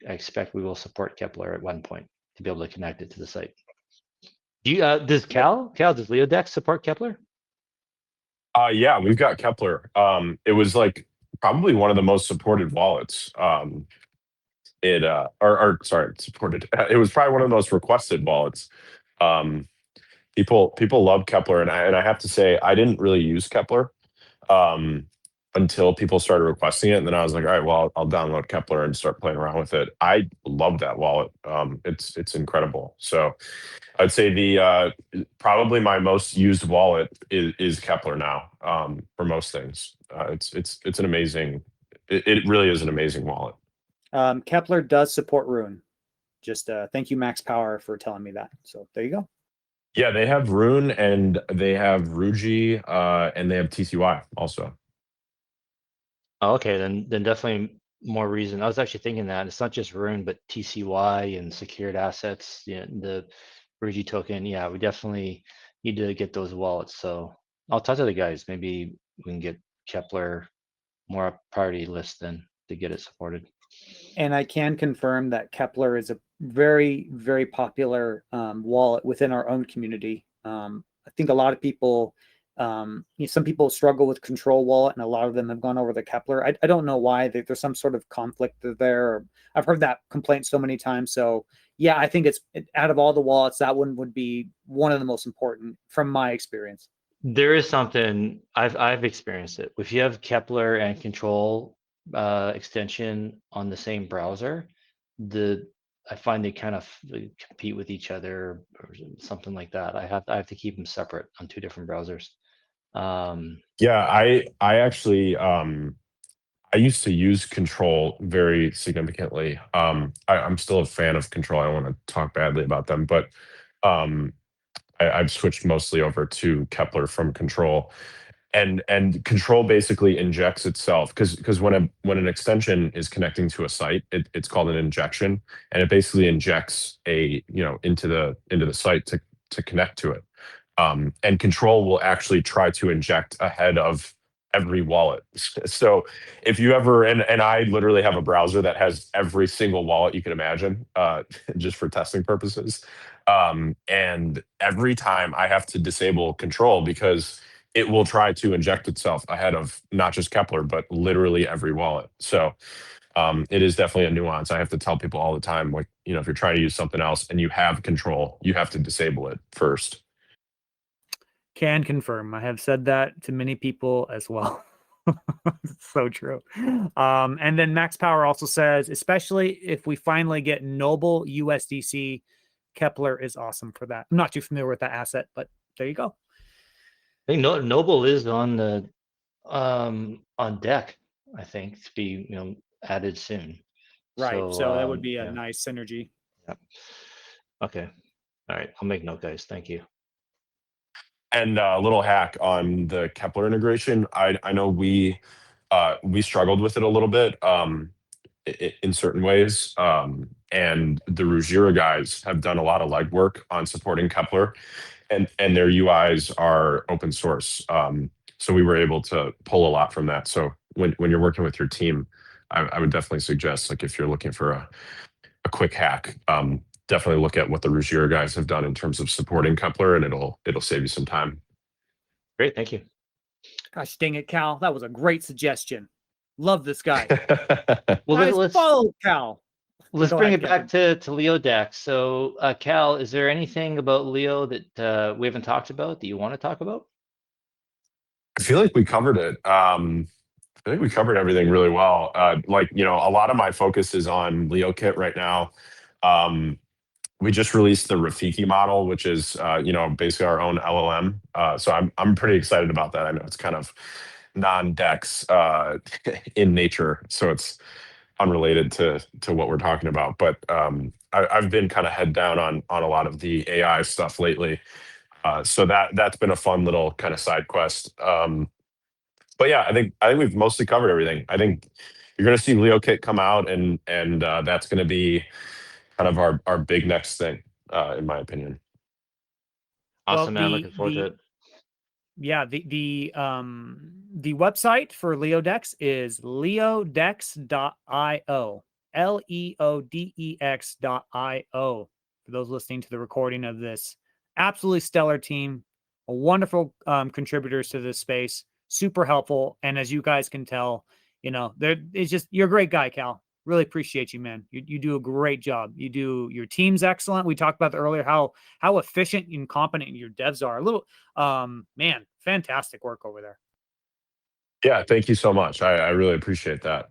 expect we will support Kepler at one point to be able to connect it to the site. Does LeoDex support Kepler? Yeah, we've got Kepler. It was like probably one of the most supported wallets. Sorry, supported. It was probably one of the most requested wallets. Um, people love Kepler, and I have to say I didn't really use Kepler until people started requesting it, and then I was like, all right, well, I'll download Kepler and start playing around with it. I love that wallet. It's incredible. So I'd say the probably my most used wallet is Kepler now for most things. It's an amazing. It really is an amazing wallet. Kepler does support Rune. Just thank you, Max Power, for telling me that. So there you go. Yeah, they have Rune and they have Ruji and they have TCY also. Oh, okay, then definitely more reason. I was actually thinking that it's not just Rune, but TCY and secured assets. Yeah, the Ruji token. Yeah, we definitely need to get those wallets. So I'll talk to the guys. Maybe we can get Kepler more up priority list than to get it supported. And I can confirm that Kepler is a very, very popular wallet within our own community. I think a lot of people, some people struggle with Control Wallet, and a lot of them have gone over the Kepler. I don't know why. There's some sort of conflict there. I've heard that complaint so many times. So yeah, I think it's out of all the wallets, that one would be one of the most important from my experience. There is something I've experienced it. If you have Kepler and Control extension on the same browser, I find they kind of compete with each other or something like that. I have to keep them separate on two different browsers. Yeah, I actually I used to use Control very significantly. I'm still a fan of Control. I don't want to talk badly about them, but um, I've switched mostly over to Kepler from Control, and Control basically injects itself because when an extension is connecting to a site, it's called an injection, and it basically injects into the site to connect to it. And Control will actually try to inject ahead of every wallet. So if you ever and I literally have a browser that has every single wallet you can imagine, just for testing purposes. And every time I have to disable Control because it will try to inject itself ahead of not just Kepler, but literally every wallet. So It is definitely a nuance. I have to tell people all the time, like, if you're trying to use something else and you have control, you have to disable it first. Can confirm. I have said that to many people as well. So true. And then Max Power also says, especially if we finally get Noble USDC, Kepler is awesome for that. I'm not too familiar with that asset, but there you go. I think Noble is on deck, I think, to be added soon. Right. So that would be a yeah. nice synergy. Yeah. Okay. All right. I'll make note, guys. Thank you. And a little hack on the Kepler integration. I know we struggled with it a little bit in certain ways. And the Ruggira guys have done a lot of legwork on supporting Kepler, and their UIs are open source. So we were able to pull a lot from that. So when you're working with your team, I would definitely suggest, like, if you're looking for a quick hack, definitely look at what the Ruggira guys have done in terms of supporting Kepler, and it'll save you some time. Great. Thank you. Gosh dang it, Cal. That was a great suggestion. Love this guy. Well, Guys, let's follow Cal. Let's Go bring ahead, it back to LeoDex. So, Cal, is there anything about Leo that we haven't talked about that you want to talk about? I feel like we covered it. I think we covered everything really well. Like, a lot of my focus is on LeoKit right now. We just released the Rafiki model, which is, basically our own LLM. So I'm pretty excited about that. I know it's kind of non-Dex in nature, so it's unrelated to what we're talking about. But I've been kind of head down on a lot of the AI stuff lately. So that's been a fun little kind of side quest. But yeah, I think we've mostly covered everything. I think you're going to see LeoKit come out, and that's going to be kind of our big next thing, in my opinion. Awesome, man. Looking forward to it. Yeah, the website for LeoDex is leodex.io. LeoDex.io. For those listening to the recording of this, absolutely stellar team, wonderful contributors to this space, super helpful. And as you guys can tell, it's just, you're a great guy, Cal. Really appreciate you, man. You do a great job. Your team's excellent. We talked about earlier how efficient and competent your devs are. Man, fantastic work over there. Yeah, thank you so much. I really appreciate that.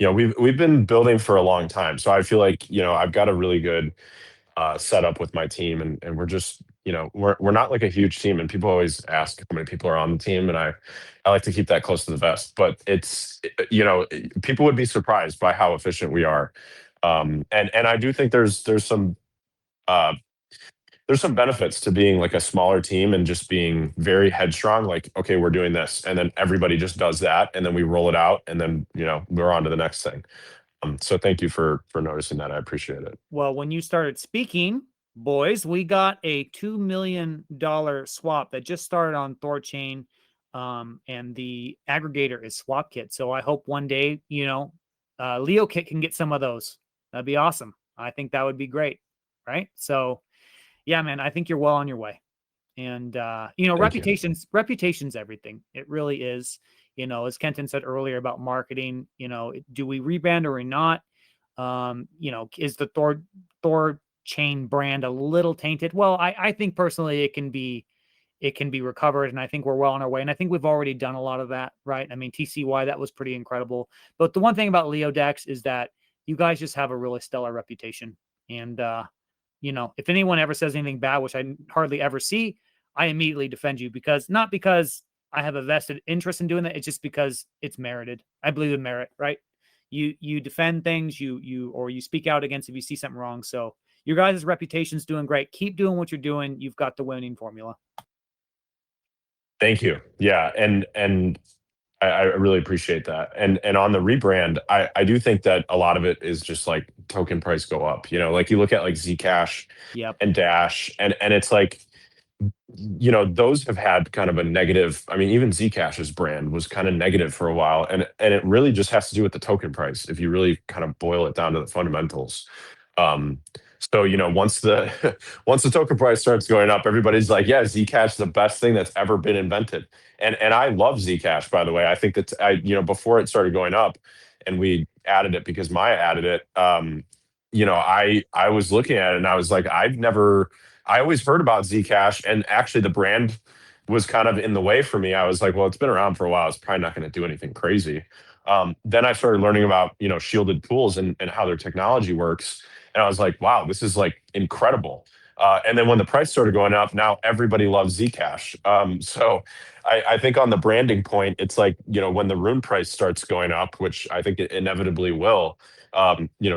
We've been building for a long time, so I feel like I've got a really good setup with my team, and we're just we're not like a huge team, and people always ask how many people are on the team, and I like to keep that close to the vest. But it's people would be surprised by how efficient we are, and I do think there's some benefits to being like a smaller team and just being very headstrong. Like, okay, we're doing this, and then everybody just does that, and then we roll it out, and then we're on to the next thing. So thank you for noticing that. I appreciate it. Well, when you started speaking, boys, we got a $2 million swap that just started on THORChain, and the aggregator is SwapKit. So I hope one day, LeoKit can get some of those. That'd be awesome. I think that would be great, right? So, yeah, man, I think you're well on your way. And reputation's everything. It really is. As Kenton said earlier about marketing, do we rebrand or not? Is the THORChain brand a little tainted? Well, I think personally it can be recovered, and I think we're well on our way. And I think we've already done a lot of that, right? I mean, TCY, that was pretty incredible. But the one thing about LeoDex is that you guys just have a really stellar reputation. And if anyone ever says anything bad, which I hardly ever see, I immediately defend you, not because I have a vested interest in doing that. It's just because it's merited. I believe in merit, right? You defend things, you speak out against if you see something wrong. So your guys' reputation's doing great. Keep doing what you're doing. You've got the winning formula. Thank you. Yeah, and I really appreciate that. And on the rebrand, I do think that a lot of it is just like token price go up. Like you look at like Zcash and Dash, and it's like, those have had kind of a negative. I mean, even Zcash's brand was kind of negative for a while, and it really just has to do with the token price if you really kind of boil it down to the fundamentals. So once the once the token price starts going up, everybody's like, yeah, Zcash is the best thing that's ever been invented. And I love Zcash, by the way. I think that before it started going up, and we added it because Maya added it. I was looking at it and I was like, I always heard about Zcash, and actually the brand was kind of in the way for me. I was like, well, it's been around for a while. It's probably not going to do anything crazy. Then I started learning about, shielded pools and how their technology works. And I was like, wow, this is like incredible. And then when the price started going up, now everybody loves Zcash. So I think on the branding point, it's like, when the Rune price starts going up, which I think it inevitably will,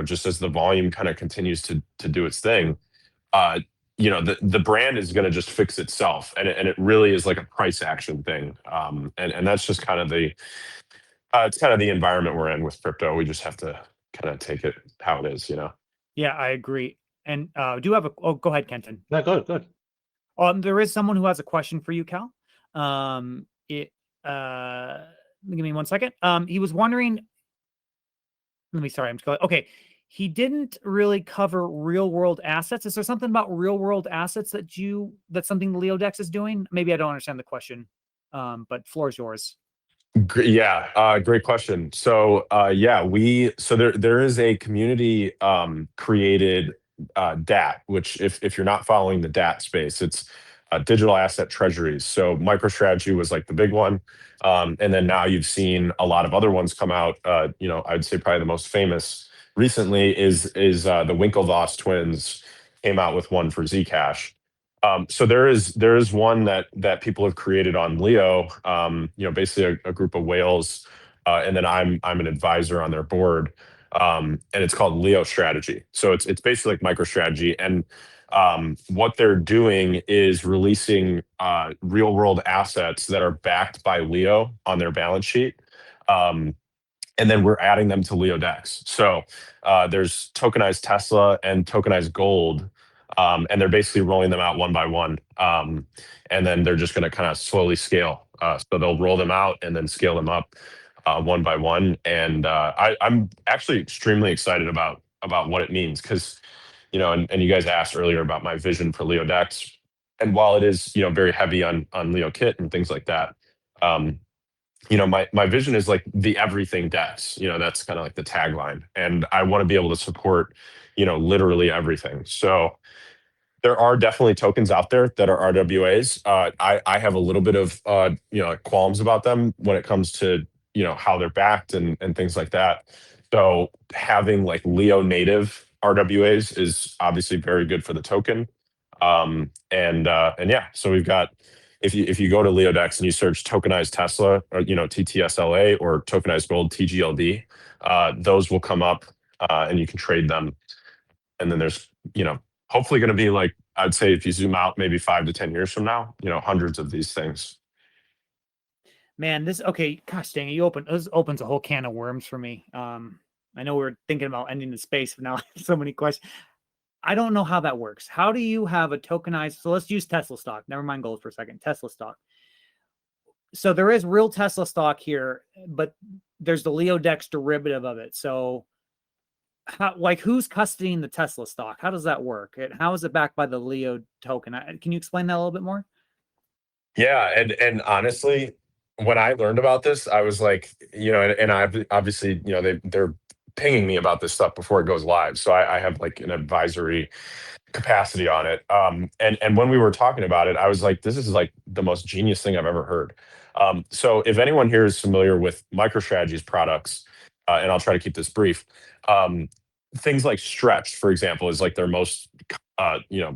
just as the volume kind of continues to do its thing, the brand is going to just fix itself, and it really is like a price action thing. And that's just kind of it's kind of the environment we're in with crypto. We just have to kind of take it how it is. Yeah, I agree. And do you have go ahead, Kenton. No, good. There is someone who has a question for you, Cal. Give me 1 second. He was wondering. Sorry, I'm just going. Okay. He didn't really cover real world assets. Is there something about real world assets that's something LeoDex is doing? Maybe I don't understand the question. But floor is yours. Yeah, great question. So there is a community created DAT, which if you're not following the DAT space, it's digital asset treasuries. So MicroStrategy was like the big one, and then now you've seen a lot of other ones come out. I'd say probably the most famous recently is the Winklevoss twins came out with one for Zcash. So there is one that people have created on Leo. Basically a group of whales, and then I'm an advisor on their board, and it's called Leo Strategy. So it's basically like MicroStrategy, and what they're doing is releasing real world assets that are backed by Leo on their balance sheet. And then we're adding them to LeoDex. So there's tokenized Tesla and tokenized gold, and they're basically rolling them out one by one. And then they're just going to kind of slowly scale. So they'll roll them out and then scale them up one by one. And I'm actually extremely excited about what it means because, and you guys asked earlier about my vision for LeoDex. And while it is, very heavy on LeoKit and things like that, my vision is like the everything DEX. That's kind of like the tagline, and I want to be able to support, literally everything. So there are definitely tokens out there that are RWAs. I have a little bit of qualms about them when it comes to how they're backed and things like that. So having like Leo native RWAs is obviously very good for the token. And yeah, so we've got, if you go to LeoDex and you search tokenized Tesla, or TTSLA, or tokenized gold TGLD, those will come up, and you can trade them. And then there's hopefully going to be, like, I'd say if you zoom out maybe 5 to 10 years from now, hundreds of these things. Man, gosh dang it, this opens a whole can of worms for me. I know we're thinking about ending the space, but now I have so many questions. I don't know how that works. How do you have a tokenized? So let's use Tesla stock. Never mind gold for a second. Tesla stock. So there is real Tesla stock here, but there's the LeoDex derivative of it. So who's custodying the Tesla stock? How does that work? And how is it backed by the Leo token? Can you explain that a little bit more? Yeah, and honestly, when I learned about this, I was like, and I obviously, they're pinging me about this stuff before it goes live. So I have like an advisory capacity on it. And when we were talking about it, I was like, this is like the most genius thing I've ever heard. So if anyone here is familiar with MicroStrategy's products, and I'll try to keep this brief, things like Stretch, for example, is like their most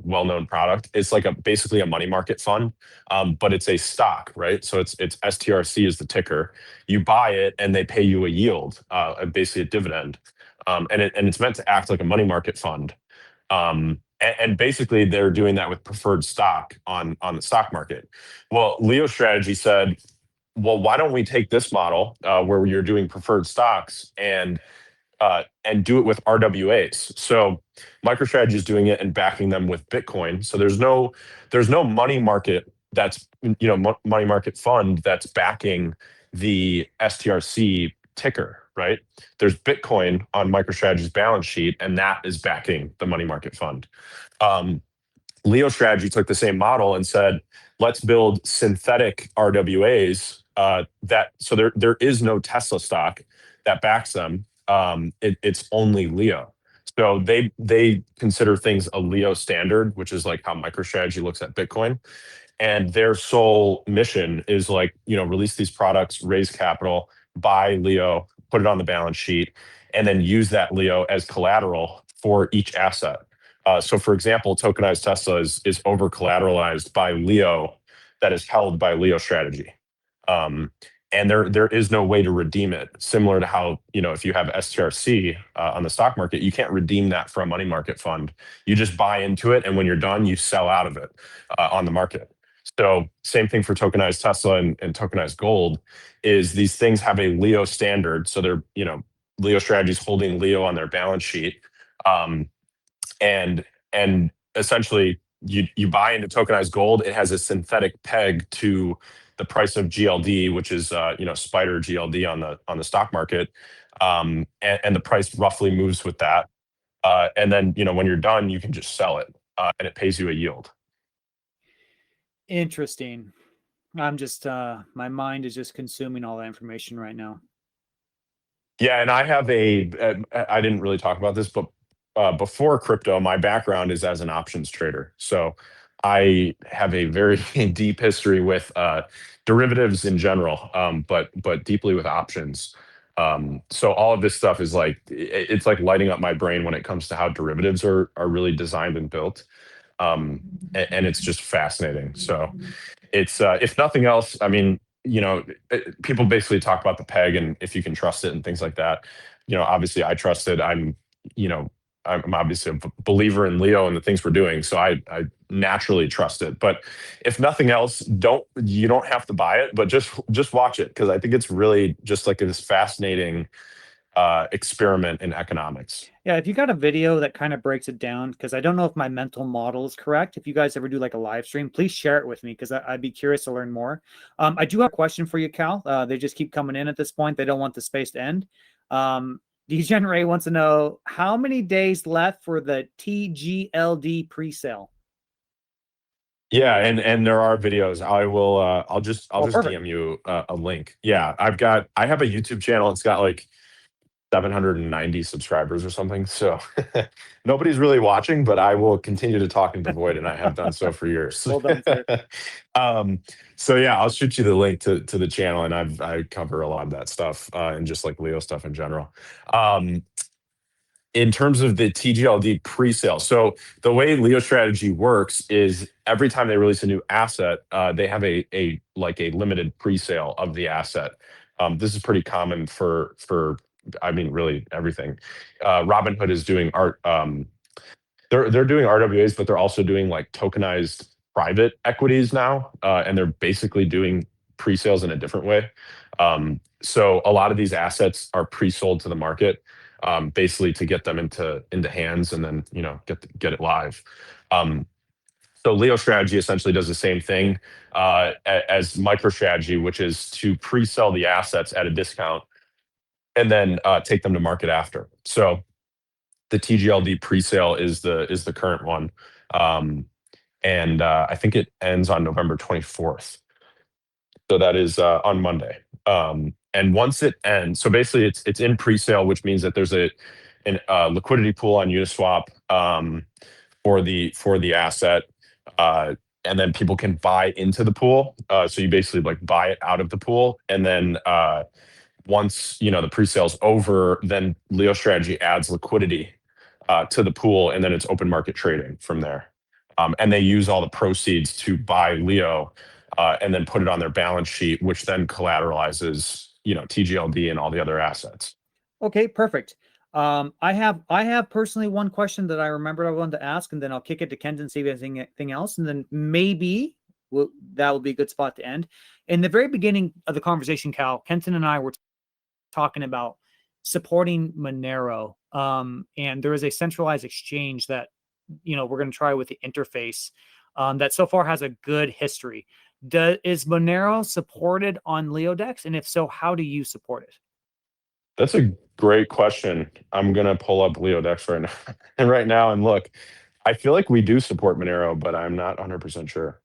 well-known product. It's like basically a money market fund, but it's a stock, right? So it's STRC is the ticker. You buy it and they pay you a yield, basically a dividend, and it's meant to act like a money market fund. And basically they're doing that with preferred stock on the stock market. Well, Leo Strategy said, well, why don't we take this model where you're doing preferred stocks and do it with RWAs. So MicroStrategy is doing it and backing them with Bitcoin. So there's no money market money market fund that's backing the STRC ticker, right? There's Bitcoin on MicroStrategy's balance sheet, and that is backing the money market fund. Leo Strategy took the same model and said, let's build synthetic RWAs so there is no Tesla stock that backs them. it's only Leo. So they consider things a Leo standard, which is like how MicroStrategy looks at Bitcoin. And their sole mission is like, release these products, raise capital, buy Leo, put it on the balance sheet, and then use that Leo as collateral for each asset. So for example, tokenized Tesla is over collateralized by Leo that is held by Leo Strategy. And there is no way to redeem it. Similar to how, if you have STRC on the stock market, you can't redeem that for a money market fund. You just buy into it, and when you're done, you sell out of it on the market. So same thing for tokenized Tesla and tokenized gold is these things have a Leo standard. So they're, Leo Strategy's holding Leo on their balance sheet. And essentially you buy into tokenized gold, it has a synthetic peg to the price of GLD, which is Spider GLD on the stock market. And the price roughly moves with that. And then, when you're done, you can just sell it and it pays you a yield. Interesting. I'm just my mind is just consuming all that information right now. Yeah, and I have I didn't really talk about this, but before crypto, my background is as an options trader. So I have a very deep history with derivatives in general, but deeply with options. So all of this stuff is like it's like lighting up my brain when it comes to how derivatives are really designed and built, and it's just fascinating. So it's if nothing else, I mean, people basically talk about the peg and if you can trust it and things like that. Obviously I trust it. I'm obviously a believer in Leo and the things we're doing, so I naturally trust it. But if nothing else, you don't have to buy it, but just watch it, because I think it's really just like this fascinating experiment in economics. Yeah, if you got a video that kind of breaks it down, because I don't know if my mental model is correct. If you guys ever do like a live stream, please share it with me, because I'd be curious to learn more. I do have a question for you, Cal. They just keep coming in at this point. They don't want the space to end. Degenerate wants to know how many days left for the TGLD pre-sale. Yeah, and there are videos. I'll just Perfect. DM you a link. Yeah, I have a YouTube channel. It's got like 790 subscribers or something. So nobody's really watching, but I will continue to talk into the void, and I have done so for years. Well done, sir. So yeah, I'll shoot you the link to the channel, and I cover a lot of that stuff and just like Leo stuff in general. In terms of the TGLD pre-sale, so the way Leo Strategy works is every time they release a new asset, they have a limited pre-sale of the asset. This is pretty common for I mean, really everything. Robinhood is doing art. They're doing RWAs, but they're also doing like tokenized private equities now, and they're basically doing pre-sales in a different way. So a lot of these assets are pre-sold to the market, basically to get them into hands, and then get it live. So Leo Strategy essentially does the same thing as MicroStrategy, which is to pre-sell the assets at a discount and then take them to market after. So the TGLD pre-sale is the current one, and I think it ends on November 24th. So that is on Monday. And once it ends, so basically it's in pre-sale, which means that there's a liquidity pool on Uniswap for the asset, and then people can buy into the pool. So you basically like buy it out of the pool, and then once the pre-sale's over, then Leo Strategy adds liquidity to the pool, and then it's open market trading from there. And they use all the proceeds to buy Leo and then put it on their balance sheet, which then collateralizes TGLD and all the other assets. Okay, perfect. I have personally one question that I remembered I wanted to ask, and then I'll kick it to Kenton and see if there's anything else, and then maybe that will be a good spot to end. In the very beginning of the conversation, Cal, Kenton and I were talking about supporting Monero, and there is a centralized exchange that we're going to try with the interface that so far has a good history. Is Monero supported on LeoDex, and if so, how do you support it? That's a great question. I'm gonna pull up LeoDex right now and look. I feel like we do support Monero, but I'm not 100% sure.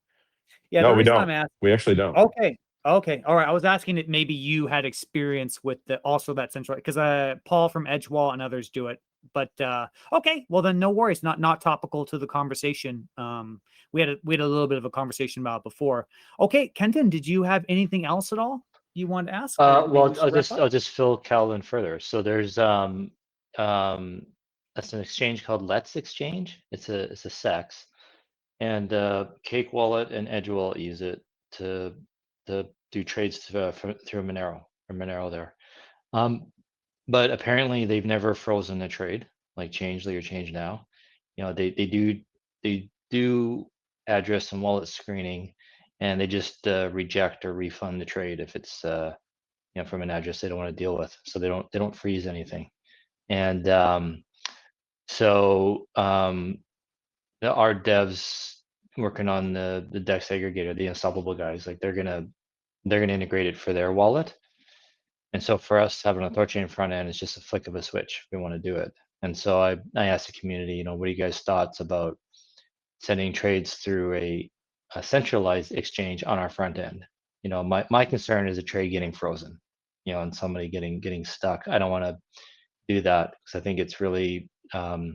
Yeah, No, the we reason don't. I'm asking. We actually don't. Okay. Okay. All right. I was asking if maybe you had experience with the also that central because Paul from Edgewall and others do it. But okay, well then no worries. Not topical to the conversation. We had a little bit of a conversation about it before. Okay, Kenton, did you have anything else at all you wanted to ask? Or maybe we Well, should wrap up? I'll just fill Cal in further. So there's that's an exchange called Let's Exchange. It's a sex, and Cake Wallet and Edge Wallet use it to do trades through Monero there. But apparently they've never frozen a trade like Changely or Change Now. You know, they do address and wallet screening, and they just reject or refund the trade if it's you know, from an address they don't want to deal with. So they don't freeze anything. And so our devs working on the Dex aggregator, the unstoppable guys, like they're gonna integrate it for their wallet. And so for us having a THORChain front end, it's just a flick of a switch. We want to do it. And so I asked the community, you know, what are you guys' thoughts about sending trades through a centralized exchange on our front end? You know, my concern is a trade getting frozen, you know, and somebody getting stuck. I don't want to do that because I think it's really uh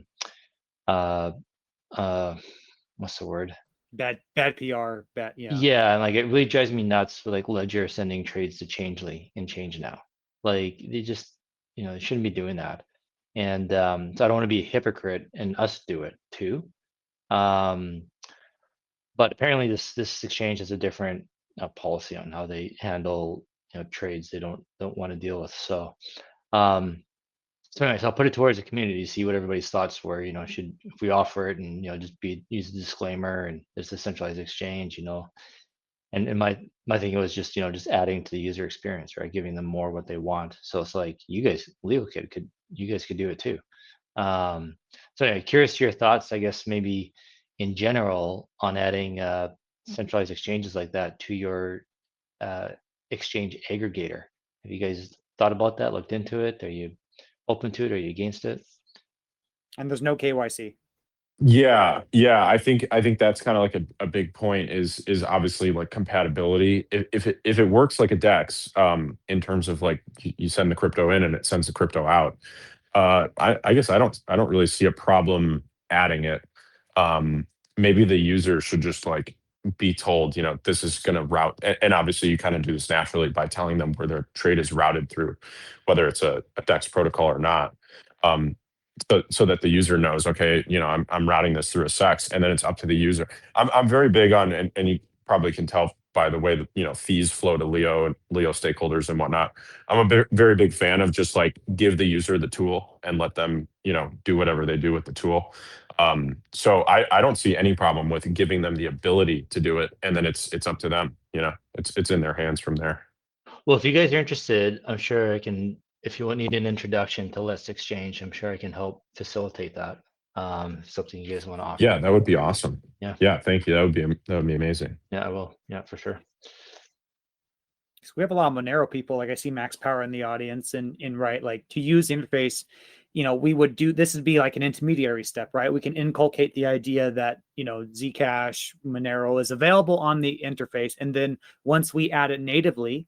what's the word? Bad PR. Bad. Yeah. Yeah, and like it really drives me nuts for like Ledger sending trades to Changely and Change Now. Like they just, you know, they shouldn't be doing that. And so I don't want to be a hypocrite and us do it too. Um, but apparently this exchange has a different policy on how they handle, you know, trades they don't want to deal with. So so anyways, I'll put it towards the community to see what everybody's thoughts were. You know, should if we offer it and, you know, just use a disclaimer and there's a centralized exchange, you know, and my thinking was just, you know, just adding to the user experience, right? Giving them more what they want. So it's like you guys, LeoKid you guys could do it too. So anyway, curious to your thoughts, I guess maybe in general on adding centralized exchanges like that to your exchange aggregator. Have you guys thought about that? Looked into it? Are you open to it? Are you against it? And there's no KYC. Yeah. I think that's kind of like a big point is obviously like compatibility. If it works like a DEX, in terms of like you send the crypto in and it sends the crypto out, I guess I don't really see a problem adding it. Maybe the user should just like be told, you know, this is going to route, and obviously you kind of do this naturally by telling them where their trade is routed through, whether it's a DEX protocol or not. Um, so that the user knows, okay, you know, I'm routing this through a sex, and then it's up to the user. I'm very big on, and you probably can tell by the way that, you know, fees flow to Leo and Leo stakeholders and whatnot. I'm a very big fan of just like give the user the tool and let them, you know, do whatever they do with the tool. So I don't see any problem with giving them the ability to do it, and then it's up to them. You know, it's in their hands from there. Well, if you guys are interested, I'm sure I can, if you need an introduction to Let's Exchange, I'm sure I can help facilitate that. Something you guys want to offer. Yeah, that would be awesome. Yeah. Yeah, thank you. That would be amazing. Yeah, I will. Yeah, for sure. So we have a lot of Monero people. Like I see Max Power in the audience, and right, like to use the interface, you know, we would do this would be like an intermediary step, right? We can inculcate the idea that, you know, Zcash Monero is available on the interface, and then once we add it natively,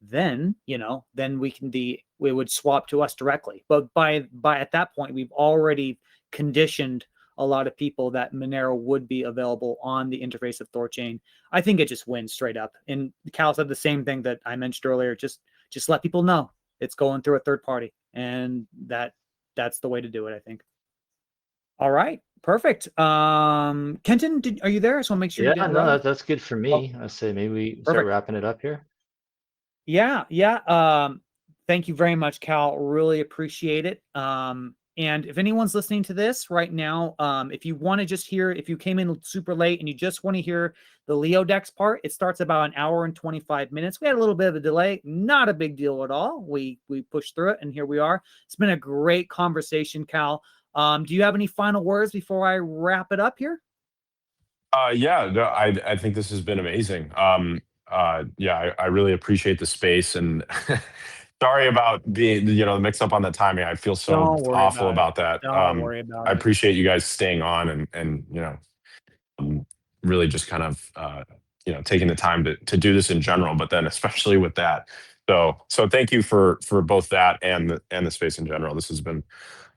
then, you know, then we would swap to us directly. But by at that point, we've already conditioned a lot of people that Monero would be available on the interface of THORChain. I think it just wins straight up. And Cal said the same thing that I mentioned earlier. Just let people know it's going through a third party, and that's the way to do it, I think. All right, perfect. Kenton, are you there? I just want to make sure. Yeah, no, that's good for me. I say maybe we start wrapping it up here. Yeah. Thank you very much, Cal. Really appreciate it. And if anyone's listening to this right now, if you want to just hear, if you came in super late and you just want to hear the LeoDex part, it starts about an hour and 25 minutes. We had a little bit of a delay, not a big deal at all. We pushed through it, and here we are. It's been a great conversation, Cal. Do you have any final words before I wrap it up here? Yeah, no, I think this has been amazing. Yeah, I really appreciate the space, and sorry about the mix up on the timing. I feel so awful about that. Don't worry about I it. appreciate you guys staying on and really just kind of taking the time to do this in general, but then especially with that. So thank you for both that and the space in general. This has been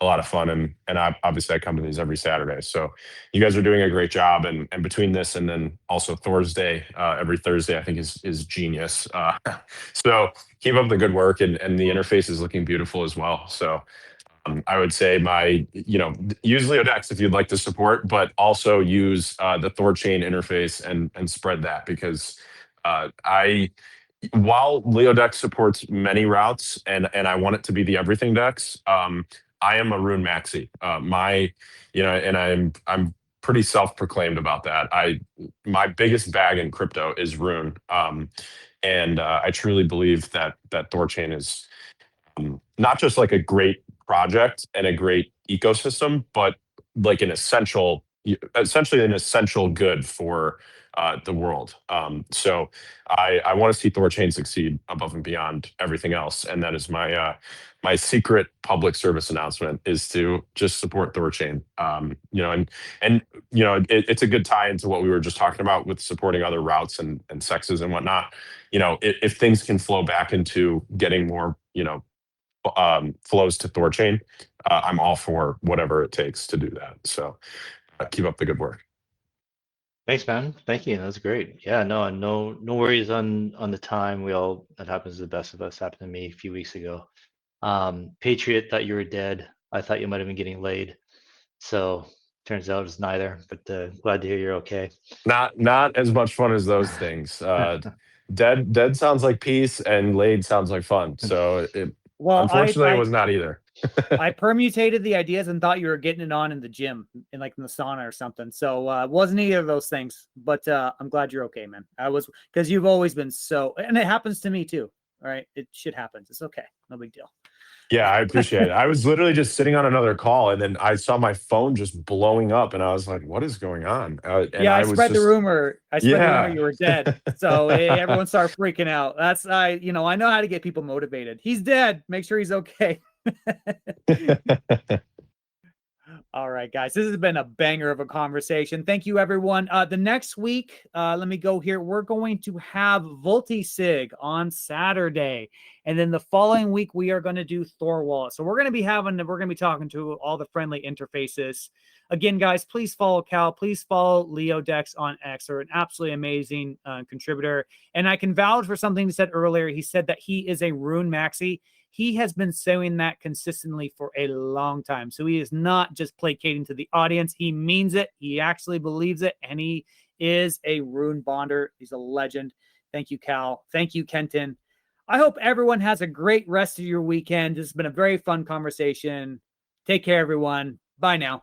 a lot of fun, and obviously I come to these every Saturday. So you guys are doing a great job, and between this and then also Thor's Day every Thursday, I think is genius. So keep up the good work, and the interface is looking beautiful as well. So I would say use LeoDex if you'd like to support, but also use the THORChain interface and spread that, because while LeoDex supports many routes and I want it to be the everything Dex, I am a Rune maxi. And I'm pretty self-proclaimed about that. My biggest bag in crypto is Rune, and I truly believe that THORChain is not just like a great project and a great ecosystem, but like essentially an essential good for the world. So I want to see THORChain succeed above and beyond everything else, and that is my secret public service announcement, is to just support THORChain. It's a good tie into what we were just talking about with supporting other routes and sexes and whatnot. If things can flow back into getting more flows to THORChain, I'm all for whatever it takes to do that. So keep up the good work. Thanks, man. Thank you. That was great. Yeah, no worries on the time. That happens to the best of us. Happened to me a few weeks ago. Patriot thought you were dead. I thought you might have been getting laid. So turns out it's neither. But glad to hear you're okay. Not as much fun as those things. Dead sounds like peace, and laid sounds like fun. So unfortunately, it was not either. I permutated the ideas and thought you were getting it on in the gym, in the sauna or something. So it wasn't either of those things. But I'm glad you're okay, man. Because you've always been and it happens to me too. All right, shit happens. It's okay, no big deal. Yeah, I appreciate it. I was literally just sitting on another call, and then I saw my phone just blowing up, and I was like, "What is going on?" I spread the rumor. I spread the rumor you were dead, so everyone started freaking out. I know how to get people motivated. He's dead. Make sure he's okay. All right, guys, this has been a banger of a conversation. Thank you, everyone. The next week, let me go here. We're going to have Voltisig on Saturday. And then the following week, we are going to do Thor Wallet. So we're going to be talking to all the friendly interfaces. Again, guys, please follow Cal. Please follow LeoDex on X. They're an absolutely amazing contributor. And I can vouch for something he said earlier. He said that he is a Rune maxi. He has been saying that consistently for a long time. So he is not just placating to the audience. He means it. He actually believes it. And he is a Rune bonder. He's a legend. Thank you, Cal. Thank you, Kenton. I hope everyone has a great rest of your weekend. This has been a very fun conversation. Take care, everyone. Bye now.